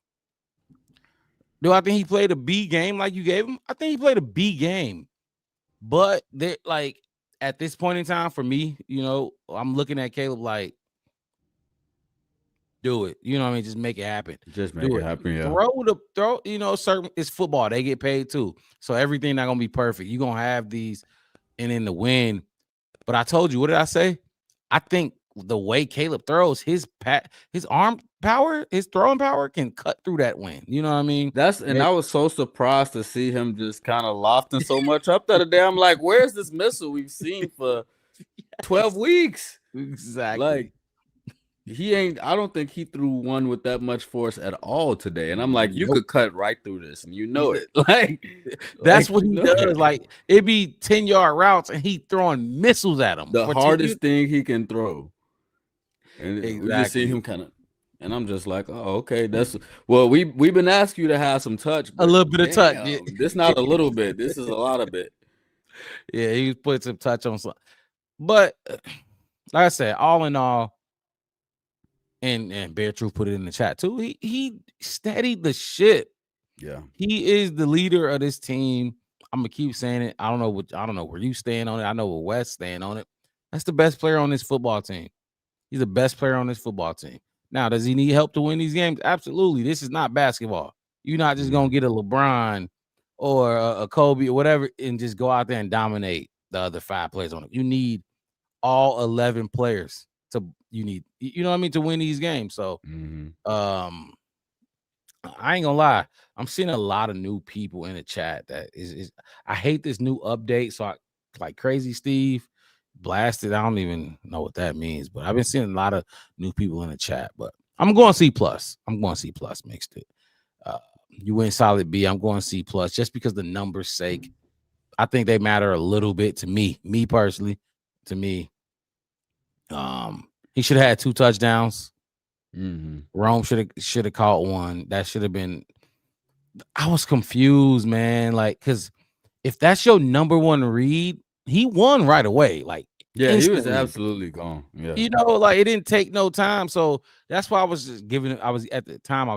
Do I think he played a B game like you gave him? I think he played a B game. But like at this point in time, for me, I'm looking at Caleb like, do it. You know what I mean? Just make it happen. Just make it happen. Yeah. Throw. Certain it's football. They get paid too. So everything not gonna be perfect. You're gonna have these, and in the win. But I told you, what did I say? I think the way Caleb throws, his arm power, his throwing power can cut through that wind. You know what I mean? I was so surprised to see him just kind of lofting so much up the other day. I'm like, where's this missile we've seen for 12 weeks? Exactly. Like, I don't think he threw one with that much force at all today. And I'm like, you could cut right through this, and you know it. Like, that's what he does. Like, it'd be 10-yard routes, and he throwing missiles at him. The hardest thing he can throw. And exactly. we just see him kind of, and I'm just like, oh, okay, we've been asking you to have some touch, a little bit of touch. Yeah. This not a little bit. This is a lot of it. Yeah, he put some touch on some, but like I said, all in all, and Bear Truth put it in the chat too. He steadied the ship. Yeah, he is the leader of this team. I'm gonna keep saying it. I don't know where you stand on it. I know where West stand on it. That's the best player on this football team. He's the best player on this football team. Now, does he need help to win these games? Absolutely. This is not basketball. You're not just going to get a LeBron or a Kobe or whatever and just go out there and dominate the other 5 players on it. You need all 11 players to win these games. So, I ain't gonna lie. I'm seeing a lot of new people in the chat that is I hate this new update. So like Crazy Steve blasted. I don't even know what that means, but I've been seeing a lot of new people in the chat. But I'm going C+. I'm going C+ mixed it. You win solid B. I'm going C+ just because the numbers' sake. I think they matter a little bit to me. Me personally, to me. He should have had 2 touchdowns. Rome should have caught 1. That should have been. I was confused, man. Like, because if that's your number 1 read, he won right away. Like, instantly. He was absolutely gone. Yeah, like it didn't take no time. So that's why I was just giving. I was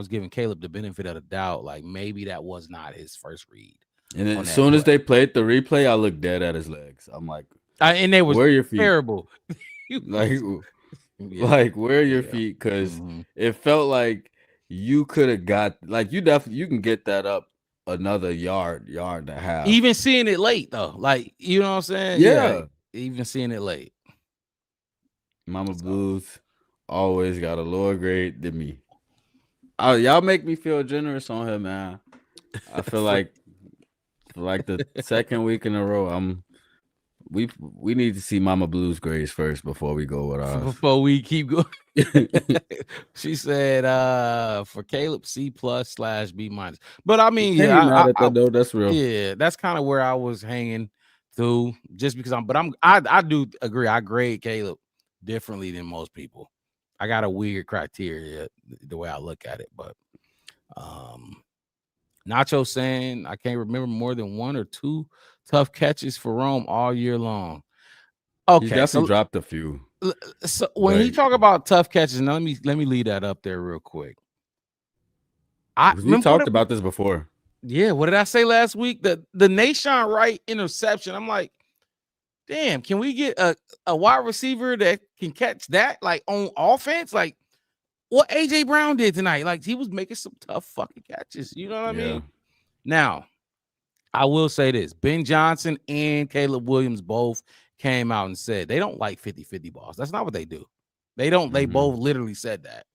giving Caleb the benefit of the doubt. Like, maybe that was not his first read. And then as soon as they played the replay, I looked dead at his legs. I'm like, and they was where are your feet? Terrible. Like, where are your feet? Because it felt like you could have got, like, you can get that up another yard and a half. Even seeing it late though, like, you know what I'm saying? Yeah. Even seeing it late. Mama Blues always got a lower grade than me. Y'all make me feel generous on him, man. I feel like the second week in a row, we need to see Mama Blues grades first before we go with ours. Before we keep going. She said for Caleb, C+/B-. But I mean, that's real. Yeah, that's kind of where I was hanging through, just because I do agree. I grade Caleb differently than most people. I got a weird criteria the way I look at it, but Nacho saying I can't remember more than 1 or 2 tough catches for Rome all year long. Okay, he definitely dropped a few. So when he talk about tough catches, now let me leave that up there real quick. We talked about this before. Yeah, what did I say last week? The Nation Wright interception. I'm like, damn, can we get a wide receiver that can catch that, like, on offense? Like what AJ Brown did tonight. Like, he was making some tough fucking catches. You know what I mean? Now, I will say this. Ben Johnson and Caleb Williams both came out and said they don't like 50-50 balls. That's not what they do. They don't. They both literally said that.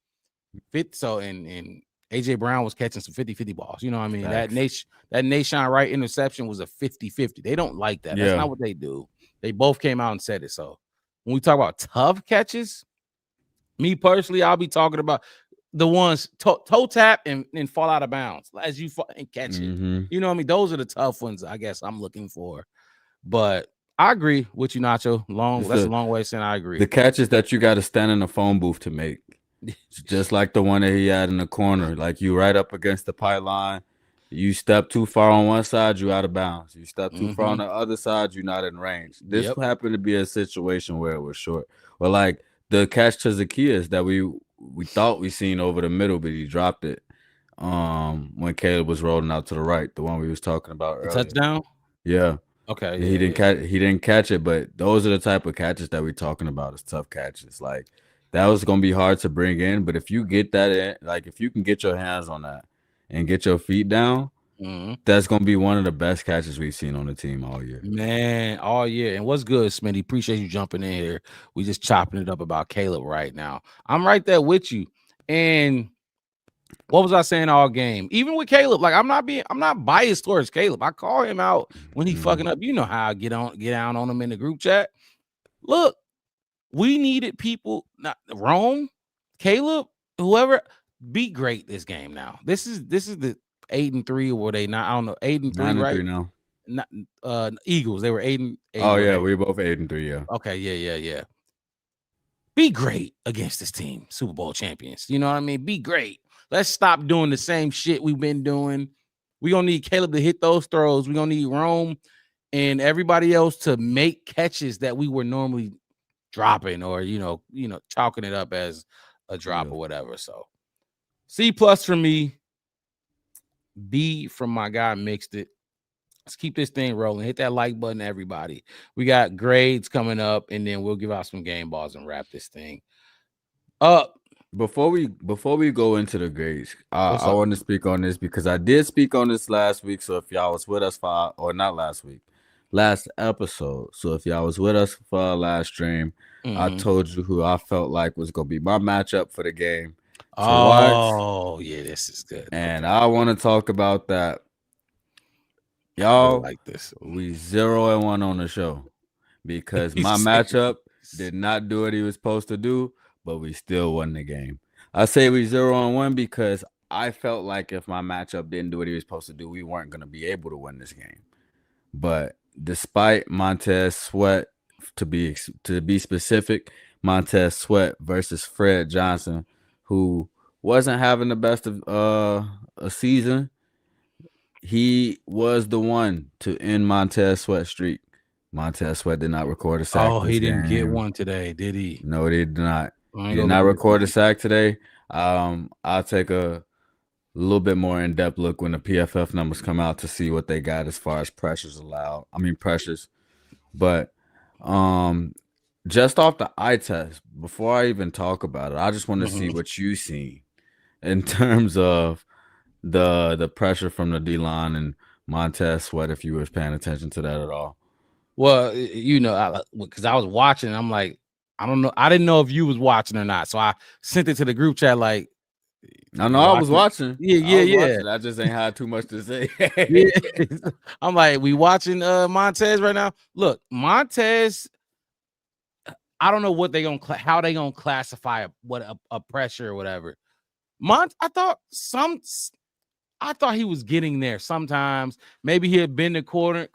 And AJ Brown was catching some 50-50 balls. You know what I mean? Facts. That Nation Wright interception was a 50-50. They don't like that. That's not what they do. They both came out and said it. So when we talk about tough catches, me personally, I'll be talking about the ones toe tap and fall out of bounds as you and catch it. You know what I mean? Those are the tough ones, I guess, I'm looking for. But I agree with you, Nacho. That's a long way of saying I agree. The catches that you got to stand in a phone booth to make. Just like the one that he had in the corner. Like, you right up against the pylon. You step too far on one side, you out of bounds. You step too far on the other side, you're not in range. This happened to be a situation where it was short. Well, like the catch to Zacchaeus that we thought we seen over the middle, but he dropped it. When Caleb was rolling out to the right, the one we was talking about earlier. Touchdown? Yeah. Okay. He didn't catch it, but those are the type of catches that we're talking about. It's tough catches. Like that was gonna be hard to bring in, but if you get that in, like if you can get your hands on that and get your feet down, that's gonna be one of the best catches we've seen on the team all year. Man, all year. And what's good, Smitty? Appreciate you jumping in here. We just chopping it up about Caleb right now. I'm right there with you. And what was I saying all game? Even with Caleb, like I'm not biased towards Caleb. I call him out when he fucking up. You know how I get down on him in the group chat. Look, we needed people, not Rome, Caleb, whoever, be great this game now. This is the 8-3 or were they not? I don't know. 8-3, right? 9-3 now. Not Eagles. They were 8-8. Oh yeah, we both 8-3. Yeah. Okay. Yeah. Be great against this team, Super Bowl champions. You know what I mean? Be great. Let's stop doing the same shit we've been doing. We're gonna need Caleb to hit those throws. We're gonna need Rome and everybody else to make catches that we were normally dropping or chalking it up as a drop or whatever. So C+ for me, B from my guy Mixed It. Let's keep this thing rolling. Hit that like button, everybody. We got grades coming up, and then we'll give out some game balls and wrap this thing up. Before we go into the grades, I want to speak on this because I did speak on this last week. So if y'all was with us last episode. So if y'all was with us for our last stream, I told you who I felt like was gonna be my matchup for the game. Oh, yeah, this is good. And I want to talk about that. Y'all like this. We 0-1 on the show because my matchup did not do what he was supposed to do, but we still won the game. I say we 0-1 because I felt like if my matchup didn't do what he was supposed to do, we weren't going to be able to win this game. But despite Montez Sweat, to be specific, Montez Sweat versus Fred Johnson, who wasn't having the best of a season, he was the one to end Montez Sweat's streak. Montez Sweat did not record a sack. Oh, he didn't get one today, did he? No, he did not. He did not record a sack today. I'll take a little bit more in-depth look when the PFF numbers come out to see what they got as far as pressures. But just off the eye test, before I even talk about it, I just want to see what you see in terms of the pressure from the D-line and Montez Sweat, if you were paying attention to that at all. Well, because I was watching, I'm like, I don't know. I didn't know if you was watching or not. So I sent it to the group chat like, I know I was watching. Yeah. Watching. I just ain't had too much to say. I'm like, we watching Montez right now. Look, Montez, I don't know what how they gonna classify a pressure or whatever. I thought he was getting there sometimes. Maybe he had been the corner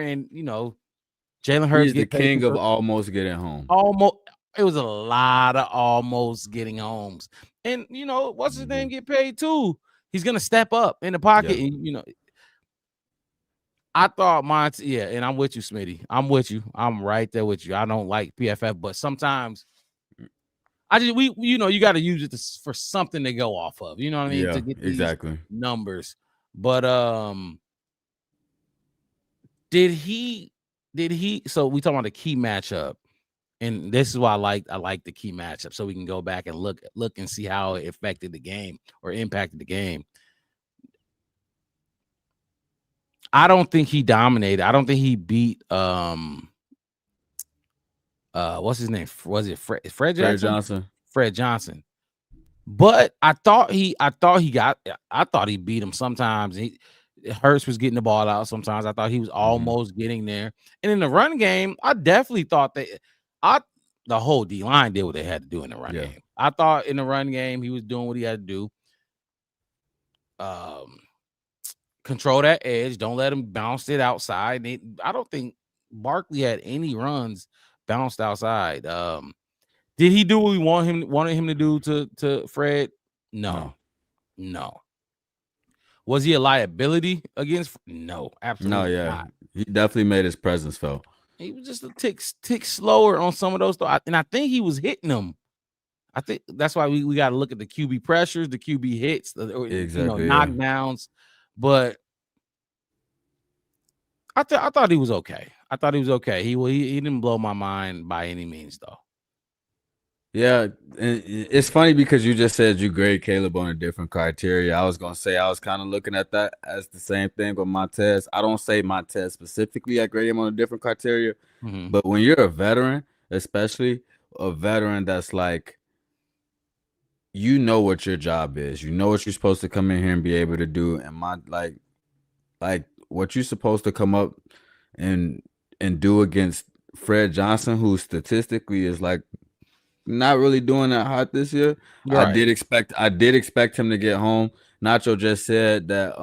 and Jalen Hurts. He's the king of almost getting home. Almost, it was a lot of almost getting homes. And what's his name get paid too? He's gonna step up in the pocket. Yeah. And, I thought and I'm with you, Smitty. I'm with you. I'm right there with you. I don't like PFF, but sometimes you got to use it for something to go off of. You know what I mean? Yeah, to get these exactly numbers. But did he? So we talking about the key matchup, and this is why I like the key matchup, so we can go back and look and see how it affected the game or impacted the game. I don't think he dominated. I don't think he beat what's his name? Was it Fred Johnson? Fred Johnson. But I thought he beat him sometimes. Hurts was getting the ball out sometimes. I thought he was almost getting there. And in the run game, I definitely thought the whole D-line did what they had to do in the run game. I thought in the run game he was doing what he had to do. Control that edge. Don't let him bounce it outside. I don't think Barkley had any runs bounced outside. Did he do what we wanted him to do to Fred? No. Was he a liability against? No, absolutely not. He definitely made his presence felt. He was just a tick slower on some of those, and I think he was hitting them. I think that's why we got to look at the QB pressures, the QB hits, knockdowns. But I thought he was okay. I thought he was okay. He didn't blow my mind by any means, though. Yeah, it's funny because you just said you grade Caleb on a different criteria. I was gonna say I was kind of looking at that as the same thing with Montez. I don't say Montez specifically. I grade him on a different criteria, but when you're a veteran, especially a veteran that's like, you know what your job is. You know what you're supposed to come in here and be able to do, and like what you're supposed to come up and do against Fred Johnson, who statistically is like not really doing that hot this year. Right. I did expect him to get home. Nacho just said that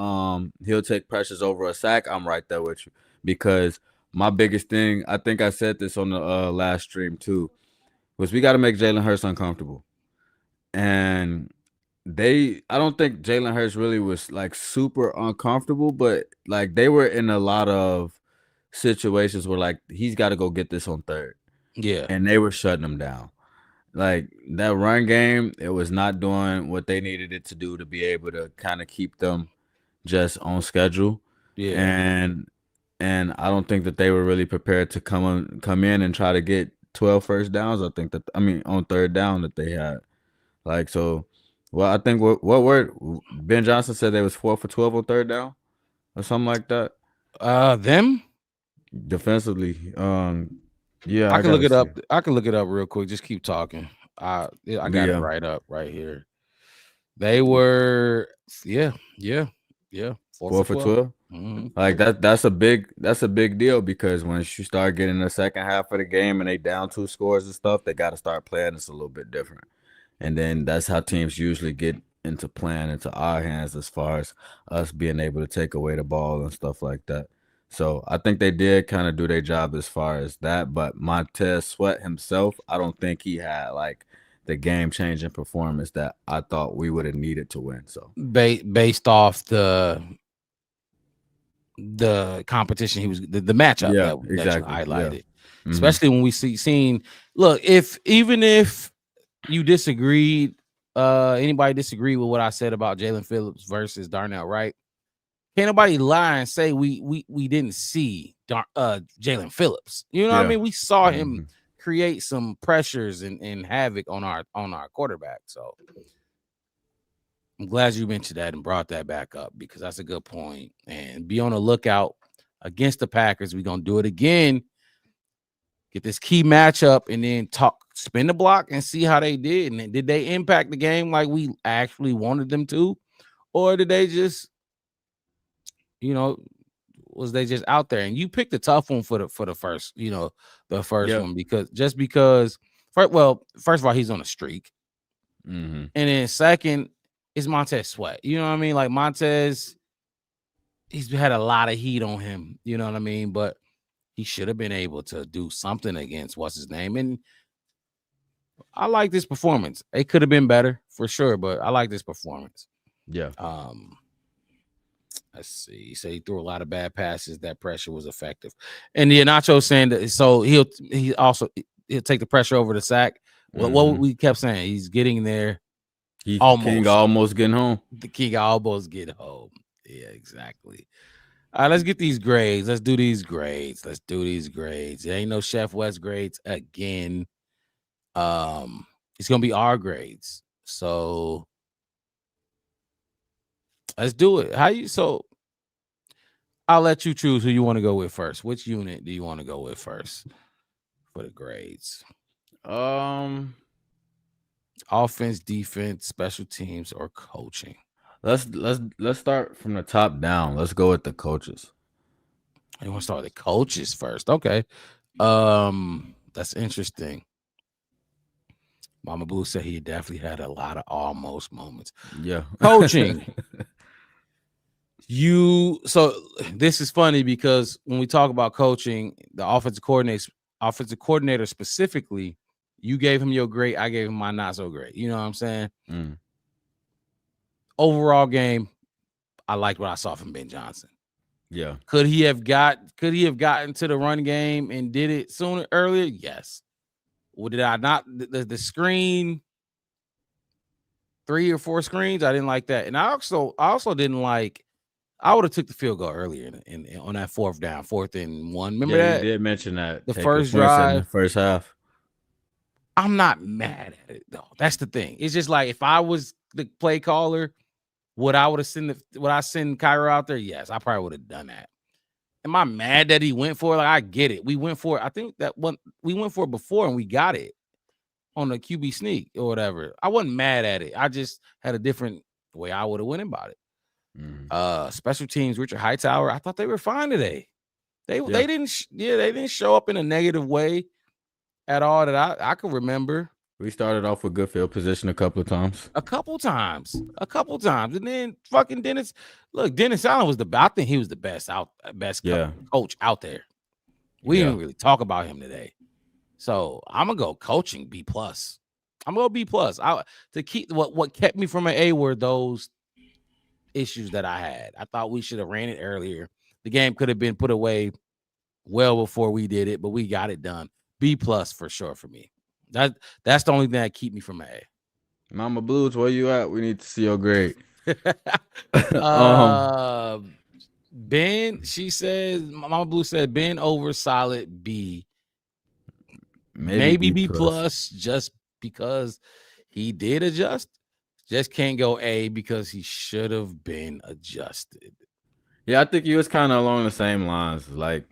he'll take pressures over a sack. I'm right there with you, because my biggest thing, I think I said this on the last stream too, was we got to make Jalen Hurts uncomfortable. And I don't think Jalen Hurts really was like super uncomfortable, but like they were in a lot of situations where like he's got to go get this on third. Yeah. And they were shutting him down. Like that run game, it was not doing what they needed it to do to be able to kind of keep them just on schedule. Yeah. And I don't think that they were really prepared to come in and try to get 12 first downs. On third down that they had. Like, so, well, I think what word Ben Johnson said they was 4 for 12 on third down or something like that. Them defensively. Yeah, I can look it up. I can look it up real quick. Just keep talking. I got it right up right here. They were, 4 for 12. Mm-hmm. Like that's a big deal, because when you start getting the second half of the game and they down 2 scores and stuff, they got to start playing this a little bit different. And then that's how teams usually get into playing into our hands, as far as us being able to take away the ball and stuff like that. So I think they did kind of do their job as far as that. But Montez Sweat himself, I don't think he had like the game-changing performance that I thought we would have needed to win. So based off the competition, he was the matchup that exactly you highlighted, especially when we seen. Look, even if you disagreed, anybody disagreed with what I said about Jalen Phillips versus Darnell Wright, can't nobody lie and say we didn't see Jalen Phillips. You know what I mean? We saw him create some pressures and havoc on our quarterback. So I'm glad you mentioned that and brought that back up, because that's a good point. And be on the lookout against the Packers. We're gonna do it again. Get this key matchup and then spin the block and see how they did. And did they impact the game like we actually wanted them to, or did they just, was they just out there? And you picked a tough one for the first, the first one, because first of all, he's on a streak. And then second is Montez Sweat. You know what I mean? Like Montez, he's had a lot of heat on him. You know what I mean? But he should have been able to do something against what's his name. And I like this performance. It could have been better for sure, but I like this performance. Yeah. Let's see. He said he threw a lot of bad passes. That pressure was effective. And Nacho saying that, so he'll take the pressure over the sack. Well, what we kept saying, he's getting there. King almost getting home. The King almost get home. Yeah, exactly. All right, let's get these grades. Let's do these grades. It ain't no Chef West grades again. It's gonna be our grades. So let's do it. So I'll let you choose who you want to go with first. Which unit do you want to go with first for the grades? Offense, defense, special teams, or coaching? Let's start from the top down. Let's go with the coaches. You want to start with the coaches first? Okay. That's interesting. Mama Blue said he definitely had a lot of almost moments. Yeah. Coaching. So this is funny, because when we talk about coaching, the offensive coordinator specifically, you gave him your great, I gave him my not so great. You know what I'm saying? Overall game, I liked what I saw from Ben Johnson. Yeah. Could he have gotten to the run game and did it earlier? Yes. Or did I not? The screen, 3 or 4 screens, I didn't like that. And I also didn't like. I would have took the field goal earlier on that 4th down, 4th and 1. Remember that? You did mention that. The first drive, in the first half. I'm not mad at it though. That's the thing. It's just like if I was the play caller, would I send Cairo out there? Yes, I probably would have done that. Am I mad that he went for it? Like, I get it. We went for it. I think that one we went for it before and we got it on the QB sneak or whatever. I wasn't mad at it. I just had a different way I would have went about it. Special teams, Richard Hightower, I thought they were fine today. They didn't show up in a negative way at all that I could remember. We started off with good field position a couple of times. And then fucking Dennis. Look, Dennis Allen was I think he was the best coach out there. We didn't really talk about him today. So I'm gonna go coaching B+. I'm gonna go B+. To keep what kept me from an A were those issues that I had. I thought we should have ran it earlier. The game could have been put away well before we did it, but we got it done. B+ for sure for me. That's the only thing that keep me from an A. Mama Blues, where you at? We need to see your grade. Ben, she says, Mama Blue said Ben over solid B. Maybe B+, just because he did adjust. Just can't go A because he should have been adjusted. Yeah, I think he was kind of along the same lines. Like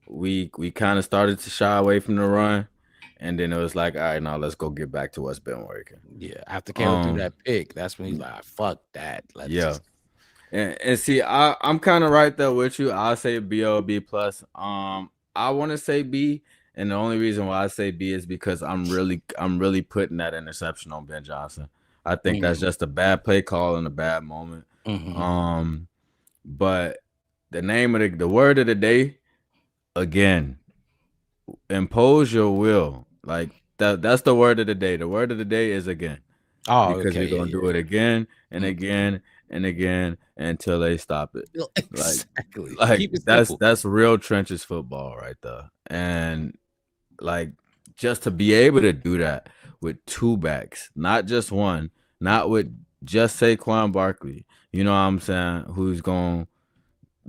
we kind of started to shy away from the run, and then it was like, all right, now let's go get back to what's been working. Yeah, after Caleb threw that pick, that's when he's like, fuck that. And see, I'm kind of right there with you. I'll say B or B+. I want to say B, and the only reason why I say B is because I'm really putting that interception on Ben Johnson. I think that's just a bad play call in a bad moment. But the word of the day, again, impose your will. Like that's the word of the day. The word of the day is again. Because we're gonna do it again and again and again until they stop it. Exactly. Like that's real trenches football right there. And like just to be able to do that with 2 backs, not just one, not with just Saquon Barkley, you know what I'm saying, who's going to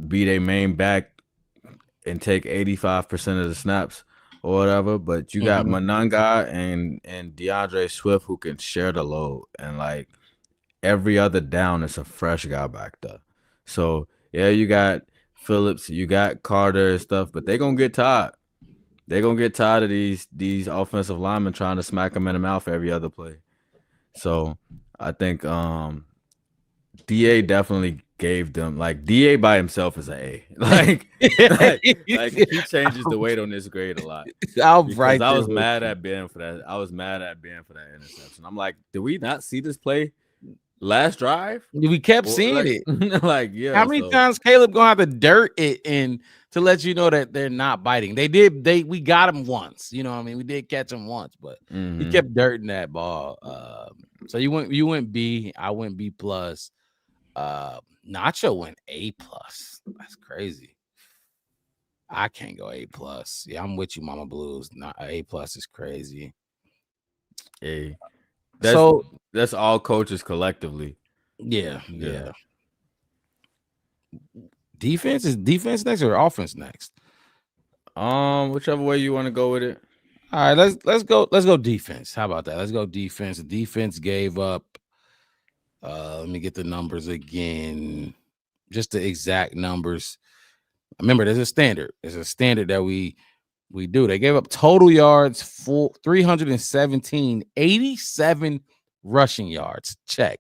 be their main back and take 85% of the snaps or whatever, but you got Monanga and DeAndre Swift who can share the load, and like every other down is a fresh guy back there. So yeah, you got Phillips, you got Carter and stuff, but they're going to get tired. They're going to get tired of these offensive linemen trying to smack them in the mouth every other play. So I think DA definitely gave them, like, DA by himself is an A. Like he changes the weight on this grade a lot. I was mad at Ben for that. I was mad at Ben for that interception. I'm like, did we not see this play last drive? We kept seeing it. Like, yeah. How many times Caleb gonna have to dirt it and to let you know that they're not biting? We got him once. You know what I mean? We did catch him once, but he kept dirting that ball. So you went B, I went B+. Nacho went A+. That's crazy. I can't go A+. Yeah, I'm with you, Mama Blues. Not A+ is crazy. A. That's all coaches collectively. Yeah. Defense next or offense next? Whichever way you want to go with it. All right, let's go defense. How about that? Let's go defense. The defense gave up. Let me get the numbers again. Just the exact numbers. Remember, there's a standard. There's a standard that we do. They gave up total yards for 317, 87 rushing yards. Check.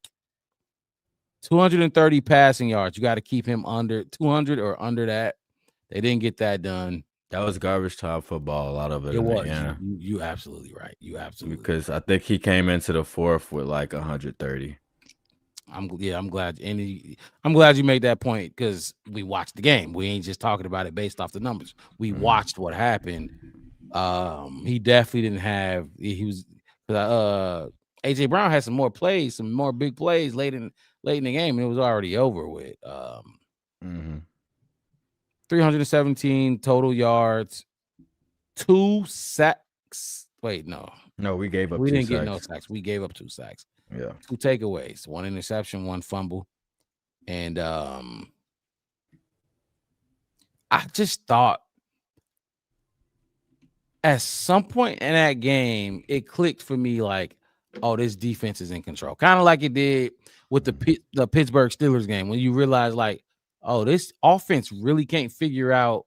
230 passing yards. You got to keep him under 200 or under that. They didn't get that done. That was garbage time football. A lot of it. It was. Yeah. You absolutely right. Because I think he came into the 4th with like 130. I'm glad. I'm glad you made that point because we watched the game. We ain't just talking about it based off the numbers. We watched what happened. He definitely didn't have. He was. AJ Brown had some more plays, some more big plays late in late in the game, and it was already over with. 317 total yards, 2 sacks. Wait, no, we gave up. We 2 didn't sacks. get no sacks. We gave up 2 sacks. Yeah, 2 takeaways, 1 interception, 1 fumble, and I just thought at some point in that game, it clicked for me like, oh, this defense is in control. Kind of like it did with the Pittsburgh Steelers game when you realize like, oh, this offense really can't figure out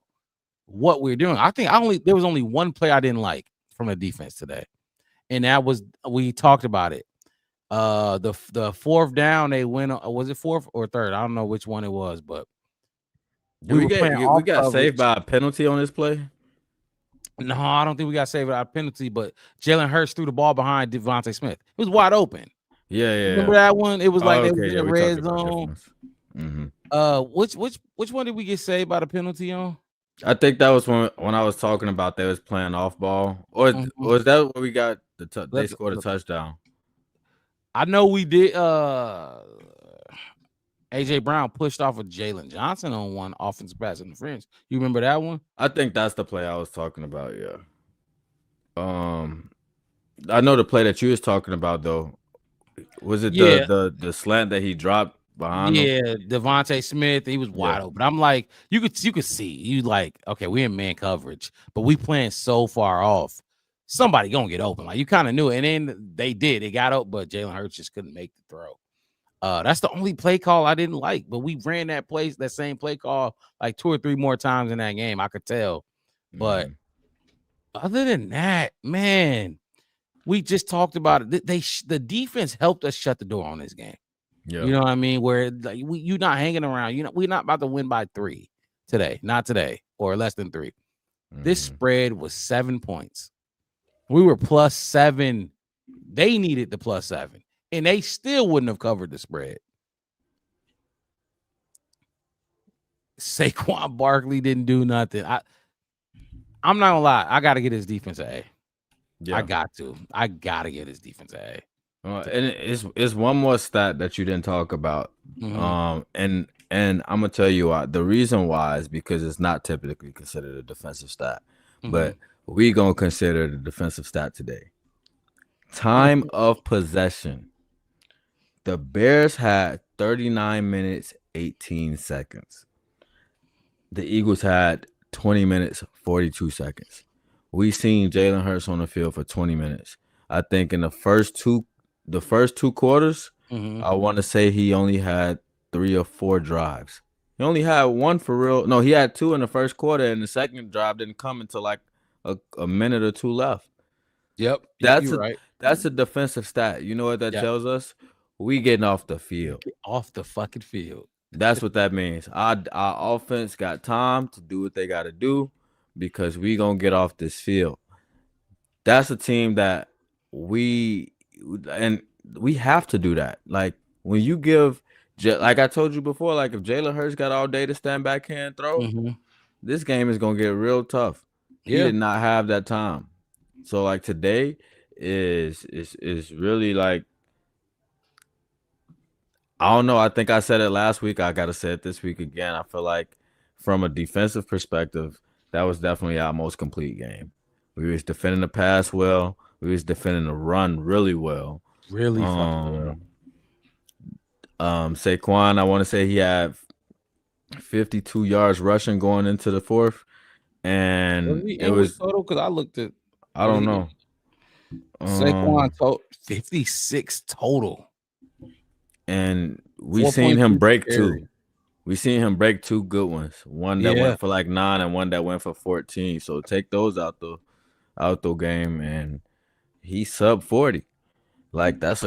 what we're doing. I think there was only one play I didn't like from the defense today. And that was, we talked about it. The fourth down, they went, was it fourth or third? I don't know which one it was, but we got saved by a penalty on this play. No, I don't think we got saved by a penalty, but Jalen Hurts threw the ball behind Devontae Smith. It was wide open. Yeah. Remember that one? It was like they was in the red zone. Which one did we get saved by the penalty on? I think that was when I was talking about they was playing off ball, or was that when we got they scored a touchdown? I know we did. AJ Brown pushed off of Jalen Johnson on one offensive pass interference. You remember that one? I think that's the play I was talking about. Yeah. I know the play that you was talking about though. Was it the slant that he dropped behind him? Yeah, Devontae Smith. He was wide open. I'm like, you could see. You like, okay, we in man coverage, but we playing so far off. Somebody gonna get open. Like you kind of knew it, and then they did. They got up, but Jalen Hurts just couldn't make the throw. That's the only play call I didn't like, but we ran that same play call like 2 or 3 more times in that game. I could tell, but other than that, man, we just talked about it. The defense helped us shut the door on this game. Yeah, you know what I mean. Where like you're not hanging around. We're not about to win by 3 today, not today, or less than 3. This spread was 7 points. We were +7. They needed the +7. And they still wouldn't have covered the spread. Saquon Barkley didn't do nothing. I'm not gonna lie. I got to get his defense an A. Yeah. I got to get his defense an A. And it's one more stat that you didn't talk about. And I'm gonna tell you why. The reason why is because it's not typically considered a defensive stat, but we gonna consider the defensive stat today. Time of possession. The Bears had 39 minutes, 18 seconds. The Eagles had 20 minutes, 42 seconds. We seen Jalen Hurts on the field for 20 minutes. I think in the first two quarters, I want to say he only had 3 or 4 drives. He only had 1 for real. No, he had 2 in the first quarter, and the second drive didn't come until like a minute or 2 left. Yep, you're right. That's a defensive stat. You know what that tells us? We getting off the field. Get off the fucking field. That's what that means. Our offense got time to do what they got to do because we gonna get off this field. That's a team that we have to do that. Like when you give, like I told you before, like if Jalen Hurts got all day to stand back here and throw, this game is gonna get real tough. He did not have that time. So like today is really like, I don't know. I think I said it last week. I got to say it this week again. I feel like from a defensive perspective, that was definitely our most complete game. We was defending the pass well. We was defending the run really well. Really well. Saquon, I want to say he had 52 yards rushing going into the fourth. And it was total because I looked at. I don't know. Saquon 56 total. And we seen him break 2. We seen him break 2 good ones. One that went for like 9 and one that went for 14. So take those out the game, and he sub 40. Like that's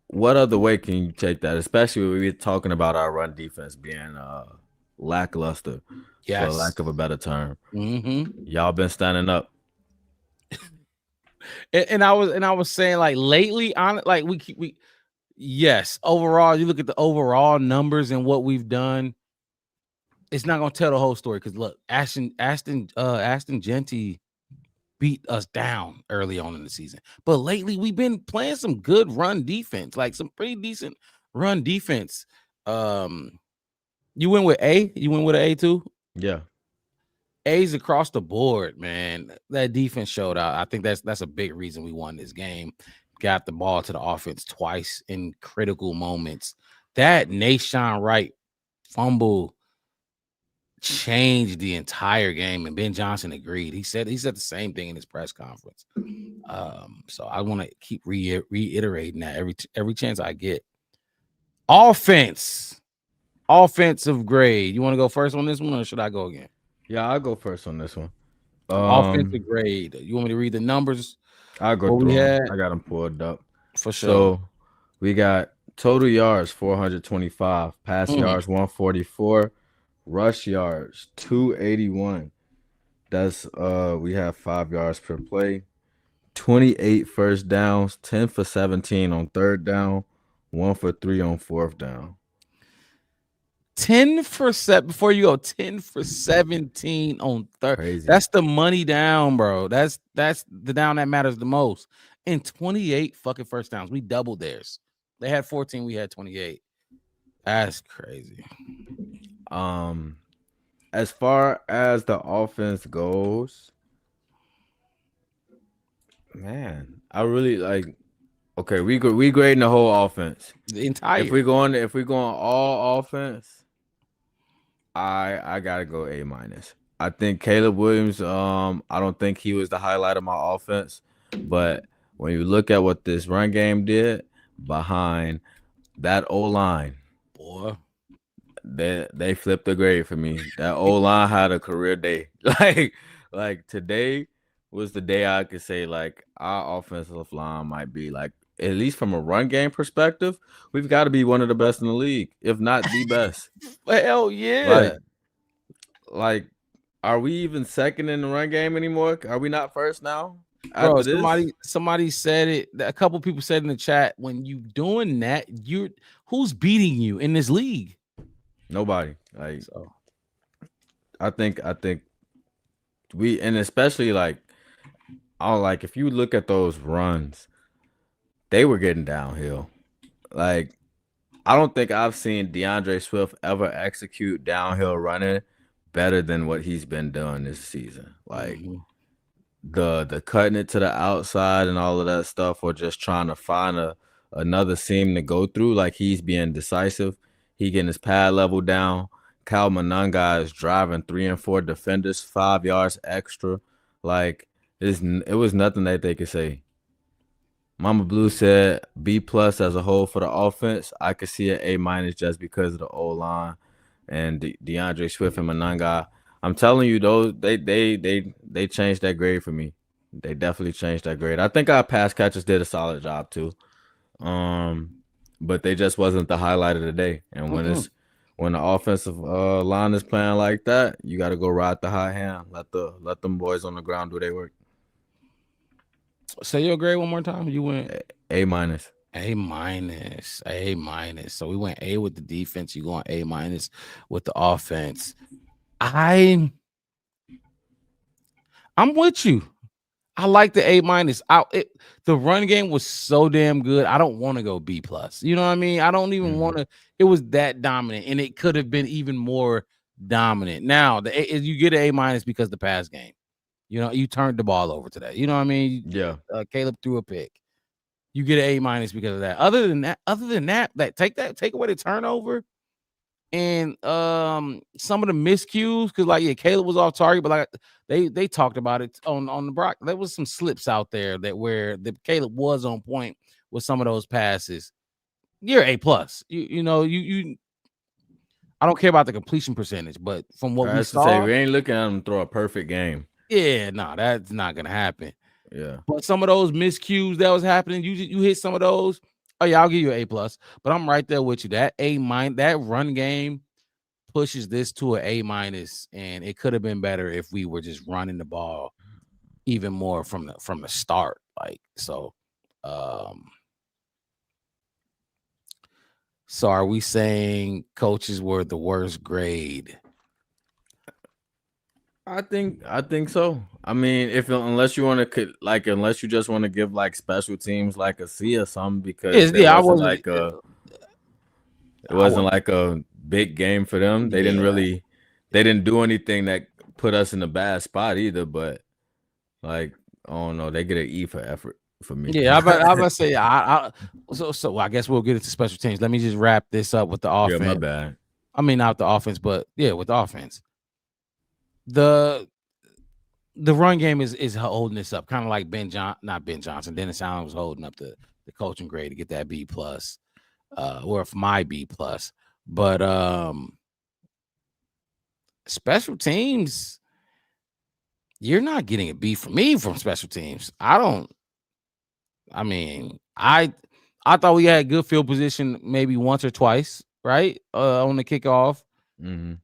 what other way can you take that? Especially when we're talking about our run defense being lackluster, for lack of a better term. Y'all been standing up. And I was saying like lately on like we yes, overall, you look at the overall numbers and what we've done, it's not gonna tell the whole story. Because look, Ashton Genty beat us down early on in the season. But lately, we've been playing some good run defense, like some pretty decent run defense. You went with A? You went with an A too? Yeah. A's across the board, man. That defense showed out. I think that's a big reason we won this game. Got the ball to the offense twice in critical moments. That Nashawn Wright fumble changed the entire game, and Ben Johnson agreed. He said the same thing in his press conference. So I want to keep reiterating that every chance I get. Offensive grade. You want to go first on this one, or should I go again? Yeah, I'll go first on this one. Offensive grade. You want me to read the numbers? I'll go through them. I got them pulled up. For sure. So we got total yards 425, pass yards 144, rush yards 281. That's we have 5 yards per play, 28 first downs, 10 for 17 on third down, 1 for 3 on fourth down. 10 for 7 before you go 10 for 17 on third. Crazy. That's the money down, bro. That's the down that matters the most. And 28 fucking first downs. We doubled theirs. They had 14, we had 28. That's crazy. As far as the offense goes, man, I really like. Okay, we grading the whole offense. The entire. If we're going all offense, I gotta go A-. I think Caleb Williams. I don't think he was the highlight of my offense, but when you look at what this run game did behind that O-line, boy, they flipped the grade for me. That O-line had a career day. Like today was the day I could say like our offensive line might be like, at least from a run game perspective, we've got to be one of the best in the league, if not the best. Hell yeah. Like, are we even second in the run game anymore? Are we not first now? Bro, somebody said it. A couple people said in the chat, when you doing that, who's beating you in this league? Nobody. Like, so I think we, and especially like, if you look at those runs, they were getting downhill. Like, I don't think I've seen DeAndre Swift ever execute downhill running better than what he's been doing this season. Like the cutting it to the outside and all of that stuff, or just trying to find another seam to go through. Like, he's being decisive. He getting his pad level down. Kyle Monangai is driving 3 and 4 defenders 5 yards extra. Like, it was nothing that they could say. Mama Blue said B+ as a whole for the offense. I could see an A- just because of the O-line and DeAndre Swift and Monangai. I'm telling you, those they changed that grade for me. They definitely changed that grade. I think our pass catchers did a solid job too. But they just wasn't the highlight of the day. And when the offensive line is playing like that, you got to go ride the hot hand. Let them boys on the ground do their work. Say your grade one more time. You went A-. A-. So we went A with the defense. You going A- with the offense. I'm with you. I like the A-. The run game was so damn good. I don't want to go B+. You know what I mean? I don't even want to. It was that dominant, and it could have been even more dominant. Now you get an A- because the pass game. You know, you turned the ball over today. You know what I mean? Yeah. Caleb threw a pick. You get an A- because of that. Other than that, take away the turnover and some of the miscues, because Caleb was off target, but like they talked about it on the Brock. There was some slips out there where Caleb was on point with some of those passes. You're A+. You I don't care about the completion percentage, but from what we saw, we ain't looking at him throw a perfect game. Yeah, no, that's not gonna happen. Yeah, but some of those miscues that was happening, you hit some of those. Oh yeah, I'll give you an A+. But I'm right there with you. That A-, that run game pushes this to an A-, and it could have been better if we were just running the ball even more from the start. So are we saying coaches were the worst grade? I think so. I mean, unless you want to unless you just want to give like special teams like a C or something because Yeah, it wasn't like a big game for them. They didn't do anything that put us in a bad spot either. But like, I don't know, they get an E for effort for me. Yeah, I'm about to say so I guess we'll get into special teams. Let me just wrap this up with the offense. Yeah, my bad. I mean, not the offense, but yeah, with the offense. The run game is holding this up, kind of like not Ben Johnson. Dennis Allen was holding up the coaching grade to get that B plus, or if my B plus. But special teams, you're not getting a B from me from special teams. I thought we had good field position maybe once or twice, right? On the kickoff. Mm-hmm.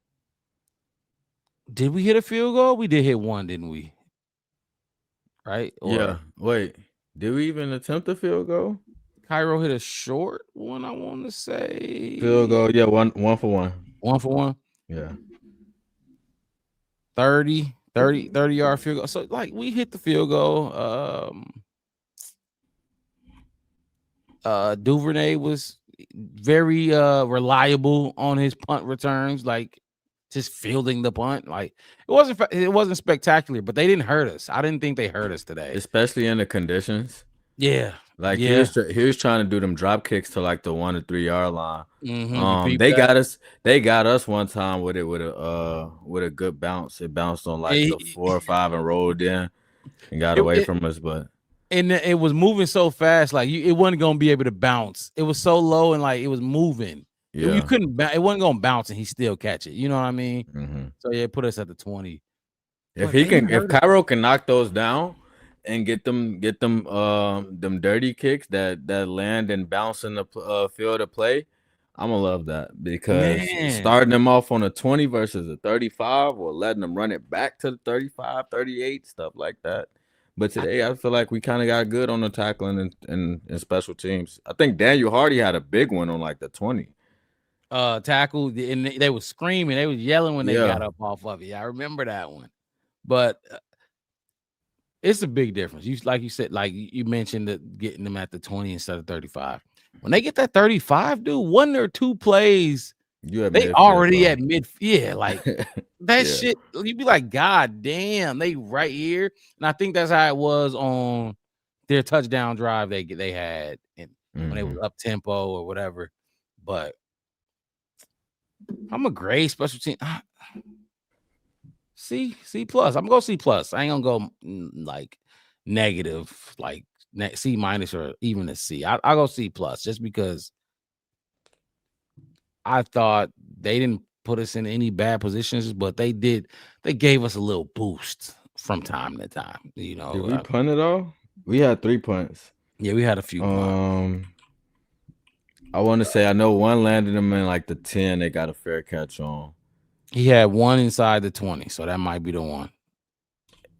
Did we hit a field goal? We did hit one, didn't we? Right? Yeah. Wait, did we even attempt a field goal? Cairo hit a short one, I want to say. Field goal, yeah, one for one. 1 for 1? Yeah. 30-yard field goal. So, like, we hit the field goal. Duvernay was very reliable on his punt returns, like just fielding the punt. Like it wasn't spectacular, but they didn't hurt us. I didn't think they hurt us today, especially in the conditions. Yeah, like he was trying to do them drop kicks to like the 1 to 3 yard line. Mm-hmm. They got us one time with a good bounce. It bounced on like the 4 or 5 and rolled in and got away from us, but. And it was moving so fast, like it wasn't gonna be able to bounce. It was so low and like it was moving. Yeah. You couldn't. It wasn't gonna bounce, and he still catch it. You know what I mean? Mm-hmm. So yeah, put us at the 20. If Cairo can knock those down and get them dirty kicks that land and bounce in the field of play, I'm gonna love that because starting them off on a 20 versus a 35 or letting them run it back to the 35, 38, stuff like that. But today, I feel like we kind of got good on the tackling and special teams. I think Daniel Hardy had a big one on like the 20. Tackle, and they were screaming. They was yelling when they got up off of it. I remember that one. But it's a big difference. Like you said, like you mentioned that getting them at the 20 instead of 35. When they get that 35, dude, 1 or 2 plays, they already at mid. Yeah, like that shit. You'd be like, God damn, they right here. And I think that's how it was on their touchdown drive they had, and when they was up tempo or whatever. But I'm a grade special team. C plus. I'm gonna go C plus. I ain't gonna go like negative, like C minus or even a C. I'll go C plus just because I thought they didn't put us in any bad positions, but they did. They gave us a little boost from time to time. You know, did we punt it all? We had 3 punts. Yeah, we had a few punts. I want to say I know one landed them in like the 10. They got a fair catch on. He had one inside the 20, so that might be the one.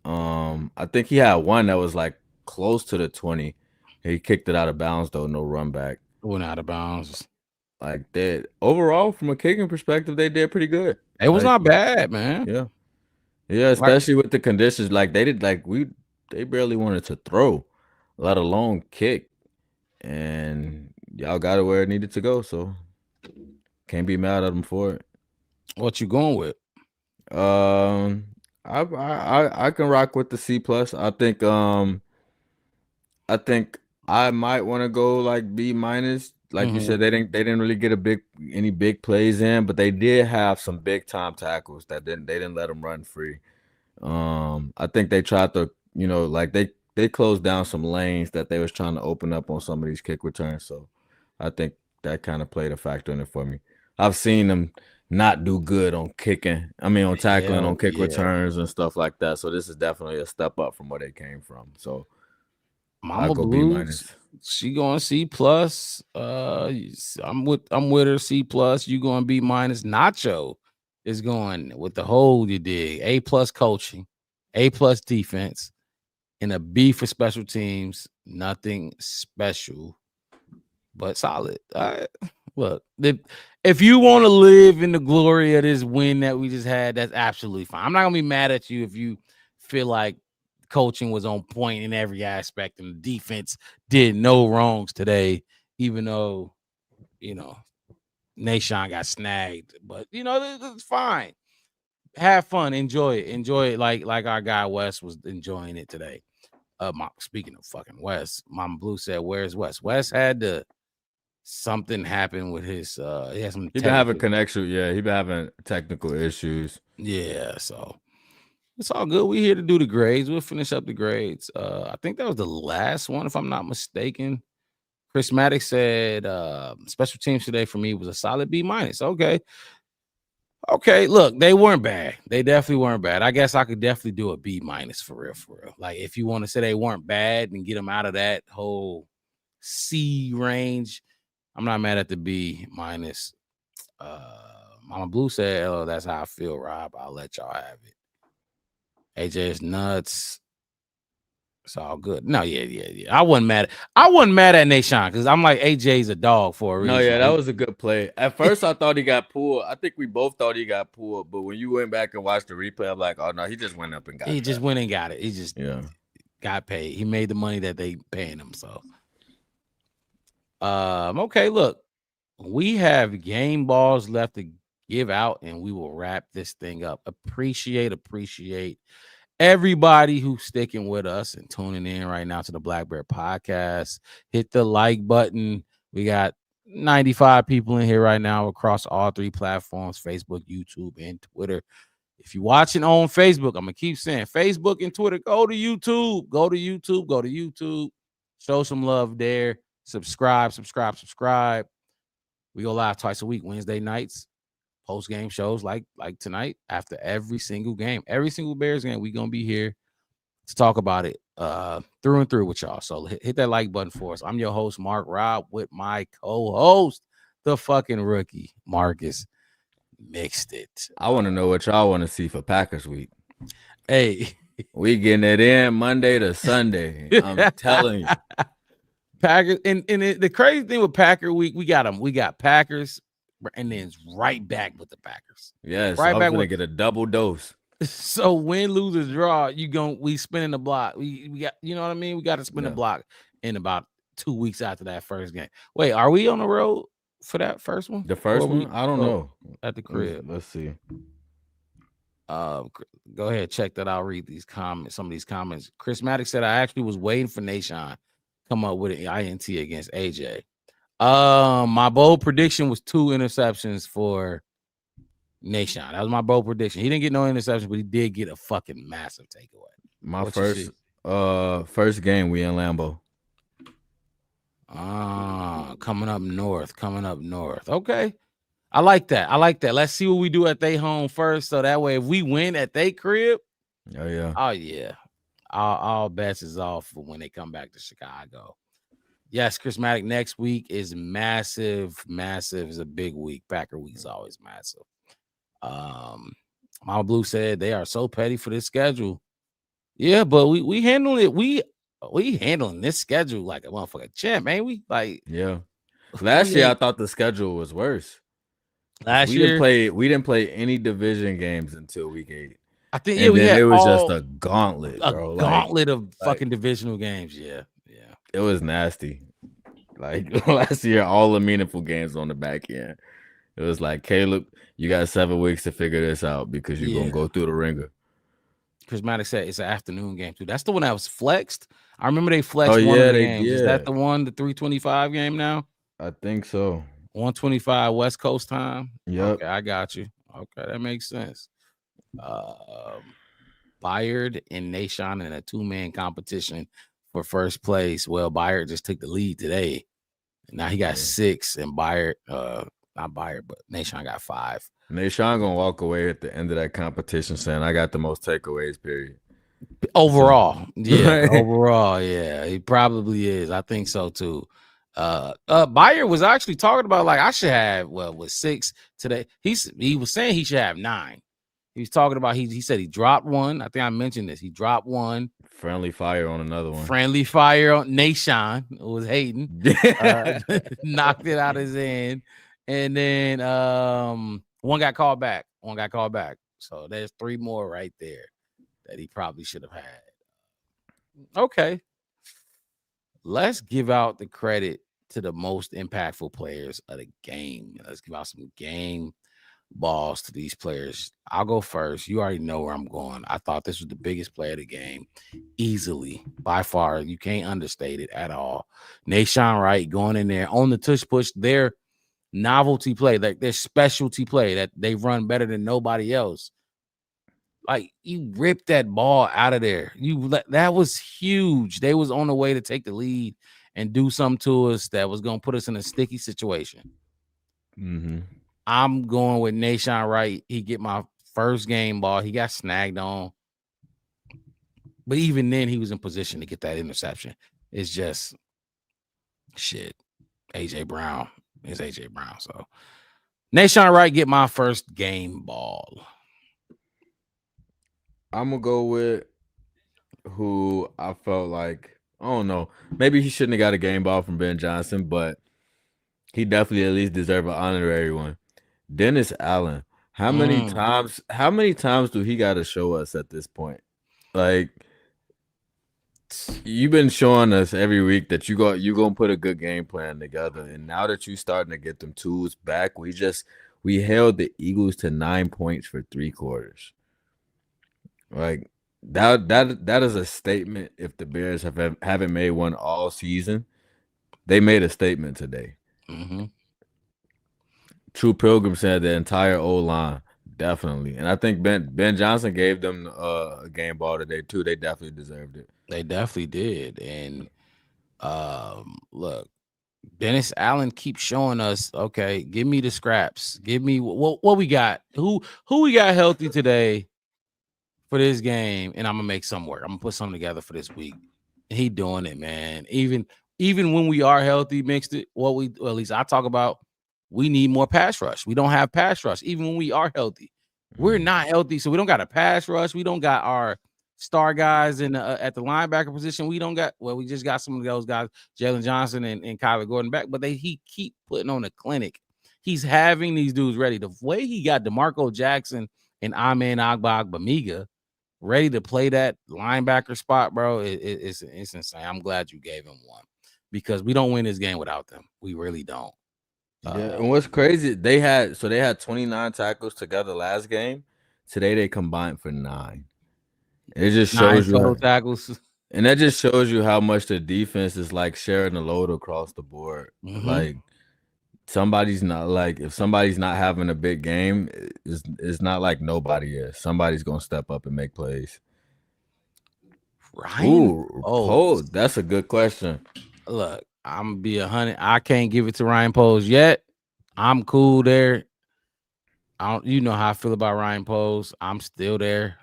I think he had one that was like close to the 20. He kicked it out of bounds though, no run back. Went out of bounds. Like that overall, from a kicking perspective, they did pretty good. It was not bad, man. Yeah, especially with the conditions. Like they barely wanted to throw, let alone kick, and y'all got it where it needed to go. So can't be mad at them for it. What you going with? I can rock with the C plus. I think I might want to go like B minus. Like you said, they didn't really get any big plays in, but they did have some big time tackles they didn't let them run free. I think they tried to, like they closed down some lanes that they was trying to open up on some of these kick returns. So I think that kind of played a factor in it for me. I've seen them not do good on kicking. I mean, on tackling, on kick returns and stuff like that. So this is definitely a step up from where they came from. So Mama Blues, she going C plus. I'm with her C plus. You going B minus. Nacho is going with the whole, you dig, A plus coaching, A plus defense, and a B for special teams. Nothing special. but solid. Look, if you want to live in the glory of this win that we just had, that's absolutely fine. I'm not gonna be mad at you if you feel like coaching was on point in every aspect and the defense did no wrongs today, even though, Nation got snagged. But, it's fine. Have fun. Enjoy it like our guy Wes was enjoying it today. Speaking of fucking Wes, Mama Blue said, "Where's Wes?" Wes had something happen with his he had some been having connection. Yeah, he been having technical issues. Yeah, so it's all good. We here to do the grades. We'll finish up the grades. I think that was the last one, if I'm not mistaken. Chris Maddox said special teams today for me was a solid B-. Okay, look, they weren't bad. They definitely weren't bad. I guess I could definitely do a B- for real. Like, if you want to say they weren't bad and get them out of that whole C range, I'm not mad at the B-. Mama Blue said, "Oh, that's how I feel, Rob. I'll let y'all have it." AJ is nuts. It's all good. No, yeah. I wasn't mad at Nation because I'm like, AJ's a dog for a reason. No, yeah, that was a good play. At first, I thought he got pulled. I think we both thought he got pulled. But when you went back and watched the replay, I'm like, oh no, he just went up and got it. He just went and got it. He just got paid. He made the money that they paying him. So, okay, look, we have game balls left to give out, and we will wrap this thing up. Appreciate everybody who's sticking with us and tuning in right now to the Black Bear Podcast. Hit the like button. We got 95 people in here right now across all 3 platforms, Facebook, YouTube, and Twitter. If you're watching on Facebook, I'm going to keep saying Facebook and Twitter, go to YouTube. Show some love there. Subscribe. We go live twice a week, Wednesday nights. Post-game shows like tonight after every single game. Every single Bears game, we're going to be here to talk about it through and through with y'all. So hit that like button for us. I'm your host, Mark Rob, with my co-host, the fucking rookie, Marcus Mixed It. I want to know what y'all want to see for Packers week. Hey. We getting it in Monday to Sunday. I'm telling you. Packers. And the crazy thing with Packer week, we got them. We got Packers. And then it's right back with the Packers. Yes, right back when they get a double dose. So win, lose, or draw, we spinning the block. We got, you know what I mean? We got to spin the block in about 2 weeks after that first game. Wait, are we on the road for that first one? The first one? I don't know. At the crib. Let's see. Go ahead, check that. I'll read these comments. Some of these comments. Chris Maddox said, "I actually was waiting for Nation come up with an INT against AJ." My bold prediction was 2 interceptions for Nation. That was my bold prediction. He didn't get no interceptions, but he did get a fucking massive takeaway. My first game, we in Lambeau. Coming up north. Okay. I like that. Let's see what we do at they home first. So that way, if we win at they crib, oh yeah. All bets is off for when they come back to Chicago. Yes, Chris Maddox, next week is massive. Massive is a big week. Packer week is always massive. Mama Blue said they are so petty for this schedule. Yeah, but we handling it. We handling this schedule like a motherfucking champ, ain't we? Like, yeah. Last year I thought the schedule was worse. Last year we didn't play any division games until week 8. I think it was just a gauntlet, bro. Gauntlet of fucking divisional games. Yeah. It was nasty. Like last year, all the meaningful games on the back end. It was like, Caleb, you got 7 weeks to figure this out because you're gonna go through the ringer. Chris Maddox said it's an afternoon game too. That's the one that was flexed. I remember they flexed one of the games. Is that the one, the 3:25 game now? I think so. 1:25 West Coast time. Yep. Okay, I got you. Okay, that makes sense. Bayard and Nation in a 2-man competition for first place. Well, Bayard just took the lead today. Now he got 6, and Bayard, not Bayard, but Nation got 5. Nation gonna walk away at the end of that competition saying, "I got the most takeaways." Period. Overall, overall, he probably is. I think so too. Bayard was actually talking about like I should have with 6 today. He was saying he should have 9. He was talking about he said he dropped 1. I think I mentioned this. He dropped 1. Friendly fire on another one. Friendly fire on Nation was hating. Knocked it out of his hand. And then one got called back. So there's 3 more right there that he probably should have had. Okay. Let's give out the credit to the most impactful players of the game. Let's give out some game balls to these players. I'll go first. You already know where I'm going. I thought this was the biggest play of the game, easily, by far. You can't understate it at all. Nahshon Wright going in there on the tush push, their novelty play, like their specialty play that they run better than nobody else. Like, you ripped that ball out of there. That was huge. They was on the way to take the lead and do something to us that was going to put us in a sticky situation. Mm-hmm. I'm going with Nahshon Wright. He get my first game ball. He got snagged on. But even then, he was in position to get that interception. It's just shit. A.J. Brown is A.J. Brown. So Nahshon Wright get my first game ball. I'm going to go with who I felt like, I don't know, maybe he shouldn't have got a game ball from Ben Johnson, but he definitely at least deserved an honorary one. Dennis Allen. How many times do he got to show us at this point? Like, you've been showing us every week that you're going to put a good game plan together, and now that you're starting to get them tools back, we held the Eagles to 9 points for 3 quarters. Like, that is a statement. If the Bears haven't made one all season, they made a statement today. Mm-hmm. True Pilgrim said the entire O-line, definitely. And I think Ben Johnson gave them a game ball today, too. They definitely deserved it. They definitely did. And look, Dennis Allen keeps showing us, okay, give me the scraps. Give me what we got. Who we got healthy today for this game, and I'm gonna make some work. I'm gonna put something together for this week. He doing it, man. Even when we are healthy, mixed it. At least I talk about, we need more pass rush. We don't have pass rush, even when we are healthy. We're not healthy, so we don't got a pass rush. We don't got our star guys in at the linebacker position. We don't got. Well, we just got some of those guys, Jalen Johnson and Kyler Gordon back, but he keep putting on a clinic. He's having these dudes ready. The way he got DeMarco Jackson and Amen Agbamiga ready to play that linebacker spot, bro, it's insane. I'm glad you gave him one, because we don't win this game without them. We really don't. Yeah, and what's crazy, they had 29 tackles together last game. Today they combined for 9. It just shows you total tackles, and that just shows you how much the defense is like sharing the load across the board. Mm-hmm. Like, if somebody's not having a big game, it's not like nobody is. Somebody's gonna step up and make plays. Ryan Poles, that's a good question. Look, I'm gonna be 100. I can't give it to Ryan Poles yet. I'm cool there. You know how I feel about Ryan Poles. I'm still there.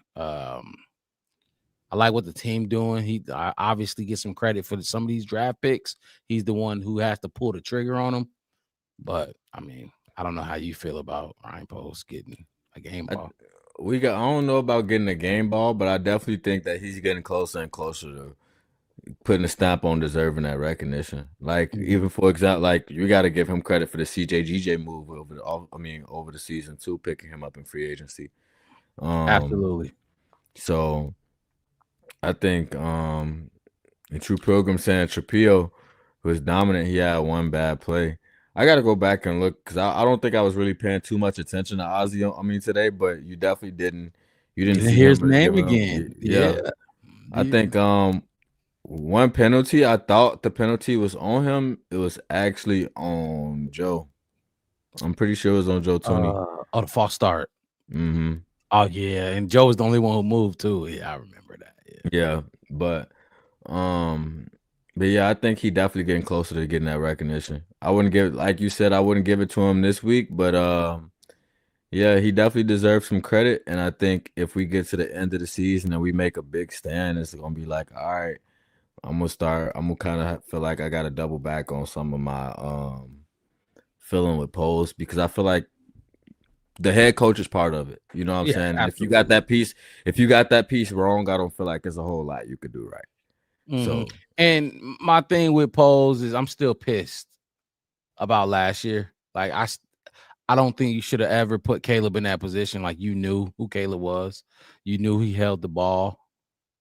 I like what the team doing. I obviously get some credit for some of these draft picks. He's the one who has to pull the trigger on them. But I mean, I don't know how you feel about Ryan Poles getting a game ball. I don't know about getting a game ball, but I definitely think that he's getting closer and closer to putting a stamp on deserving that recognition. Like, even for example, like, you got to give him credit for the CJGJ move over the season too, picking him up in free agency. Absolutely. So I think in True Pilgrim saying Trapio was dominant, he had one bad play. I got to go back and look, because I don't think I was really paying too much attention to Ozzy today, but you definitely didn't. You didn't see his name again. Yeah. I think one penalty, I thought the penalty was on him. It was actually on Joe. I'm pretty sure it was on Joe Tooney. The false start. Mm-hmm. Oh yeah, and Joe was the only one who moved too. Yeah, I remember that. Yeah, but yeah, I think he definitely getting closer to getting that recognition. I wouldn't give, like you said, I wouldn't give it to him this week, but yeah, he definitely deserves some credit. And I think if we get to the end of the season and we make a big stand, it's gonna be like, all right, I'm gonna kind of feel like I got to double back on some of my feeling with Poles, because I feel like the head coach is part of it. You know what I'm saying? And if you got that piece wrong, I don't feel like there's a whole lot you could do right. So, and my thing with Poles is I'm still pissed about last year. Like I don't think you should have ever put Caleb in that position. Like, you knew who Caleb was. You knew he held the ball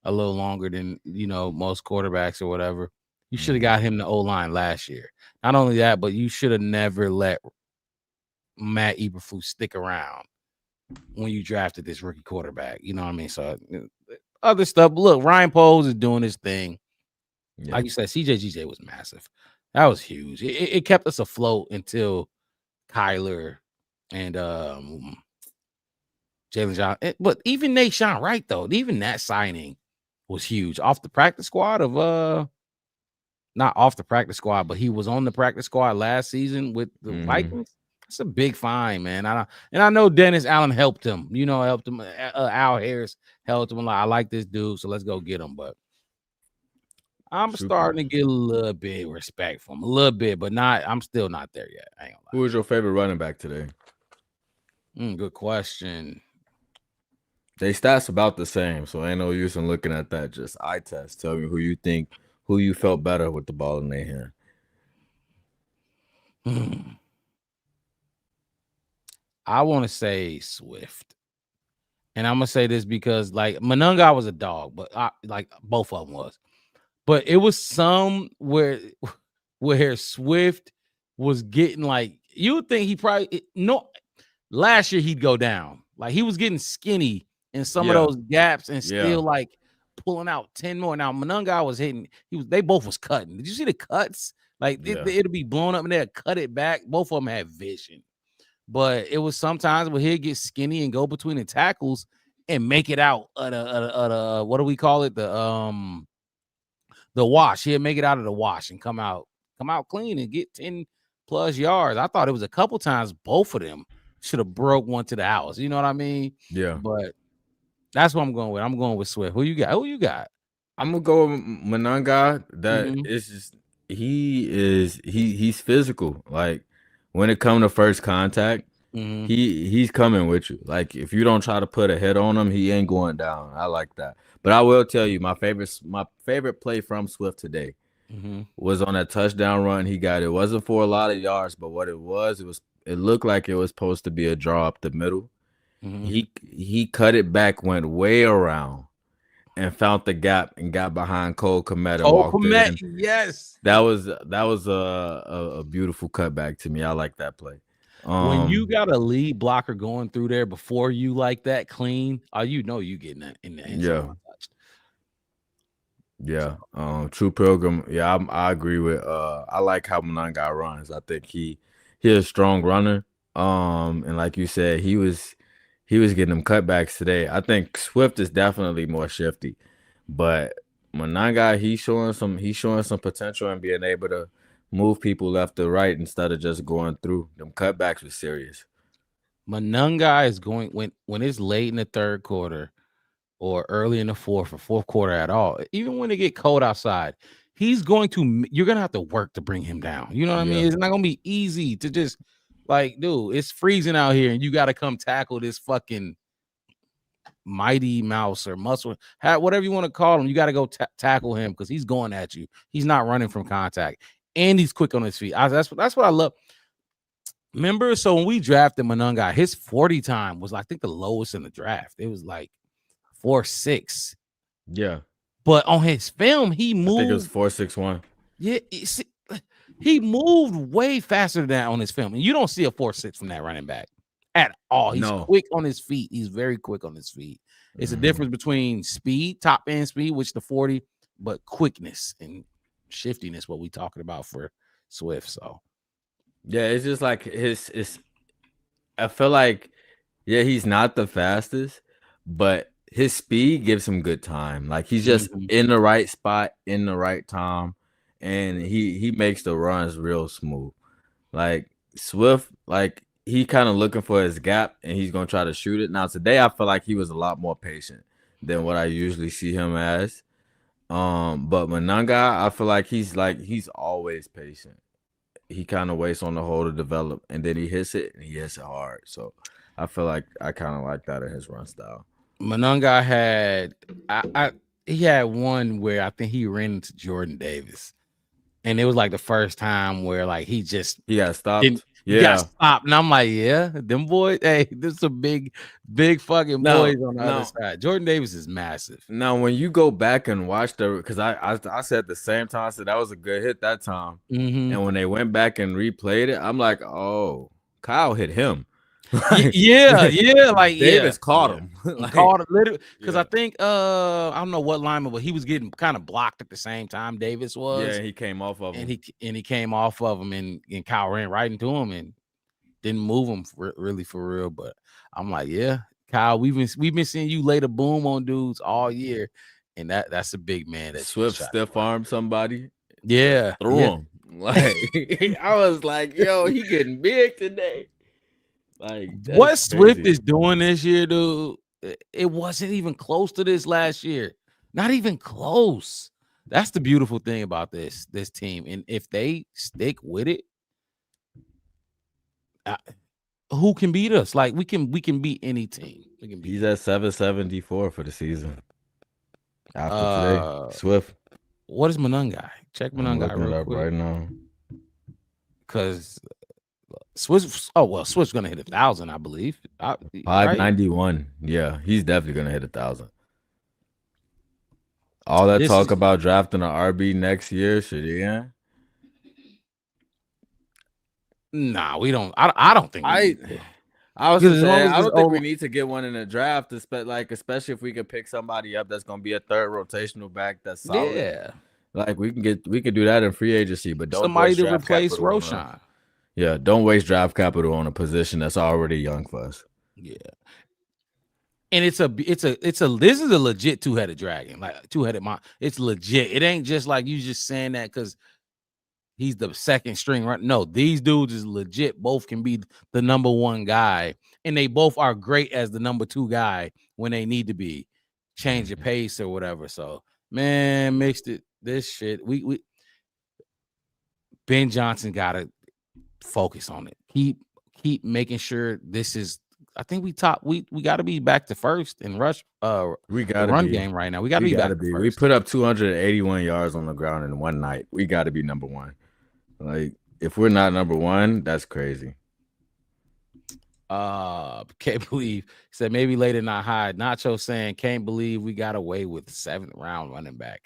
a little longer than, most quarterbacks or whatever. You should have got him the O-line last year. Not only that, but you should have never let Matt Eberflus stick around when you drafted this rookie quarterback. You know what I mean? So other stuff. Look, Ryan Poles is doing his thing. Yeah. Like you said, CJ was massive. That was huge. It kept us afloat until Kyler and Jalen John. But even Nate Sean Wright, though, even that signing was huge. Off the practice squad of not off the practice squad, but he was on the practice squad last season with the Vikings. It's a big find, man. I know Dennis Allen helped him. Helped him. Al Harris helped him. Like, I like this dude, so let's go get him. But I'm starting to get a little bit respect for him, a little bit, but not. I'm still not there yet. I ain't gonna lie. Who was your favorite running back today? Good question. They stats about the same, so ain't no use in looking at that. Just eye test. Tell me who you felt better with the ball in their hand. I want to say Swift. And I'm going to say this because, like, Monunga was a dog, but both of them was. But it was some where Swift was getting, like, you would think he probably last year he'd go down. Like, he was getting skinny in some of those gaps and still like pulling out 10 more. Now Monunga was hitting, they both was cutting. Did you see the cuts? Like it'll be blown up and they'll cut it back. Both of them had vision. But it was sometimes where he'd get skinny and go between the tackles and make it out at a what do we call it? The wash. He'd make it out of the wash and come out clean and get 10 plus yards. I thought it was a couple times both of them should have broke one to the house. You know what I mean? Yeah. But that's what I'm going with. I'm going with Swift. Who you got? I'm gonna go with Monunga. That is just he's physical. Like, when it comes to first contact, he's coming with you. Like, if you don't try to put a hit on him, he ain't going down. I like that. But I will tell you, my favorite play from Swift today was on that touchdown run he got. It wasn't for a lot of yards, but what it looked like it was supposed to be a draw up the middle. He cut it back, went way around, and found the gap and got behind Cole Kmet. Yes, that was a beautiful cutback to me. I like that play. When you got a lead blocker going through there before you like that clean, you getting that in the end zone. Yeah. True Pilgrim. Yeah, I agree with. I like how Monunga runs. I think he's a strong runner. And like you said, he was getting them cutbacks today. I think Swift is definitely more shifty, but Monunga, he's showing some potential and being able to move people left to right instead of just going through. Them cutbacks was serious. Monunga is going when it's late in the third quarter or early in the fourth quarter at all. Even when it get cold outside, you're gonna have to work to bring him down. You know what I mean? It's not gonna be easy to just. Like, dude, it's freezing out here, and you got to come tackle this fucking mighty mouse or muscle, whatever you want to call him. You got to go tackle him because he's going at you. He's not running from contact, and he's quick on his feet. That's what I love. Remember, so when we drafted Monunga, his 40 time was, I think, the lowest in the draft. It was like 4.6. Yeah, but on his film, he moved. I think it was 4.61. Yeah. He moved way faster than that on his film. And you don't see a 4.6 from that running back at all. He's quick on his feet. He's very quick on his feet. It's a difference between speed, top end speed, which the 40, but quickness and shiftiness, what we talking about for Swift. So yeah, it's just like I feel like, he's not the fastest, but his speed gives him good time. Like, he's just in the right spot, in the right time. And he makes the runs real smooth. Like, Swift, like, he kind of looking for his gap, and he's going to try to shoot it. Now, today, I feel like he was a lot more patient than what I usually see him as. But Monunga, I feel like he's always patient. He kind of waits on the hole to develop, and then he hits it, and he hits it hard. So I feel like I kind of like that in his run style. Mononga had he had one where I think he ran into Jordan Davis. And it was like the first time where like he got stopped. He got stopped. And I'm like, yeah, them boys, hey, this is a big fucking boys on the other side. Jordan Davis is massive. Now, when you go back and watch because I said at the same time, I said that was a good hit that time. Mm-hmm. And when they went back and replayed it, I'm like, oh, Kyle hit him. yeah, like Davis caught him. Like, caught him literally because I think I don't know what lineman, but he was getting kind of blocked at the same time Davis was. Yeah, he came off of him. And he came off of him and Kyle ran right into him and didn't move him really for real. But I'm like, yeah, Kyle, we've been seeing you lay the boom on dudes all year, and that's a big man. That Swift stiff armed somebody. Yeah, threw him. Like I was like, yo, he getting big today. Like what Swift is doing this year, dude, it wasn't even close to this last year. Not even close. That's the beautiful thing about this team. And if they stick with it, who can beat us? Like we can beat any team. He's at 774 for the season. After today, Swift. What is Mononga? Check Mononga real quick right now. Because Swift's gonna hit 1,000, I believe. 591. Right? Yeah, he's definitely gonna hit 1,000. All that talk about drafting an RB next year, should Nah, we don't. I don't think. I was just saying, I don't think we need to get one in the draft, especially if we could pick somebody up that's gonna be a third rotational back that's solid. Yeah, like we can do that in free agency, but don't somebody to replace Roshan. Yeah, don't waste draft capital on a position that's already young for us. Yeah. And this is a legit two-headed dragon, like two-headed it's legit. It ain't just like you just saying that because he's the second string, right? No, these dudes is legit. Both can be the number one guy, and they both are great as the number two guy when they need to be. Change the pace or whatever. So, man, this shit. We Ben Johnson gotta focus on it. Keep making sure this is. I think we got to be back to first in rush. We got run game right now. We got to be back. We put up 281 yards on the ground in one night. We got to be number one. Like if we're not number one, that's crazy. Can't believe said maybe later not high. Nacho saying can't believe we got away with 7th round running back.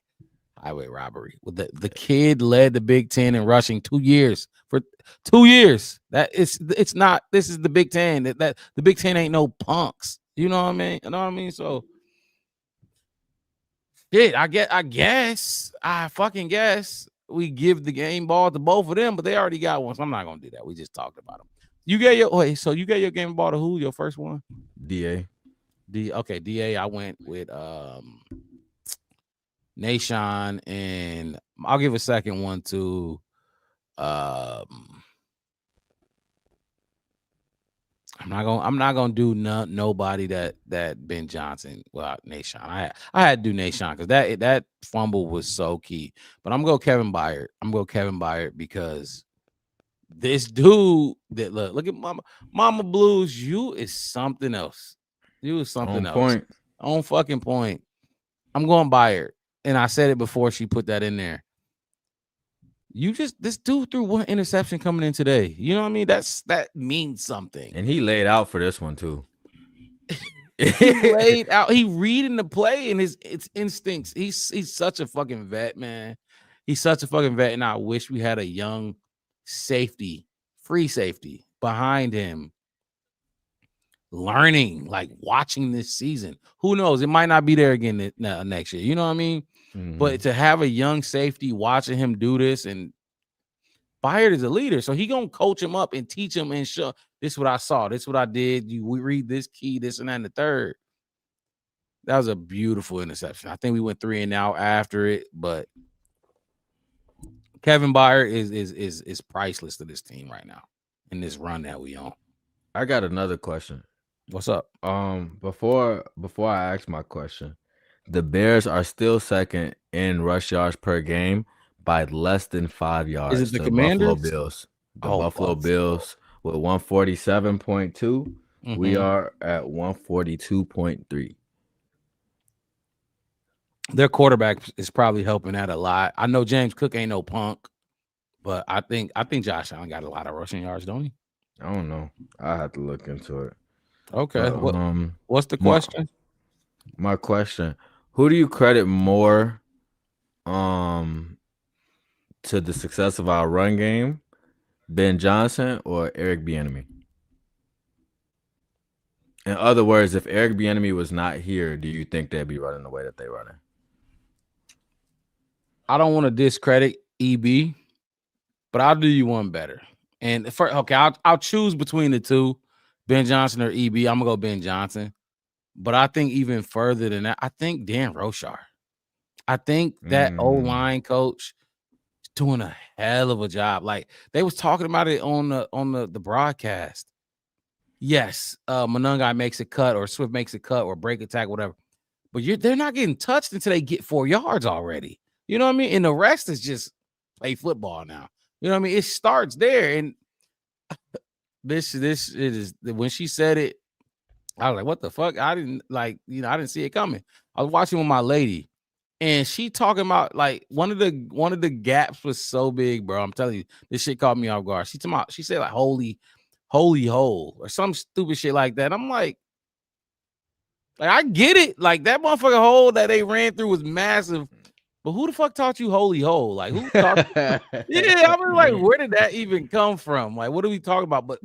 Highway robbery. Well, the kid led the Big Ten in rushing 2 years. For 2 year. It's not. This is the Big Ten. That the Big Ten ain't no punks. You know what I mean? You know what I mean? So, shit. I fucking guess we give the game ball to both of them, but they already got one. So I'm not gonna do that. We just talked about them. You get your game ball to who? Your first one? DA. Okay, DA. I went with Nation, and I'll give a second one to I'm not gonna do nobody that Ben Johnson without Nation. I had to do Nation because that fumble was so key. But I'm gonna go Kevin Byard because this dude that look at Mama Blues, you is something else. You is something else. Point. On fucking point. I'm going Byard. And I said it before she put that in there. This dude threw one interception coming in today. You know what I mean? That means something. And he laid out for this one too. He laid out. He reading the play and his instincts. He's such a fucking vet, man. He's such a fucking vet. And I wish we had a young free safety behind him. Learning, like watching this season. Who knows? It might not be there again next year. You know what I mean? Mm-hmm. But to have a young safety watching him do this, and Byard is a leader, so he gonna coach him up and teach him and show this is what I saw, this is what I did. We read this key, this and that, and the third. That was a beautiful interception. I think we went 3 and out after it, but Kevin Byard is priceless to this team right now in this run that we on. I got another question. What's up? Before I ask my question, the Bears are still second in rush yards per game by less than 5 yards. Is it the Commanders? Buffalo Bills. The Buffalo Bills with 147.2. We are at 142.3. Their quarterback is probably helping that a lot. I know James Cook ain't no punk, but I think Josh Allen got a lot of rushing yards, don't he? I don't know. I have to look into it. Okay. What's the question? My question: who do you credit more to the success of our run game, Ben Johnson or Eric Bieniemy? In other words, if Eric Bieniemy was not here, do you think they'd be running the way that they're running? I don't want to discredit EB, but I'll do you one better. And I'll choose between the two, Ben Johnson or EB. I'm gonna go Ben Johnson. But I think even further than that, I think Dan Roshar. I think that O-line coach is doing a hell of a job. Like they was talking about it on the broadcast. Yes, Monangai makes a cut or Swift makes a cut or break attack, whatever. But they're not getting touched until they get 4 yards already. You know what I mean? And the rest is just play football now. You know what I mean? It starts there. And this is when she said it, I was like, what the fuck? I didn't see it coming. I was watching with my lady, and she talking about like one of the gaps was so big, bro. I'm telling you, this shit caught me off guard. She said like holy hole or some stupid shit like that. I'm like I get it. Like that motherfucking hole that they ran through was massive. But who the fuck taught you holy hole? Like who taught Yeah, I was like, where did that even come from? Like, what are we talking about? But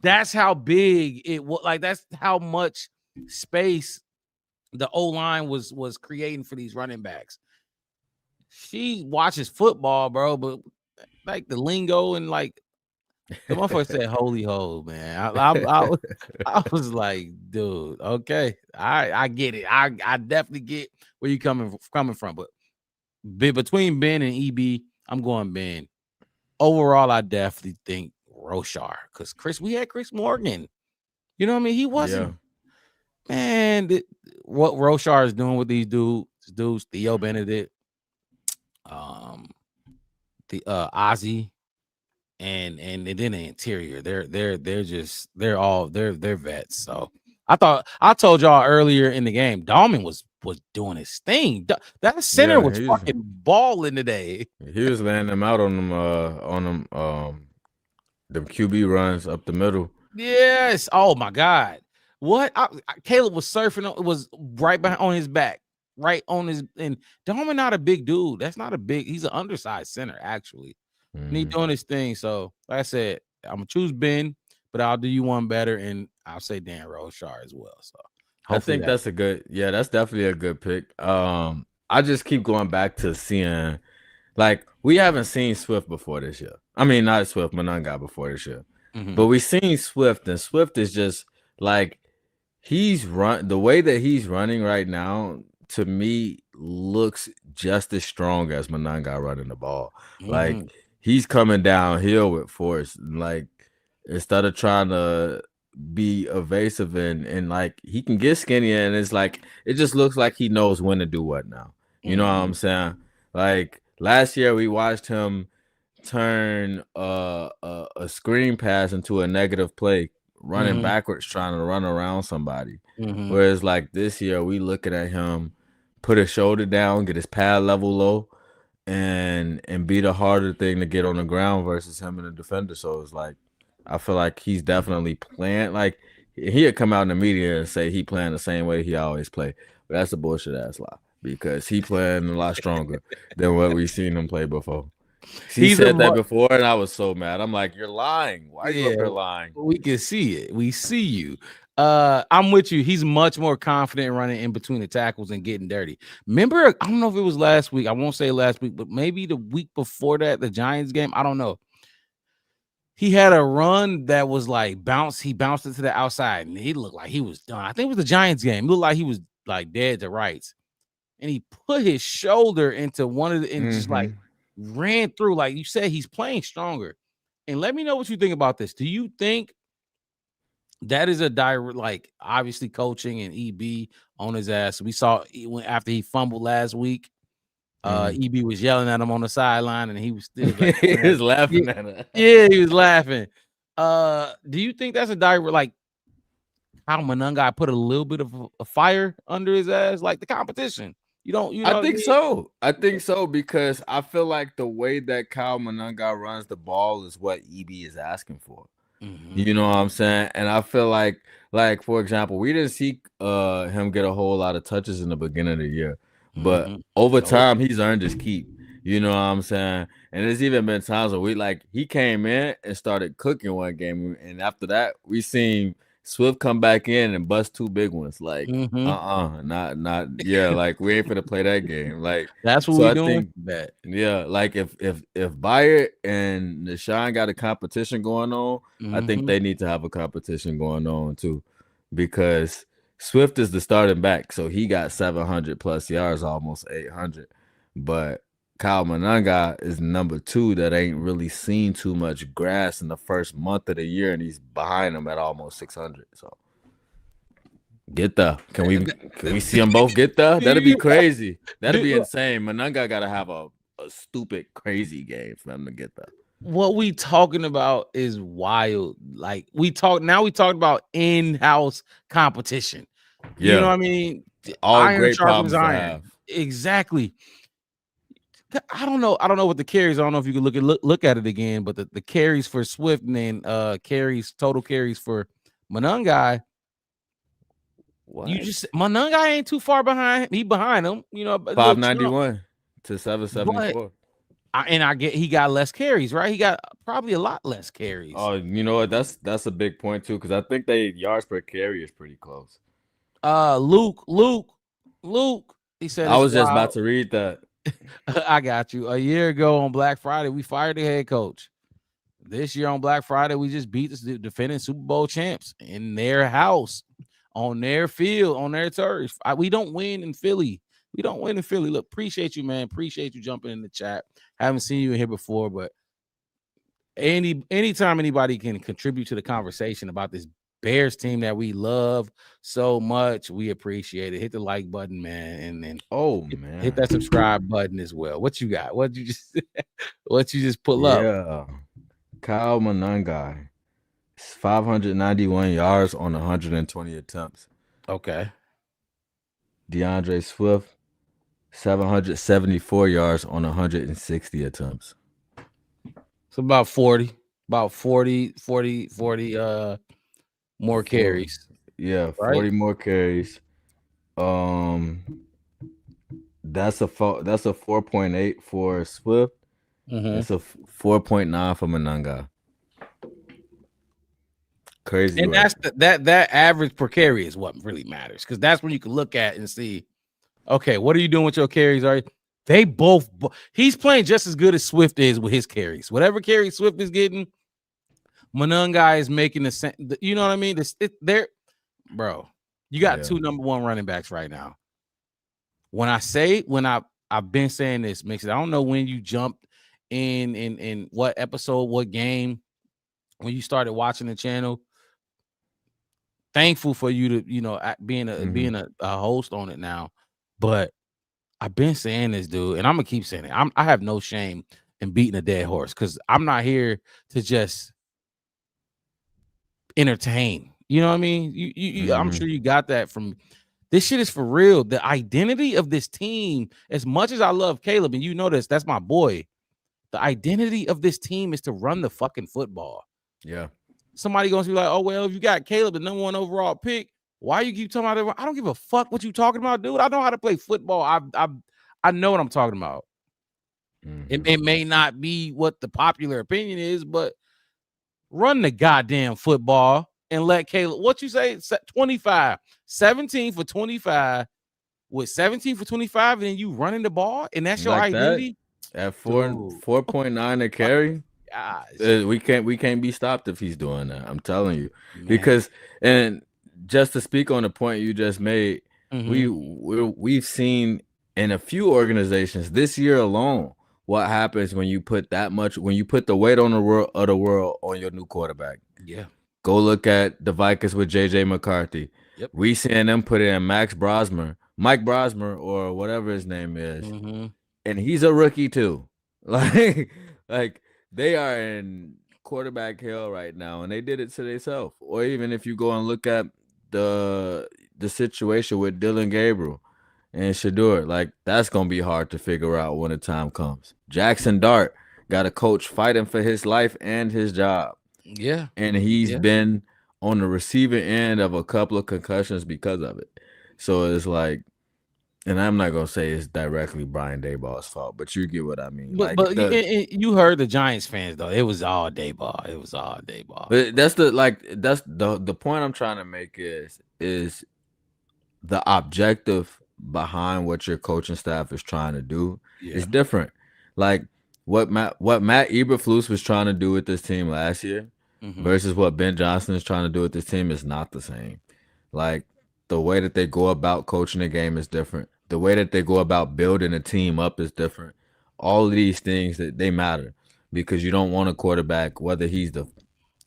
that's how big it was. Like, that's how much space the O-line was creating for these running backs. She watches football, bro, but like the lingo and like the motherfucker said holy hole, man. I was like, dude, okay. I get it. I definitely get where you coming from, but between Ben and EB, I'm going Ben. Overall, I definitely think Roshar because we had Chris Morgan. You know what I mean? He wasn't. Yeah. Man, what Roshar is doing with these dudes, Theo Benedict, the Ozzy, and then the interior. They're vets. So I told y'all earlier in the game, Dahlman was doing his thing. That center was fucking balling today. He was laying them out on them QB runs up the middle. Yes. Oh my God. What? Caleb was surfing. It was right behind on his back, right on his. And Dahlman not a big dude. That's not a big. He's an undersized center actually. And he doing his thing. So like I said, I'm gonna choose Ben, but I'll do you one better, and I'll say Dan Roshar as well. So I think that's a good. Yeah, that's definitely a good pick. I just keep going back to seeing, like, we haven't seen Swift before this year. I mean, not Swift, Monangai before this year, but we seen Swift, and Swift is just like the way that he's running right now. To me, looks just as strong as Monangai running the ball. Like he's coming downhill with force. Like instead of trying to be evasive and like he can get skinny, and it's like it just looks like he knows when to do what now. You know what I'm saying? Like last year we watched him turn a screen pass into a negative play, running backwards trying to run around somebody. Whereas like this year we looking at him put his shoulder down, get his pad level low, and be the harder thing to get on the ground versus him and the defender. So it's like I feel like he's definitely playing. Like he'd come out in the media and say he playing the same way he always play, but that's a bullshit ass lie because he playing a lot stronger than what we've seen him play before. He said that before, and I was so mad. I'm like, you're lying. Why are you up here lying? We can see it. We see you. I'm with you. He's much more confident running in between the tackles and getting dirty. Remember, I don't know if it was last week. I won't say last week, but maybe the week before that, the Giants game. I don't know. He had a run that was like he bounced it to the outside, and he looked like he was done. I think it was the Giants game. He looked like he was like dead to rights. And he put his shoulder into one of the and just like ran through. Like you said, he's playing stronger. And let me know what you think about this. Do you think that is a direct, like obviously coaching and EB on his ass? We saw after he fumbled last week. EB was yelling at him on the sideline, and he was still like, he was laughing at him. Yeah, he was laughing. Do you think that's a direct, like Kyle Monangai put a little bit of a fire under his ass, like the competition. You know I think so. I think so because I feel like the way that Kyle Monangai runs the ball is what EB is asking for. Mm-hmm. You know what I'm saying? And I feel like for example, we didn't see him get a whole lot of touches in the beginning of the year, but over time he's earned his keep. You know what I'm saying? And there's even been times where he came in and started cooking one game, and after that we seen Swift come back in and bust 2 big ones. Like, not yeah. Like we ain't finna play that game. Like that's what we doing. Yeah, like if Bayer and Deshaun got a competition going on, I think they need to have a competition going on too, because Swift is the starting back, so he got 700 plus yards, almost 800, but Kyle Monangai is number 2 that ain't really seen too much grass in the first month of the year, and he's behind him at almost 600. So get there. Can we see them both get there? That'd be crazy. That'd be insane. Monangai gotta have a stupid, crazy game for them to get there. What we talking about is wild. Like we talked about in-house competition. Yeah. You know what I mean? All iron great sharpens problems to iron. have. Exactly. I don't know what the carries. I don't know if you could look at it again, but the carries for Swift and then total carries for Monangai. What? You just Monangai ain't too far behind. He behind him, 591 to 774. And I get he got less carries, right? He got probably a lot less carries. Oh, you know what? That's a big point too, because I think they yards per carry is pretty close. Luke. He said I was just about to read that. I got you. A year ago on Black Friday, we fired the head coach. This year on Black Friday, we just beat the defending Super Bowl champs in their house, on their field, on their turf. We don't win in Philly. Look, appreciate you, man. Appreciate you jumping in the chat. Haven't seen you in here before, but anytime anybody can contribute to the conversation about this Bears team that we love so much, we appreciate it. Hit the like button, man, and then hit that subscribe button as well. What you got? What you just pull up? Yeah, Kyle Monangai, 591 yards on 120 attempts. Okay. DeAndre Swift, 774 yards on 160 attempts. So about 40 more carries. Yeah, 40 more carries. That's a 4.8 for Swift. That's a 4.9 for Monangai. Crazy. And right? that's that average per carry is what really matters, because that's when you can look at and see, okay, what are you doing with your carries? They both he's playing just as good as Swift is with his carries. Whatever carry Swift is getting, Monangai is making the same. You know what I mean? Bro, you got 2 number 1 running backs right now. I've been saying this, Mix it. I don't know when you jumped in what episode, what game, when you started watching the channel. Thankful for you to, being a host on it now. But I've been saying this, dude, and I'm gonna keep saying it. I have no shame in beating a dead horse, because I'm not here to just entertain. You know what I mean? I'm sure you got that from this shit is for real. The identity of this team, as much as I love Caleb, and you know this, that's my boy. The identity of this team is to run the fucking football. Yeah. Somebody gonna be like, oh, well, if you got Caleb, the number 1 overall pick, why you keep talking about it? I don't give a fuck what you talking about, dude. I know how to play football. I know what I'm talking about. It may not be what the popular opinion is, but run the goddamn football and let Caleb, what you say, 25, 17 for 25 with 17 for 25, and then you running the ball, and that's your identity? At 4.9 a carry? We can't be stopped if he's doing that. I'm telling you. Man. Because, and just to speak on the point you just made, we've seen in a few organizations this year alone what happens when you put the weight on the world on your new quarterback. Yeah. Go look at the Vikings with JJ McCarthy. Yep. We seeing them put in Mike Brosmer, or whatever his name is, and he's a rookie too. Like they are in quarterback hell right now, and they did it to themselves. Or even if you go and look at the situation with Dylan Gabriel and Shador, like that's gonna be hard to figure out when the time comes. Jackson Dart got a coach fighting for his life and his job. Yeah. And he's been on the receiving end of a couple of concussions because of it. So it's like, and I'm not gonna say it's directly Brian Daboll's fault, but you get what I mean. But you heard the Giants fans though. It was all Daboll. It was all Daboll. But that's the point I'm trying to make is the objective behind what your coaching staff is trying to do is different. Like what Matt Eberflus was trying to do with this team last year versus what Ben Johnson is trying to do with this team is not the same. Like the way that they go about coaching the game is different. The way that they go about building a team up is different. All of these things that they matter because you don't want a quarterback, whether he's the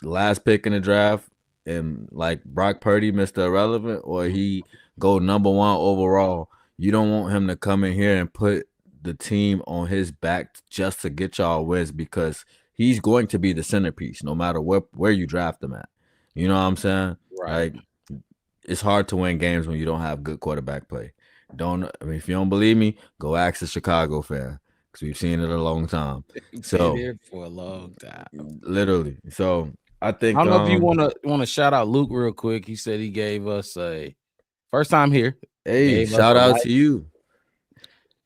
last pick in the draft and like Brock Purdy, Mr. Irrelevant, or he go number 1 overall. You don't want him to come in here and put the team on his back just to get y'all wins because he's going to be the centerpiece no matter where you draft him at. You know what I'm saying? Right. Like it's hard to win games when you don't have good quarterback play. If you don't believe me, go ask a Chicago fan because we've seen it a long time. So been here for a long time, literally. So I think I don't know if you want to shout out Luke real quick. He said he gave us a first time here. Hey, shout out to you.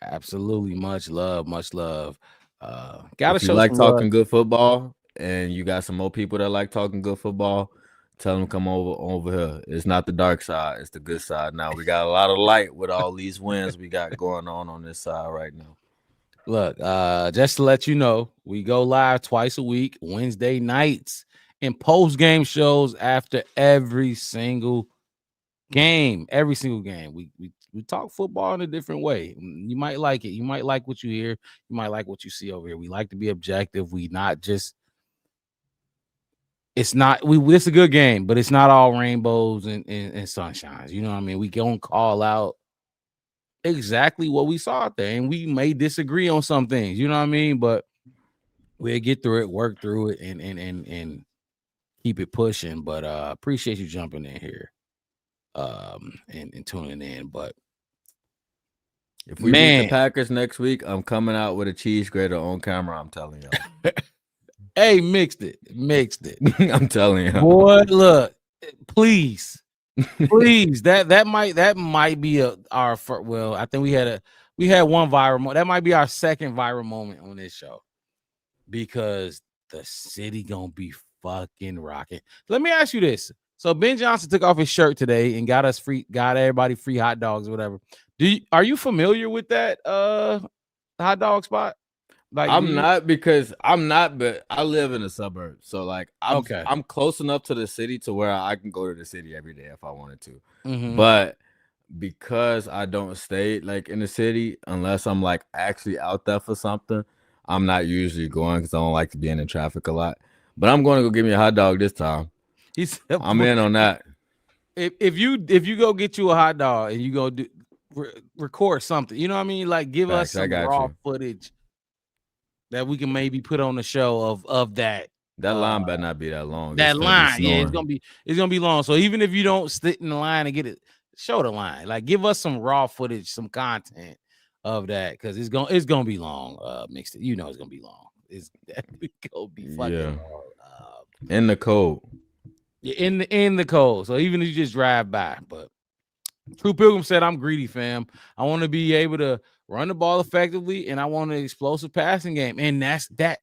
Absolutely, much love. If you like talking good football, and you got some more people that like talking good football, tell them come over here. It's not the dark side; it's the good side. Now we got a lot of light with all these wins we got going on this side right now. Look, just to let you know, we go live twice a week, Wednesday nights, and post-game shows after every single game. Every single game. We talk football in a different way. You might like it. You might like what you hear. You might like what you see over here. We like to be objective. We not just it's a good game, but it's not all rainbows and sunshines. You know what I mean? We gonna call out exactly what we saw out there, and we may disagree on some things, you know what I mean? But we'll get through it, work through it, and keep it pushing. But appreciate you jumping in here and tuning in. But if we beat the Packers next week, I'm coming out with a cheese grater on camera. I'm telling y'all. Hey, mixed it. I'm telling you, boy. Look, please. that might be our first. Well, I think we had one viral. That might be our second viral moment on this show because the city gonna be fucking rocking. Let me ask you this: so Ben Johnson took off his shirt today and got everybody free hot dogs or whatever. Are you familiar with that hot dog spot? Like I'm not, but I live in the suburbs. So like I'm close enough to the city to where I can go to the city every day if I wanted to. But because I don't stay like in the city unless I'm like actually out there for something, I'm not usually going because I don't like to be in the traffic a lot. But I'm going to go get me a hot dog this time. I'm in on that. If you go get you a hot dog and you go record something, you know what I mean? Like give us some raw footage that we can maybe put on the show of that. That line better not be that long. That line, it's gonna be long. So even if you don't sit in the line and get it, show the line. Like give us some raw footage, some content of that, because it's gonna be long. Mixed it, it's gonna be long. It's definitely gonna be fucking long. In the cold. Yeah, in the cold. So even if you just drive by, but True Pilgrim said, "I'm greedy, fam. I want to be able to run the ball effectively, and I want an explosive passing game." And that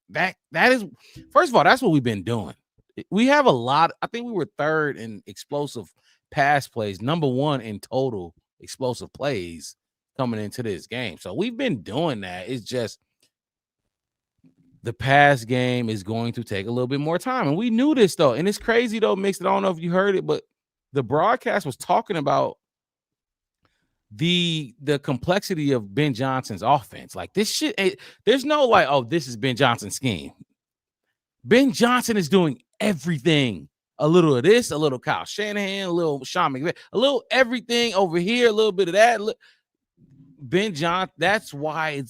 is, first of all, that's what we've been doing. We have a lot. I think we were third in explosive pass plays, number 1 in total explosive plays coming into this game. So we've been doing that. It's just the pass game is going to take a little bit more time, and we knew this though. And it's crazy though, Mixed. I don't know if you heard it, but the broadcast was talking about the complexity of Ben Johnson's offense. Like this shit, there's no like, oh, this is Ben Johnson's scheme. Ben Johnson is doing everything. A little of this, a little Kyle Shanahan, a little Sean McVay, a little everything over here, a little bit of that. Ben Johnson, that's why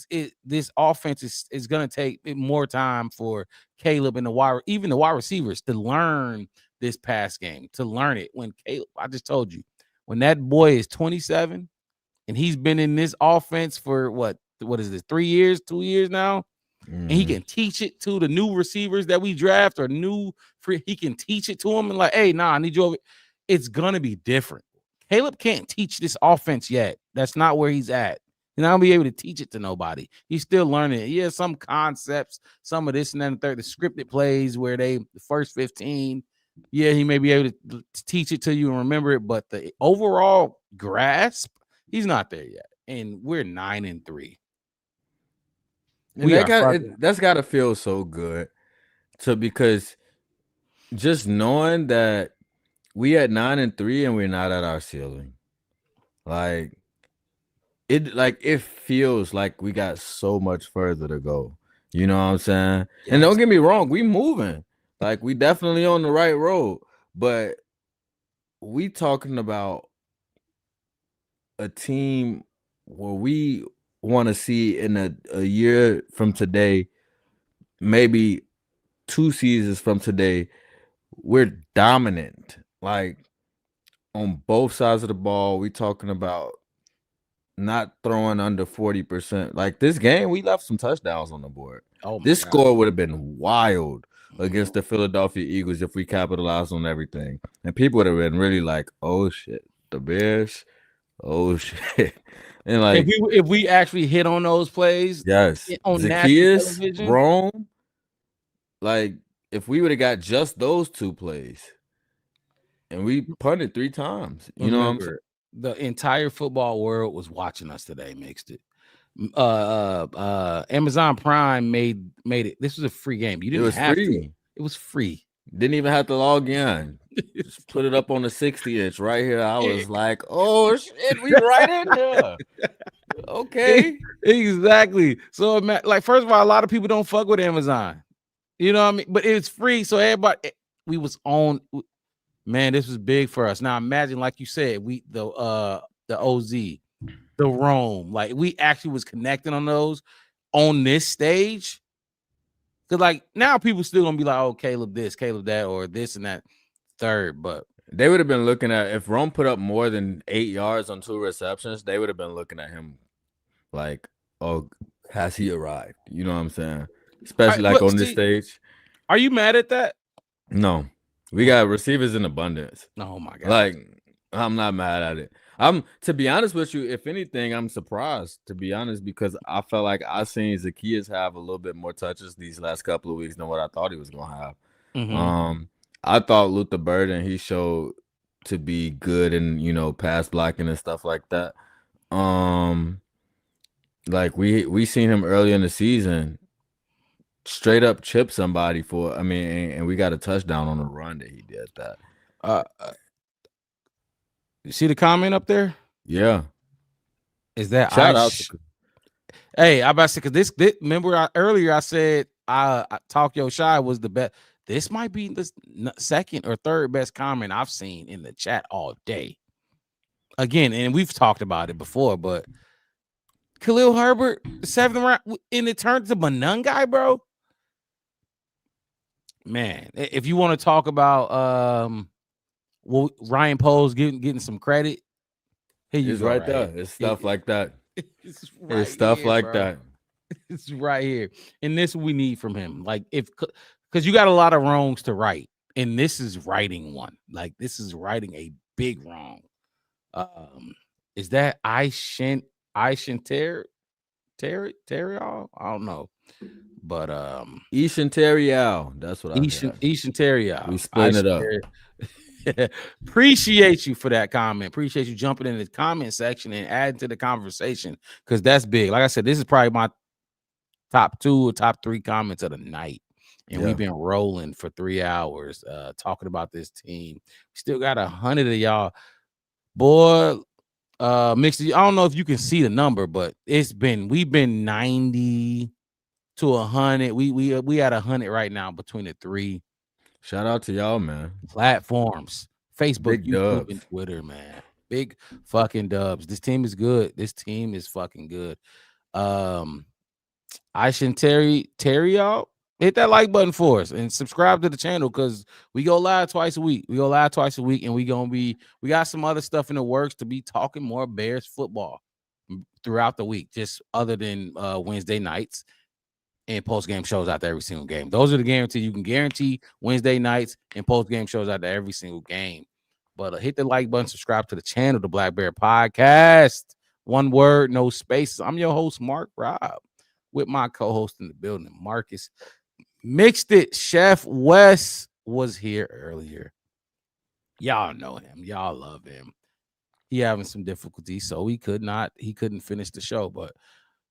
this offense is going to take more time for Caleb and the wide receivers to learn this past game to learn it. When Caleb, I just told you, when that boy is 27 and he's been in this offense for what is this, 3 years, 2 years now? And he can teach it to the new receivers that we draft or he can teach it to them and like, hey, nah, I need you over. It's gonna be different. Caleb can't teach this offense yet. That's not where he's at. He's not gonna be able to teach it to nobody. He's still learning it. Yeah, some concepts, some of this and then the third, the scripted plays where the first 15, yeah, he may be able to teach it to you and remember it, but the overall grasp, he's not there yet. And we're 9-3. And that's got to feel so good because just knowing that we at 9-3 and we're not at our ceiling, it feels like we got so much further to go. You know what I'm saying? Yes. And don't get me wrong, we moving. Like, we definitely on the right road, but we talking about a team where we want to see in a year from today, maybe 2 seasons from today, we're dominant. Like, on both sides of the ball, we talking about not throwing under 40%. Like, this game, we left some touchdowns on the board. This score would have been wild against the Philadelphia Eagles if we capitalized on everything. And people would have been really like, oh, shit, the Bears, oh, shit. And like, if we actually hit on those plays, yes, on Zacchaeus, Rome, like, if we would have got just those 2 plays and we punted 3 times, you know what I'm saying? The entire football world was watching us today. Mixed it. Amazon Prime made it. This was a free game. You didn't have to. It was free. Didn't even have to log in. Just put it up on the 60-inch right here. I was like, oh shit, we right in there. Okay, exactly. So, like, first of all, a lot of people don't fuck with Amazon. You know what I mean? But it's free, so everybody. We was on. Man, this was big for us. Now imagine, like you said, the OZ, the Rome, like we actually was connecting on those on this stage. Cause like now people still gonna be like, oh, Caleb this, Caleb that, or this and that third. But they would have been looking at, if Rome put up more than 8 yards on 2 receptions, they would have been looking at him like, oh, has he arrived? You know what I'm saying? Especially like on this stage. Are you mad at that? No. We got receivers in abundance. Oh my God. Like, I'm not mad at it. To be honest with you, if anything, I'm surprised, to be honest, because I felt like I seen Zacchaeus have a little bit more touches these last couple of weeks than what I thought he was gonna have. Mm-hmm. I thought Luther Burden, he showed to be good in, pass blocking and stuff like that. Like we seen him early in the season straight up chip somebody and we got a touchdown on the run that he did that. You see the comment up there? Yeah. Is that shout out to Hey, I about to say, because this remember earlier I said Talk Yo Shy was the best. This might be the second or third best comment I've seen in the chat all day. Again, and we've talked about it before, but Khalil Herbert, 7th round, and it turned to Monangai, bro. Man, if you want to talk about Ryan Poles getting some credit, he's right there. It's stuff like that. It's stuff like that. It's right here, and this we need from him. Like, because you got a lot of wrongs to right, and this is righting one. Like, this is righting a big wrong. Is that Terry? I don't know. But Ishan Terrial, that's what Ishan Terrial. We splitting it up. Appreciate you for that comment. Appreciate you jumping in the comment section and adding to the conversation, because that's big. Like I said, this is probably my top 2 or top 3 comments of the night, and we've been rolling for 3 hours talking about this team. We still got 100 of y'all, boy. Mixed, I don't know if you can see the number, but we've been 90 to 100. We at 100 right now between the 3. Shout out to y'all, man. Platforms, Facebook, Big YouTube, dubs. and Twitter, man. Big fucking dubs. This team is good. This team is fucking good. Ishan Terry, y'all. Hit that like button for us and subscribe to the channel because we go live twice a week. We got some other stuff in the works to be talking more Bears football throughout the week, just other than Wednesday nights and post-game shows out there every single game. Those are the guarantee. You can guarantee Wednesday nights and post-game shows out there every single game. But hit the like button, subscribe to the channel, the Black Bear Podcast. One word, no spaces. I'm your host, Mark Robb, with my co-host in the building, Marcus. Mixed It Chef Wes was here earlier. Y'all know him. Y'all love him. He having some difficulties, so he couldn't finish the show. But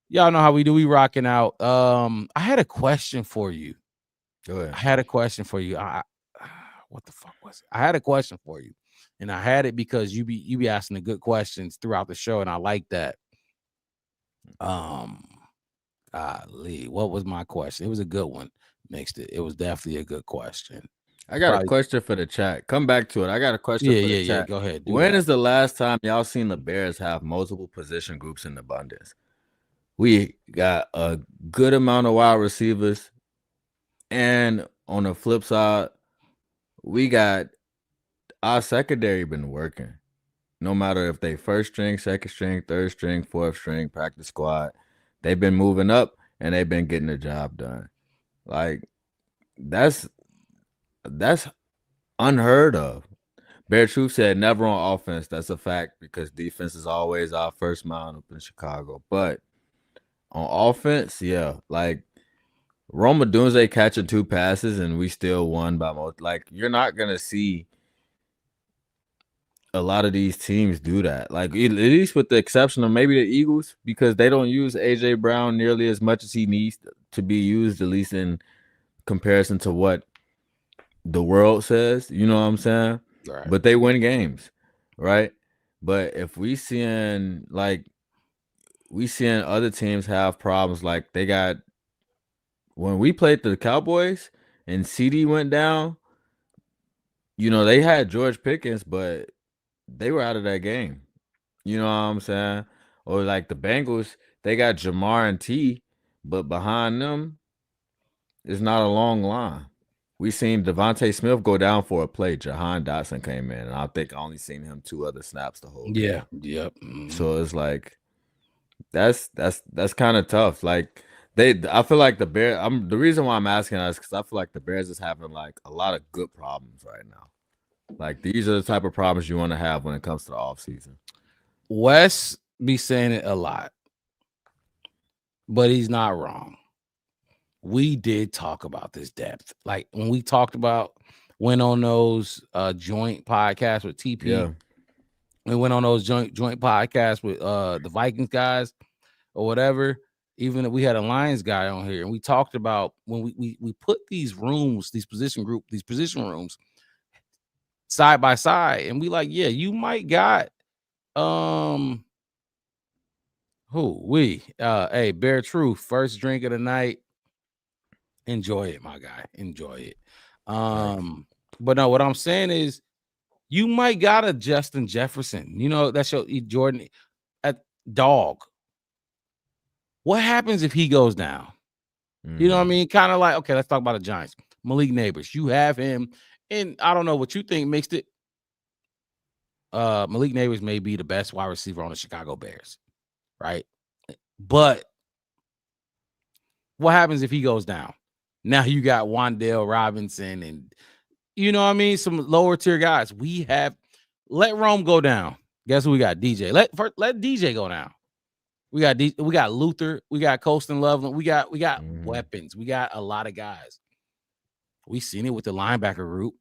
y'all know how we do. We rocking out. I had a question for you. Go ahead. I had a question for you. What the fuck was it? I had a question for you, and I had it because you be asking the good questions throughout the show, and I like that. Lee, what was my question? It was a good one. Mixed It. It was definitely a good question. I got a question for the chat. Come back to it. I got a question for the chat. Go ahead. When is the last time y'all seen the Bears have multiple position groups in abundance? We got a good amount of wide receivers, and on the flip side, we got our secondary been working. No matter if they first string, second string, third string, fourth string, practice squad, they've been moving up and they've been getting the job done. Like that's unheard of. Bear Truth said never on offense. That's a fact because defense is always our first mount up in Chicago. But on offense, yeah, like Roma Dunze catching 2 passes and we still won by most. Like you're not gonna see a lot of these teams do that. Like at least with the exception of maybe the Eagles, because they don't use AJ Brown nearly as much as he needs to be used, at least in comparison to what the world says. You know what I'm saying? Right. But they win games, right? But if we seeing other teams have problems, like they got when we played the Cowboys and CD went down, you know, they had George Pickens, but they were out of that game. You know what I'm saying? Or like the Bengals, they got Jamar and T, but behind them is not a long line. We seen Devontae Smith go down for a play. Jahan Dotson came in, and I think I only seen him 2 other snaps the whole game. Yep. So it's like that's kind of tough. Like I feel like the Bears. The reason why I'm asking that is because I feel like the Bears is having like a lot of good problems right now. Like these are the type of problems you want to have when it comes to the offseason. Wes be saying it a lot, but he's not wrong. We did talk about this depth. Like when we went on those joint podcasts with TP. Yeah. We went on those joint podcasts with the Vikings guys or whatever. Even we had a Lions guy on here, and we talked about when we put these position rooms side by side, and we like, yeah, you might got hey, Bear Truth, first drink of the night. Enjoy it, my guy. Enjoy it. But no, what I'm saying is you might got a Justin Jefferson. You know, that's your Jordan at dog. What happens if he goes down? You know what I mean? Kind of like, okay, let's talk about the Giants. Malik Neighbors. You have him, and I don't know what you think Mixed It. Malik Neighbors may be the best wide receiver on the Chicago Bears, right? But what happens if he goes down? Now you got Wan'Dale Robinson and you know what I mean? Some lower tier guys. We have let Rome go down. Guess who we got? DJ. Let DJ go down. We got Luther. We got Colston Loveland. We got weapons. We got a lot of guys. We seen it with the linebacker group.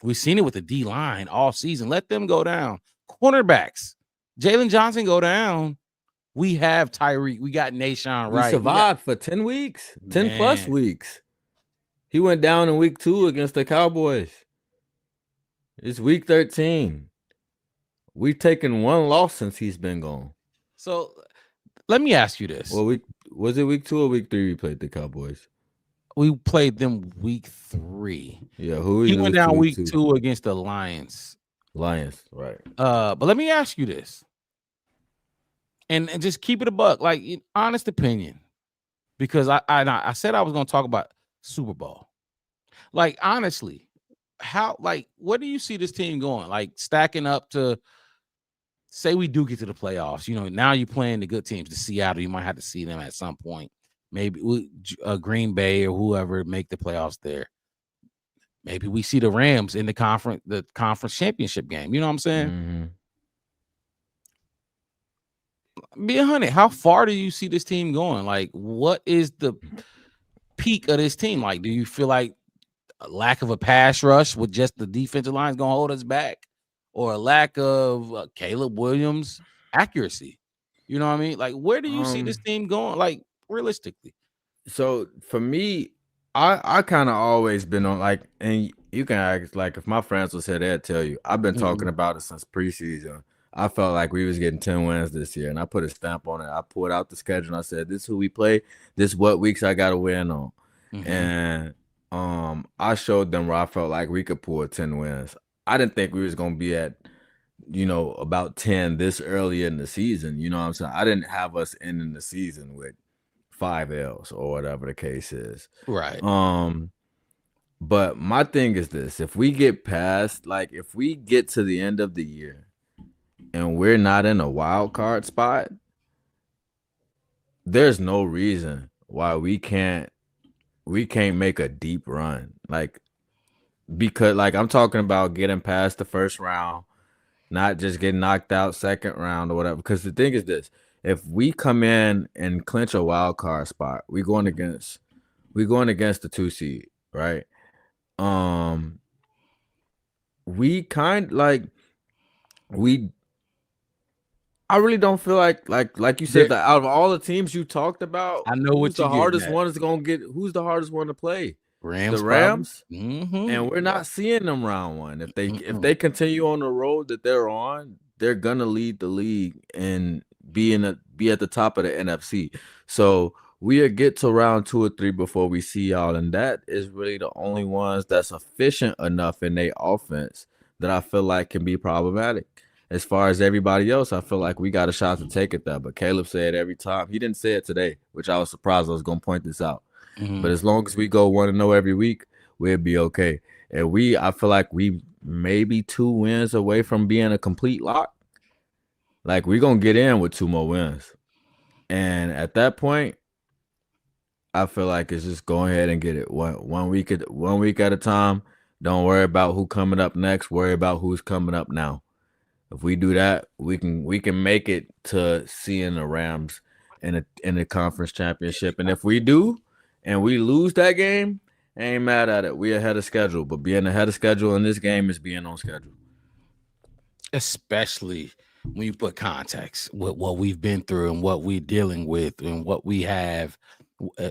We've seen it with the D line all season. Let them go down. Cornerbacks. Jalen Johnson go down. We have Tyreek. We got Nashawn Wright. We survived for 10 weeks, 10 plus weeks. He went down in week 2 against the Cowboys. It's week 13. We've taken 1 loss since he's been gone. So let me ask you this. Well, was it week 2 or week 3 we played the Cowboys? We played them week 3. Yeah, he went down week 2 against the Lions. Right. But let me ask you this. And just keep it a buck, like honest opinion. Because I said I was going to talk about Super Bowl. Like, honestly, where do you see this team going? Like, stacking up to, say we do get to the playoffs. Now you're playing the good teams. The Seattle, you might have to see them at some point. Maybe Green Bay or whoever make the playoffs there. Maybe we see the Rams in the conference championship game. You know what I'm saying? Be 100. How far do you see this team going? Like, what is the peak of this team? Like, do you feel like a lack of a pass rush with just the defensive line is going to hold us back, or a lack of Caleb Williams accuracy? You know what I mean? Like, where do you see this team going? Like, realistically. So for me, I kind of always been on, like, and you can ask, like, if my friends was here, they'd tell you I've been talking about it since preseason. I felt like we was getting 10 wins this year, and I put a stamp on it. I pulled out the schedule and I said, this is who we play. This is what weeks I got to win on. And I showed them where I felt like we could pull 10 wins. I didn't think we was going to be at, about 10 this early in the season. You know what I'm saying? I didn't have us ending the season with 5 L's or whatever the case is. Right. But my thing is this: if we get past, like, if we get to the end of the year and we're not in a wild card spot, there's no reason why we can't make a deep run. Like, because, like, I'm talking about getting past the first round, not just getting knocked out second round or whatever. Because the thing is this: if we come in and clinch a wild card spot, we're going against the 2 seed, right? We kind like I really don't feel like you said that out of all the teams you talked about, I know who's the hardest one is going to get. Who's the hardest one to play? Rams. The Rams. And we're not seeing them round one. If they continue on the road that they're on, they're gonna lead the league and be at the top of the NFC. So we'll get to round 2 or 3 before we see y'all, and that is really the only ones that's efficient enough in their offense that I feel like can be problematic. As far as everybody else, I feel like we got a shot to take it there. But Caleb said every time. He didn't say it today, which I was surprised. I was going to point this out. But as long as we go 1-0 every week, we'll be okay. And I feel like we maybe 2 wins away from being a complete lock. Like, we're going to get in with 2 more wins. And at that point, I feel like it's just go ahead and get it one week at a time. Don't worry about who coming up next. Worry about who's coming up now. If we do that, we can make it to seeing the Rams in the conference championship. And if we do, and we lose that game, I ain't mad at it. We ahead of schedule. But being ahead of schedule in this game is being on schedule. Especially when you put context with what we've been through and what we're dealing with and what we have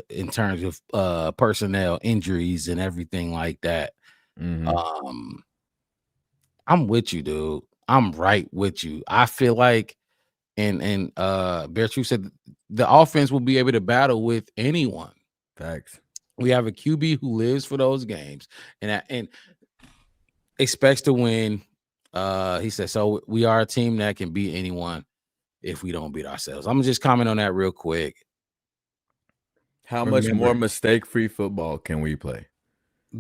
in terms of personnel injuries and everything like that. I'm with you, dude. I'm right with you. I feel like, and Bear Truth said the offense will be able to battle with anyone. Facts. We have a QB who lives for those games and expects to win. He said, so we are a team that can beat anyone if we don't beat ourselves. I'm gonna just comment on that real quick. How much more mistake-free football can we play?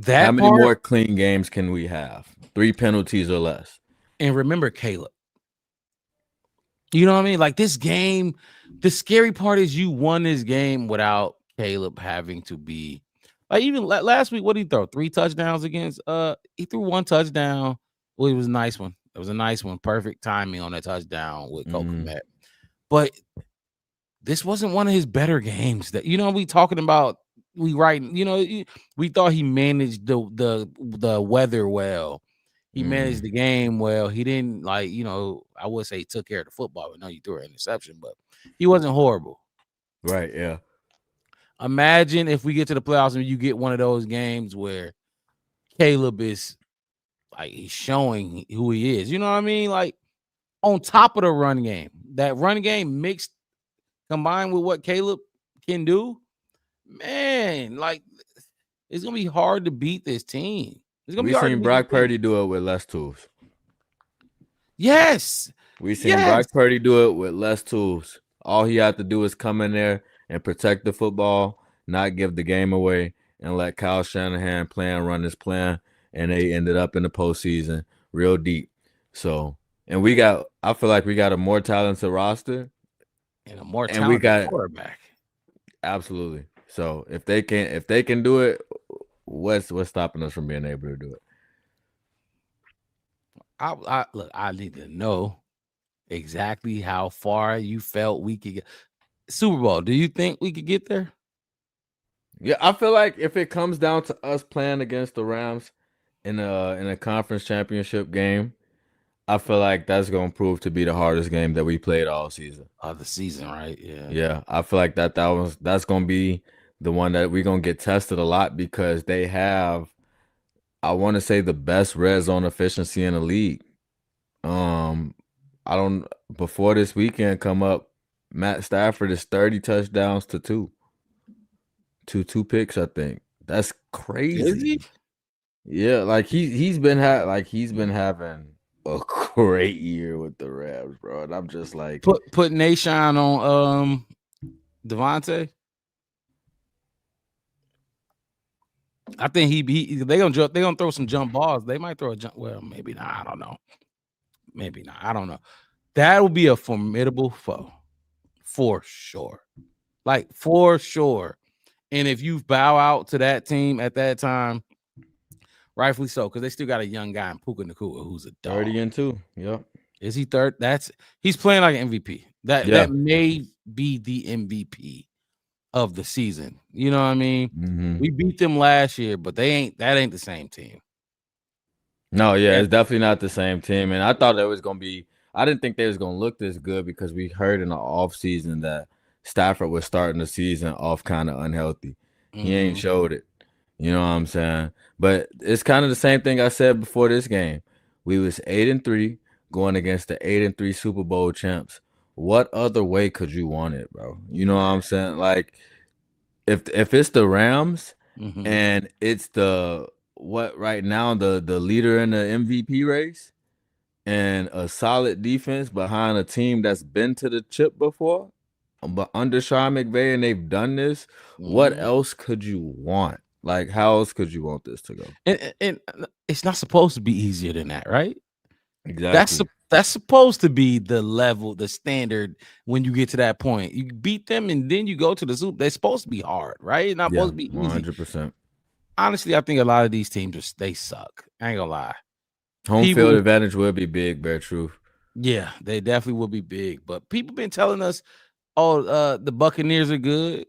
How many more clean games can we have? 3 penalties or less. And remember Caleb. You know what I mean? Like, this game, the scary part is you won this game without Caleb having to be like, even last week, what did he throw? 3 touchdowns against he threw 1 touchdown. Well, it was a nice one. It was a nice one. Perfect timing on that touchdown with Kokomet. But this wasn't one of his better games that, we talking about, we thought he managed the weather well. He managed the game well. He didn't, I would say he took care of the football. I know you threw an interception, but he wasn't horrible. Right, yeah. Imagine if we get to the playoffs and you get one of those games where Caleb is, like, he's showing who he is. You know what I mean? Like, on top of the run game. That run game mixed, combined with what Caleb can do, man, like, it's going to be hard to beat this team. We've seen Brock Purdy do it with less tools. Yes. We've seen Brock Purdy do it with less tools. All he had to do is come in there and protect the football, not give the game away, and let Kyle Shanahan run this plan, and they ended up in the postseason real deep. So, and I feel like we got a more talented roster and a more talented quarterback. Absolutely. So if they can do it, what's stopping us from being able to do it? I need to know exactly how far you felt we could get. Super Bowl, do you think we could get there? Yeah, I feel like if it comes down to us playing against the Rams in a conference championship game, I feel like that's going to prove to be the hardest game that we played all season. Of the season, right? Yeah. Yeah, I feel like that's going to be the one that we're going to get tested a lot because they have, I want to say, the best red zone efficiency in the league. Before this weekend come up, Matt Stafford is 30 touchdowns to 2 picks, I think. That's crazy. Is he? Yeah, like he's been having a great year with the Rams, bro. And I'm just like put Nashon on Devontae. I think they gonna throw some jump balls. They might throw a jump. Well, maybe not. I don't know. Maybe not. I don't know. That will be a formidable foe for sure. Like for sure. And if you bow out to that team at that time, rightfully so, because they still got a young guy in Puka Nacua who's a dog. 30-2. Yep. Is he third? He's playing like an MVP. That may be the MVP of the season. You know what I mean? Mm-hmm. We beat them last year, but that ain't the same team. No, yeah, it's definitely not the same team. And I thought it was gonna be. I didn't think they was gonna look this good because we heard in the offseason that Stafford was starting the season off kind of unhealthy. He ain't showed it. You know what I'm saying? But it's kind of the same thing I said before this game. We was 8-3 going against the 8-3 Super Bowl champs. What other way could you want it, bro? You know what I'm saying? Like, if it's the Rams and it's right now the leader in the MVP race and a solid defense behind a team that's been to the chip before, but under Sean McVay and they've done this, what else could you want? Like, how else could you want this to go? And it's not supposed to be easier than that, right? Exactly. That's supposed to be the level, the standard when you get to that point. You beat them and then you go to the Super. They're supposed to be hard, right? It's not supposed to be easy. 100%. Honestly, I think a lot of these teams they suck. I ain't gonna lie. Home field advantage will be big, bare truth. Yeah, they definitely will be big. But people been telling us, oh, the Buccaneers are good.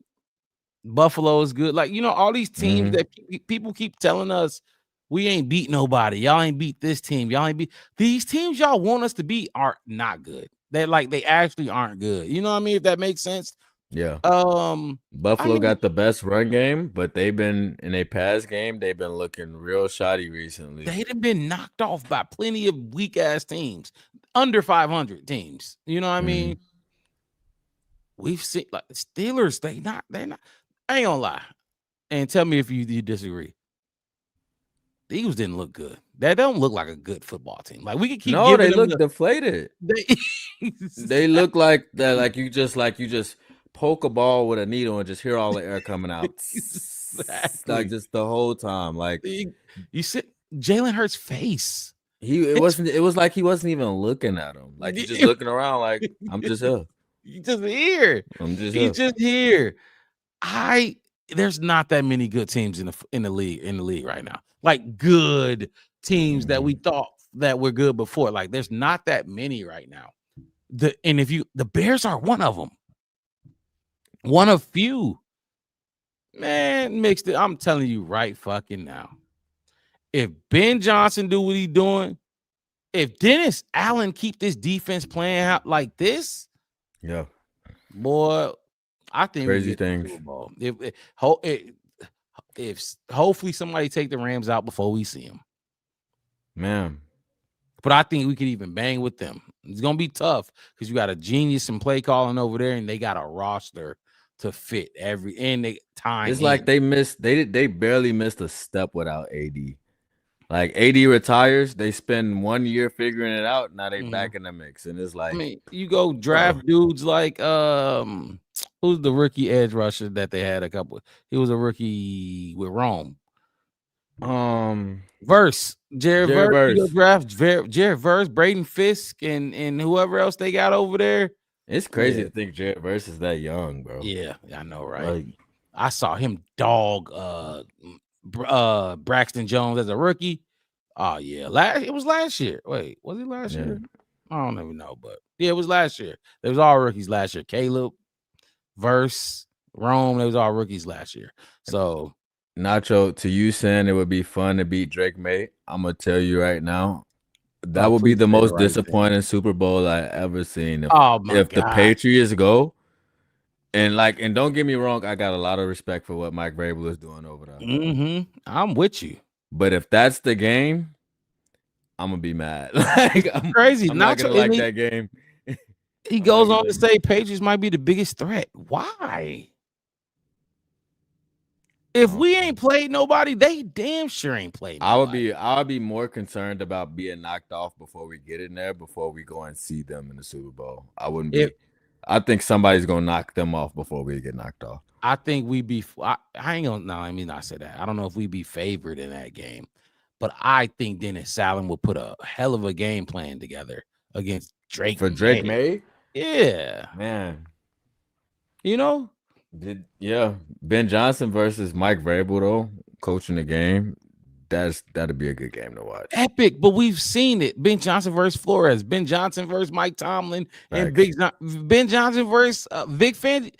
Buffalo is good. Like, all these teams that people keep telling us we ain't beat nobody. Y'all ain't beat this team. Y'all ain't beat these teams y'all want us to beat are not good. They actually aren't good. You know what I mean? If that makes sense. Yeah. Buffalo got the best run game, but they've been in a past game, they've been looking real shoddy recently. They've been knocked off by plenty of weak ass teams, under 500 teams. You know what I mean? We've seen like the Steelers, they're not. I ain't gonna lie. And tell me if you disagree. The Eagles didn't look good. That don't look like a good football team. Like we could keep. No, they look deflated. They look like that. Like you just poke a ball with a needle and just hear all the air coming out. Exactly. Like just the whole time. Like you sit Jalen Hurts' face. It was like he wasn't even looking at him. Like he's just looking around. Like I'm just here. You just here. He's just here. There's not that many good teams in the league right now. Like good teams that we thought that were good before. Like there's not that many right now. The Bears are one of them. One of few. Man, mixed it. I'm telling you right fucking now. If Ben Johnson do what he's doing, if Dennis Allen keep this defense playing out like this, yeah, boy, I think crazy things. If hopefully somebody take the Rams out before we see them, man. But I think we could even bang with them. It's gonna be tough because you got a genius in play calling over there, and they got a roster to fit time. It's like they barely missed a step without AD. Like AD retires, they spend 1 year figuring it out. Now they back in the mix, and it's like you go draft dudes like who Who's the rookie edge rusher that they had a couple? He was a rookie with Rome. Verse, Jared Verse, draft Jared Verse, Braden Fisk, and whoever else they got over there. It's crazy to think Jared Verse is that young, bro. Yeah, I know, right? I saw him dog Braxton Jones as a rookie. Oh yeah, it was last year. Wait, was it last year? I don't even know, but yeah, it was last year. There was all rookies last year. Caleb, Verse, Rome, they was all rookies last year. So Nacho, to you saying it would be fun to beat Drake May, I'm gonna tell you right now, that would be the most disappointing Super Bowl I ever seen. If the Patriots go, and don't get me wrong, I got a lot of respect for what Mike Vrabel is doing over there. I'm with you. But if that's the game, I'm gonna be mad. I'm crazy. I'm not gonna like that game. He goes on to say Patriots might be the biggest threat. Why? If we ain't played nobody, they damn sure ain't played nobody. I would be more concerned about being knocked off before we get in there, before we go and see them in the Super Bowl. I wouldn't be. I think somebody's gonna knock them off before we get knocked off. I think we be. I ain't gonna. No, I mean not say that. I don't know if we be favored in that game, but I think Dennis Allen will put a hell of a game plan together against Drake May. Yeah, man. You know. Ben Johnson versus Mike Vrabel though, coaching the game. That'd be a good game to watch. Epic, but we've seen it. Ben Johnson versus Flores, Ben Johnson versus Mike Tomlin, and Ben Johnson versus Vic Fangio.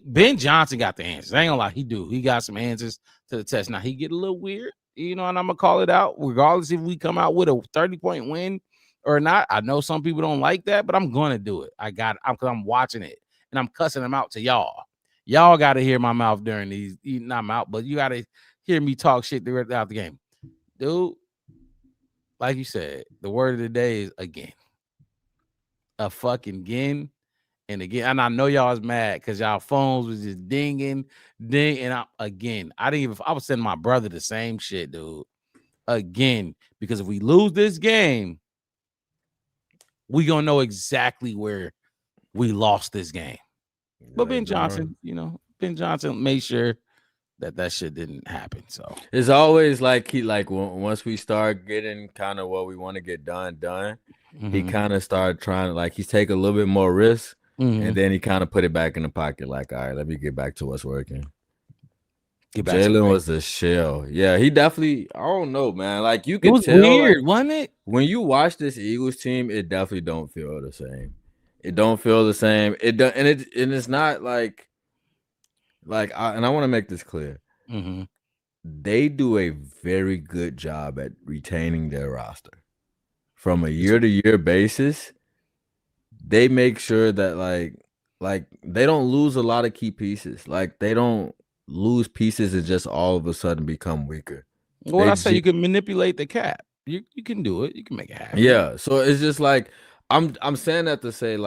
Ben Johnson got the answers. I ain't gonna lie, he got some answers to the test. Now he get a little weird, and I'm gonna call it out, regardless if we come out with a 30-point win or not. I know some people don't like that, but I'm gonna do it. Because I'm watching it and I'm cussing them out to y'all. Y'all got to hear my mouth during these, not mouth, but you got to hear me talk shit throughout the game. Dude, like you said, the word of the day is again. A fucking again and again. And I know y'all was mad because y'all phones was just dinging. And I was sending my brother the same shit, dude. Again, because if we lose this game, we gonna know exactly where we lost this game. But Ben Johnson, Ben Johnson made sure that shit didn't happen. So it's always once we start getting kind of what we want to get done, he kind of started trying to he's take a little bit more risk, and then he kind of put it back in the pocket. Like, all right, let me get back to what's working. Jalen was a shell. Yeah, he definitely. I don't know, man. Like you could tell, weird, wasn't it? When you watch this Eagles team, it definitely don't feel the same. It don't feel the same. It does, and it's not like I want to make this clear. They do a very good job at retaining their roster from a year-to-year basis. They make sure that like they don't lose a lot of key pieces. Like they don't lose pieces and just all of a sudden become weaker. Well, I say you can manipulate the cap. You can do it. You can make it happen. Yeah. So it's just like I'm saying that to say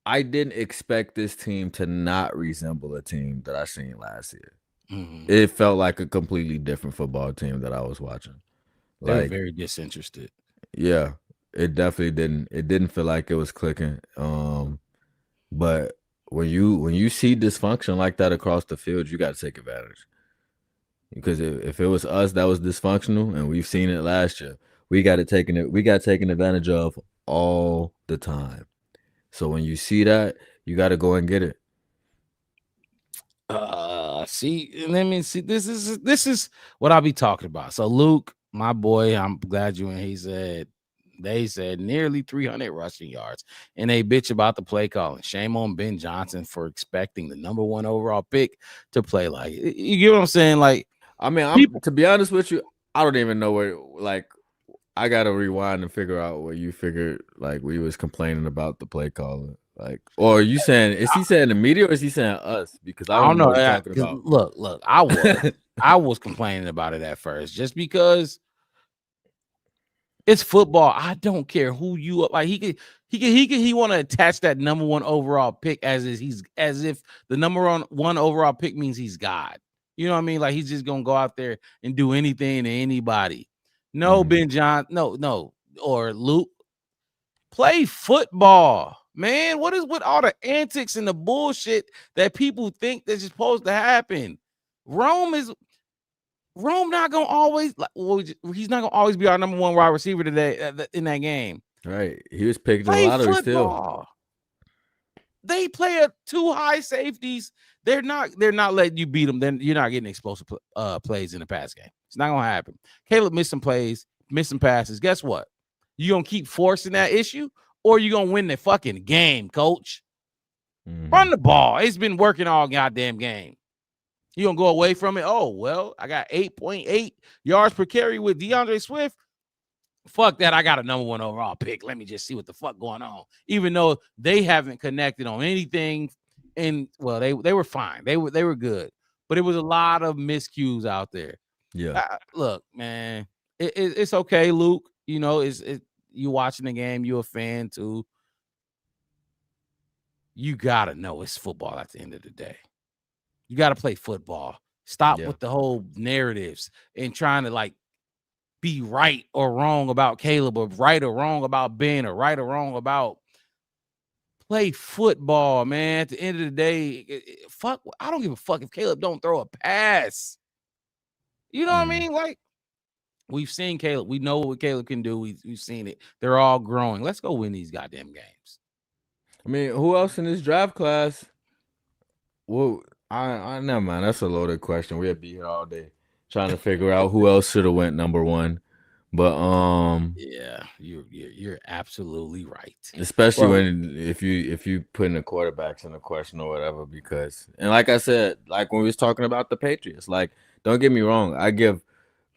I didn't expect this team to not resemble a team that I seen last year. It felt like a completely different football team that I was watching. They're very disinterested. Yeah, it definitely didn't. It didn't feel like it was clicking. But when you see dysfunction like that across the field, you got to take advantage. Because if it was us that was dysfunctional, and we've seen it last year, we got taken advantage of all the time. So when you see that, you got to go and get it. Let me see. This is what I'll be talking about. So Luke, my boy, I'm glad you in. They said nearly 300 rushing yards, and they bitch about the play calling. Shame on Ben Johnson for expecting the number 1 overall pick to play like. You get what I'm saying? Like, I mean, to be honest with you, I don't even know where. I gotta rewind and figure out where you figured we was complaining about the play calling. Or are you saying, is he saying the media or is he saying us? Because I don't know what you're talking about. Look, I was complaining about it at first just because it's football. I don't care who you are. Like he want to attach that number 1 overall pick as if the number 1 overall pick means he's God. You know what I mean? Like he's just gonna go out there and do anything to anybody. No, Ben John, no, or Luke, play football. man. What is with all the antics and the bullshit that people think that's supposed to happen? Rome not gonna always he's not gonna always be our number one wide receiver today in that game. Right. He was picked in the Play lottery football. still. They play two high safeties. They're not letting you beat them. Then you're not getting explosive plays in the pass game. It's not gonna happen. Caleb missed some plays, missed some passes. Guess what? You gonna keep forcing that issue, or you gonna win the fucking game, coach? Run the ball. It's been working all goddamn game. You gonna go away from it? Oh well, I got 8.8 yards per carry with DeAndre Swift. Fuck that. I got a number one overall pick. Let me just see what the fuck going on. Even though they haven't connected on anything. And well, they were fine. They were good. But it was a lot of miscues out there. Yeah. Look, man, it's okay, Luke. You know, you watching the game, you a fan too. You gotta know it's football at the end of the day. You gotta play football. Stop with the whole narratives and trying to be right or wrong about Caleb, or right or wrong about Ben, or right or wrong about play football, man. At the end of the day, fuck, I don't give a fuck if Caleb don't throw a pass. You know what I mean? Like, we've seen Caleb. We know what Caleb can do. We've seen it. They're all growing. Let's go win these goddamn games. I mean, who else in this draft class? Well, I never mind. That's a loaded question. We'll be here all day trying to figure out who else should have went number one. But yeah, you're absolutely right. Especially when if you putting the quarterbacks in the question or whatever, because, and like I said, like when we was talking about the Patriots, like, don't get me wrong, I give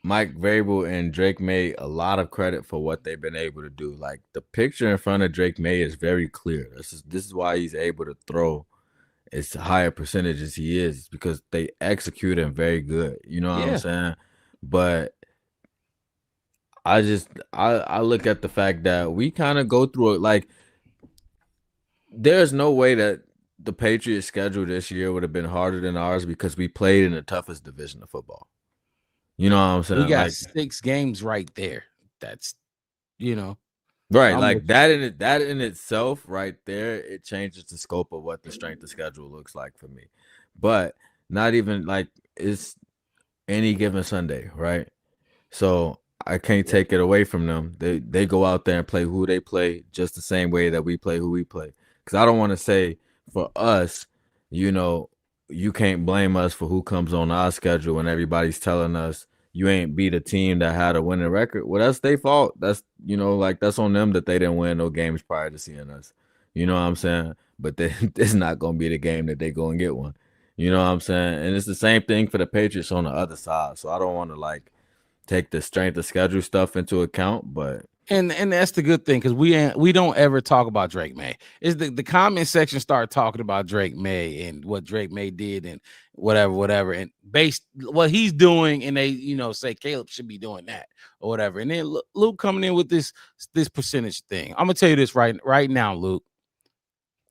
Mike Vrabel and Drake May a lot of credit for what they've been able to do. Like, the picture in front of Drake May is very clear. This is why he's able to throw as higher percentage as he is, because they execute him very good. You know what I'm saying? But I look at the fact that we kind of go through it. Like, there's no way that the Patriots' schedule this year would have been harder than ours, because we played in the toughest division of football. You know what I'm saying? We got 6 games right there. That's, right. Like that in itself right there, it changes the scope of what the strength of schedule looks like for me. But not even like it's any given Sunday, right? So I can't take it away from them. They go out there and play who they play just the same way that we play who we play. Because I don't want to say for us, you can't blame us for who comes on our schedule when everybody's telling us you ain't beat a team that had a winning record. Well, that's their fault. That's, that's on them that they didn't win no games prior to seeing us. You know what I'm saying? But it's not going to be the game that they go and get one. You know what I'm saying? And it's the same thing for the Patriots on the other side. So I don't want to take the strength of schedule stuff into account, but and that's the good thing, because we don't ever talk about Drake May. Is the comment section start talking about Drake May and what Drake May did and whatever, and based what he's doing, and they say Caleb should be doing that or whatever. And then Luke coming in with this percentage thing. I'm gonna tell you this right now, Luke.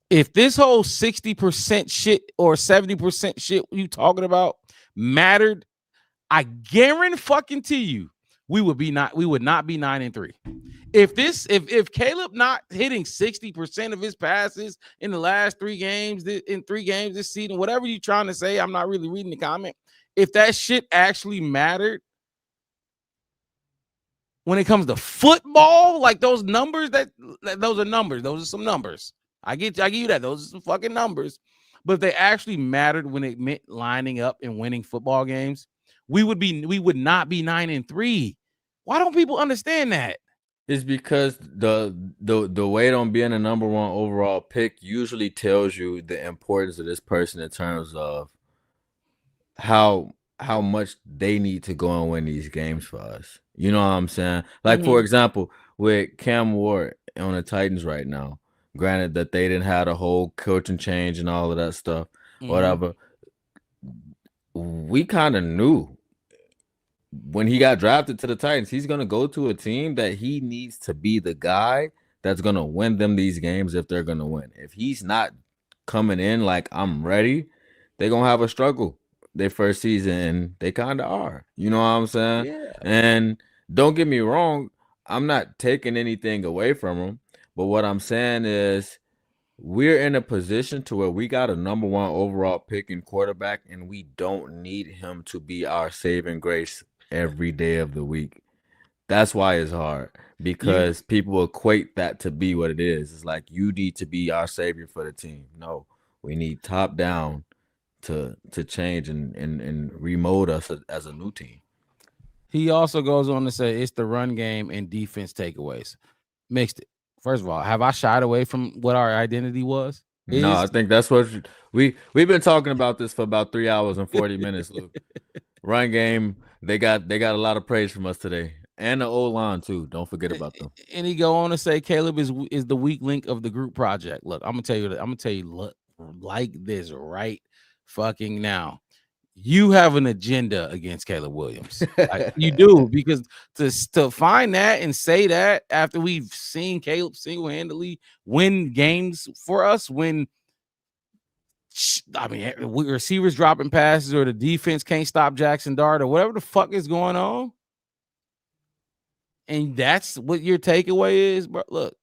If this whole 60% shit or 70% shit you talking about mattered, I guarantee you we would not be 9-3. If Caleb not hitting 60% of his passes in the last 3 games, in 3 games this season, whatever you're trying to say, I'm not really reading the comment. If that shit actually mattered when it comes to football, like those numbers, those are numbers. Those are some numbers. I give you that. Those are some fucking numbers. But if they actually mattered when it meant lining up and winning football games, we would not be 9-3. Why don't people understand that? It's because the weight on being a number one overall pick usually tells you the importance of this person in terms of how much they need to go and win these games for us. You know what I'm saying? Like, for example, with Cam Ward on the Titans right now, granted that they didn't have a whole coaching change and all of that stuff, whatever, we kind of knew when he got drafted to the Titans, he's going to go to a team that he needs to be the guy that's going to win them these games if they're going to win. If he's not coming in like, I'm ready, they're going to have a struggle their first season, and they kind of are. You know what I'm saying? Yeah. And don't get me wrong, I'm not taking anything away from him, but what I'm saying is we're in a position to where we got a number 1 overall pick in quarterback, and we don't need him to be our saving grace every day of the week. That's why it's hard, because people equate that to be what it is. It's like, you need to be our savior for the team. No, we need top down to change and remold us as a new team. He also goes on to say it's the run game and defense takeaways. Mixed it. First of all, have I shied away from what our identity was? No, I think that's what we've been talking about this for about 3 hours and 40 minutes, Luke. Run game, they got a lot of praise from us today. And the O-line too. Don't forget about them. And he go on to say Caleb is the weak link of the group project. Look, I'm gonna tell you, look, like this right fucking now. You have an agenda against Caleb Williams. Like, you do, because to find that and say that after we've seen Caleb single-handedly win games for us, when receivers dropping passes or the defense can't stop Jackson Dart or whatever the fuck is going on. And that's what your takeaway is, bro. Look,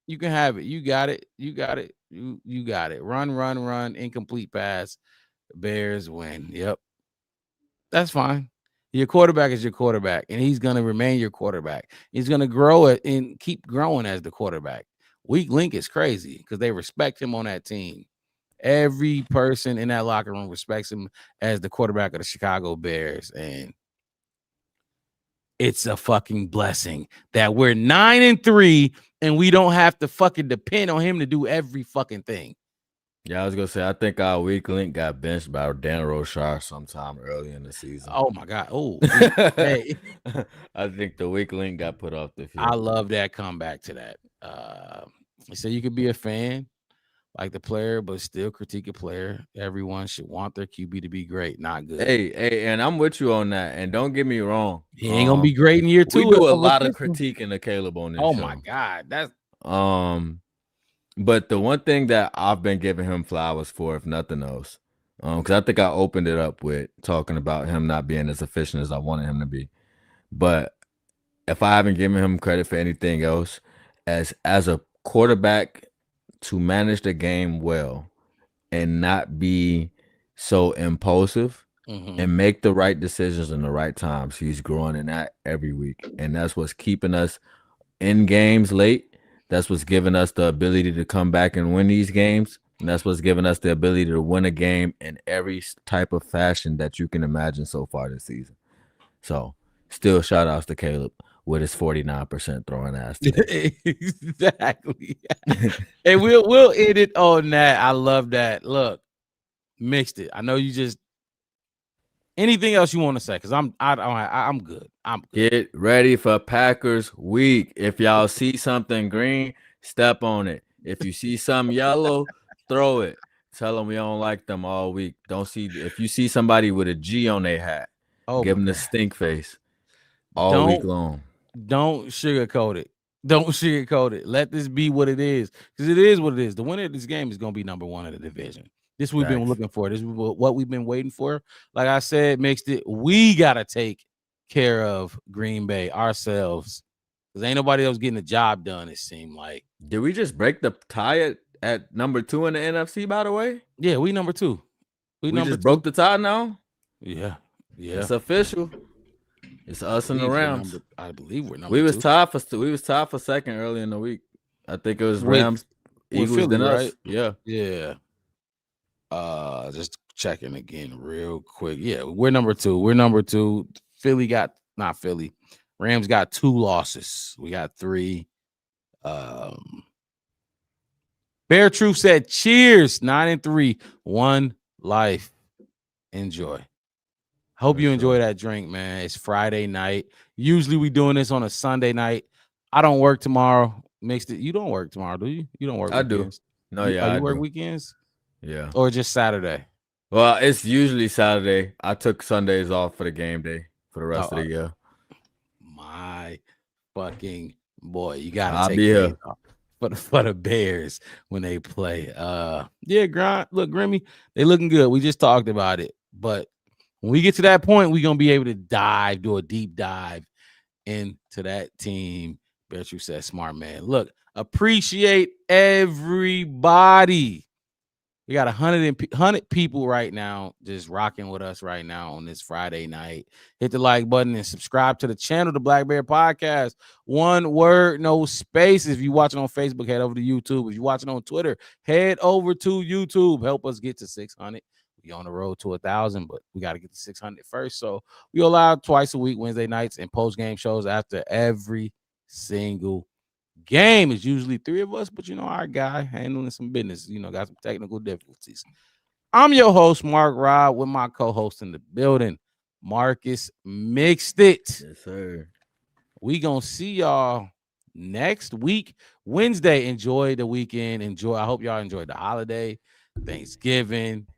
you can have it. You got it. You got it. You got it. Run, incomplete pass. Bears win. Yep. That's fine. Your quarterback is your quarterback, and he's going to remain your quarterback. He's going to grow it and keep growing as the quarterback. Weak link is crazy because they respect him on that team. Every person in that locker room respects him as the quarterback of the Chicago Bears, and it's a fucking blessing that we're 9-3 and we don't have to fucking depend on him to do every fucking thing. Yeah, I was gonna say, I think our weak link got benched by Dan Rochar sometime early in the season. Oh my God! Oh, hey. I think the weak link got put off the field. I love that comeback to that. He said you could be a fan like the player, but still critique a player. Everyone should want their QB to be great, not good. Hey, and I'm with you on that. And don't get me wrong, he ain't gonna be great in year 2. We do a lot of critiquing of Caleb on this show. Oh my God, that's But the one thing that I've been giving him flowers for, if nothing else, because I think I opened it up with talking about him not being as efficient as I wanted him to be. But if I haven't given him credit for anything else, as a quarterback, to manage the game well and not be so impulsive and make the right decisions in the right times, he's growing in that every week. And that's what's keeping us in games late. That's what's giving us the ability to come back and win these games. And that's what's giving us the ability to win a game in every type of fashion that you can imagine so far this season. So still shout outs to Caleb with his 49% throwing ass today. Exactly. And we'll end it on that. I love that. Look, mixed it. I know you just anything else you want to say, because I'm good. I'm good. Get ready for Packers week. If y'all see something green, step on it. If you see something yellow, throw it. Tell them we don't like them all week. If you see somebody with a G on their hat, give them the stink face all week long. Don't sugarcoat it. Don't sugarcoat it. Let this be what it is, because it is what it is. The winner of this game is going to be number 1 in the division. This we've been looking for. This is what we've been waiting for. Like I said, mixed it. We got to take care of Green Bay ourselves, because ain't nobody else getting the job done, it seemed like. Did we just break the tie at number 2 in the NFC, by the way? Yeah, we number 2. We just broke the tie now? Yeah. It's official. It's us and the Rams. I believe we're number 2. We was tied for second early in the week. I think it was Rams, Eagles, Philly, then us. right? Yeah. Yeah. Just checking again real quick. Yeah, we're number 2. We're number 2. Rams got 2 losses. We got 3. Bear Truth said, cheers. 9-3. 1 life. Enjoy. Hope you enjoy that drink, man. It's Friday night. Usually we doing this on a Sunday night. I don't work tomorrow. Mixed it. You don't work tomorrow, do you? You don't work weekends. I do. No, yeah. You work weekends? Yeah. Or just Saturday? Well, it's usually Saturday. I took Sundays off for the game day for the rest of the year. My fucking boy, you gotta I'll take be here off for the Bears when they play. Yeah, look, Grimmy, they looking good. We just talked about it, but when we get to that point, we're gonna be able to do a deep dive into that team. Bet you said smart man. Look, Appreciate everybody. We got 100 people right now just rocking with us right now on this Friday night. Hit the like button and subscribe to the channel, the Black Bear Podcast. One word, no space. If you're watching on Facebook, head over to YouTube. If you're watching on Twitter, head over to YouTube. Help us get to 600. We on the road to 1,000, but we got to get to 600 first. So we go live twice a week, Wednesday nights, and post-game shows after every single game. Is usually 3 of us, but our guy handling some business, got some technical difficulties. I'm your host, Mark Robb, with my co-host in the building, Marcus Mixed It. Yes, sir. We gonna see y'all next week, Wednesday. Enjoy the weekend. I hope y'all enjoyed the holiday, Thanksgiving.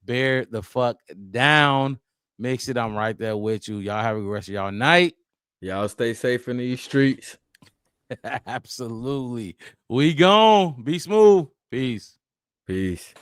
Bear the fuck down. Mix It, I'm right there with you. Y'all have a good rest of y'all night. Y'all stay safe in these streets. Absolutely. We gone. Be smooth. Peace. Peace.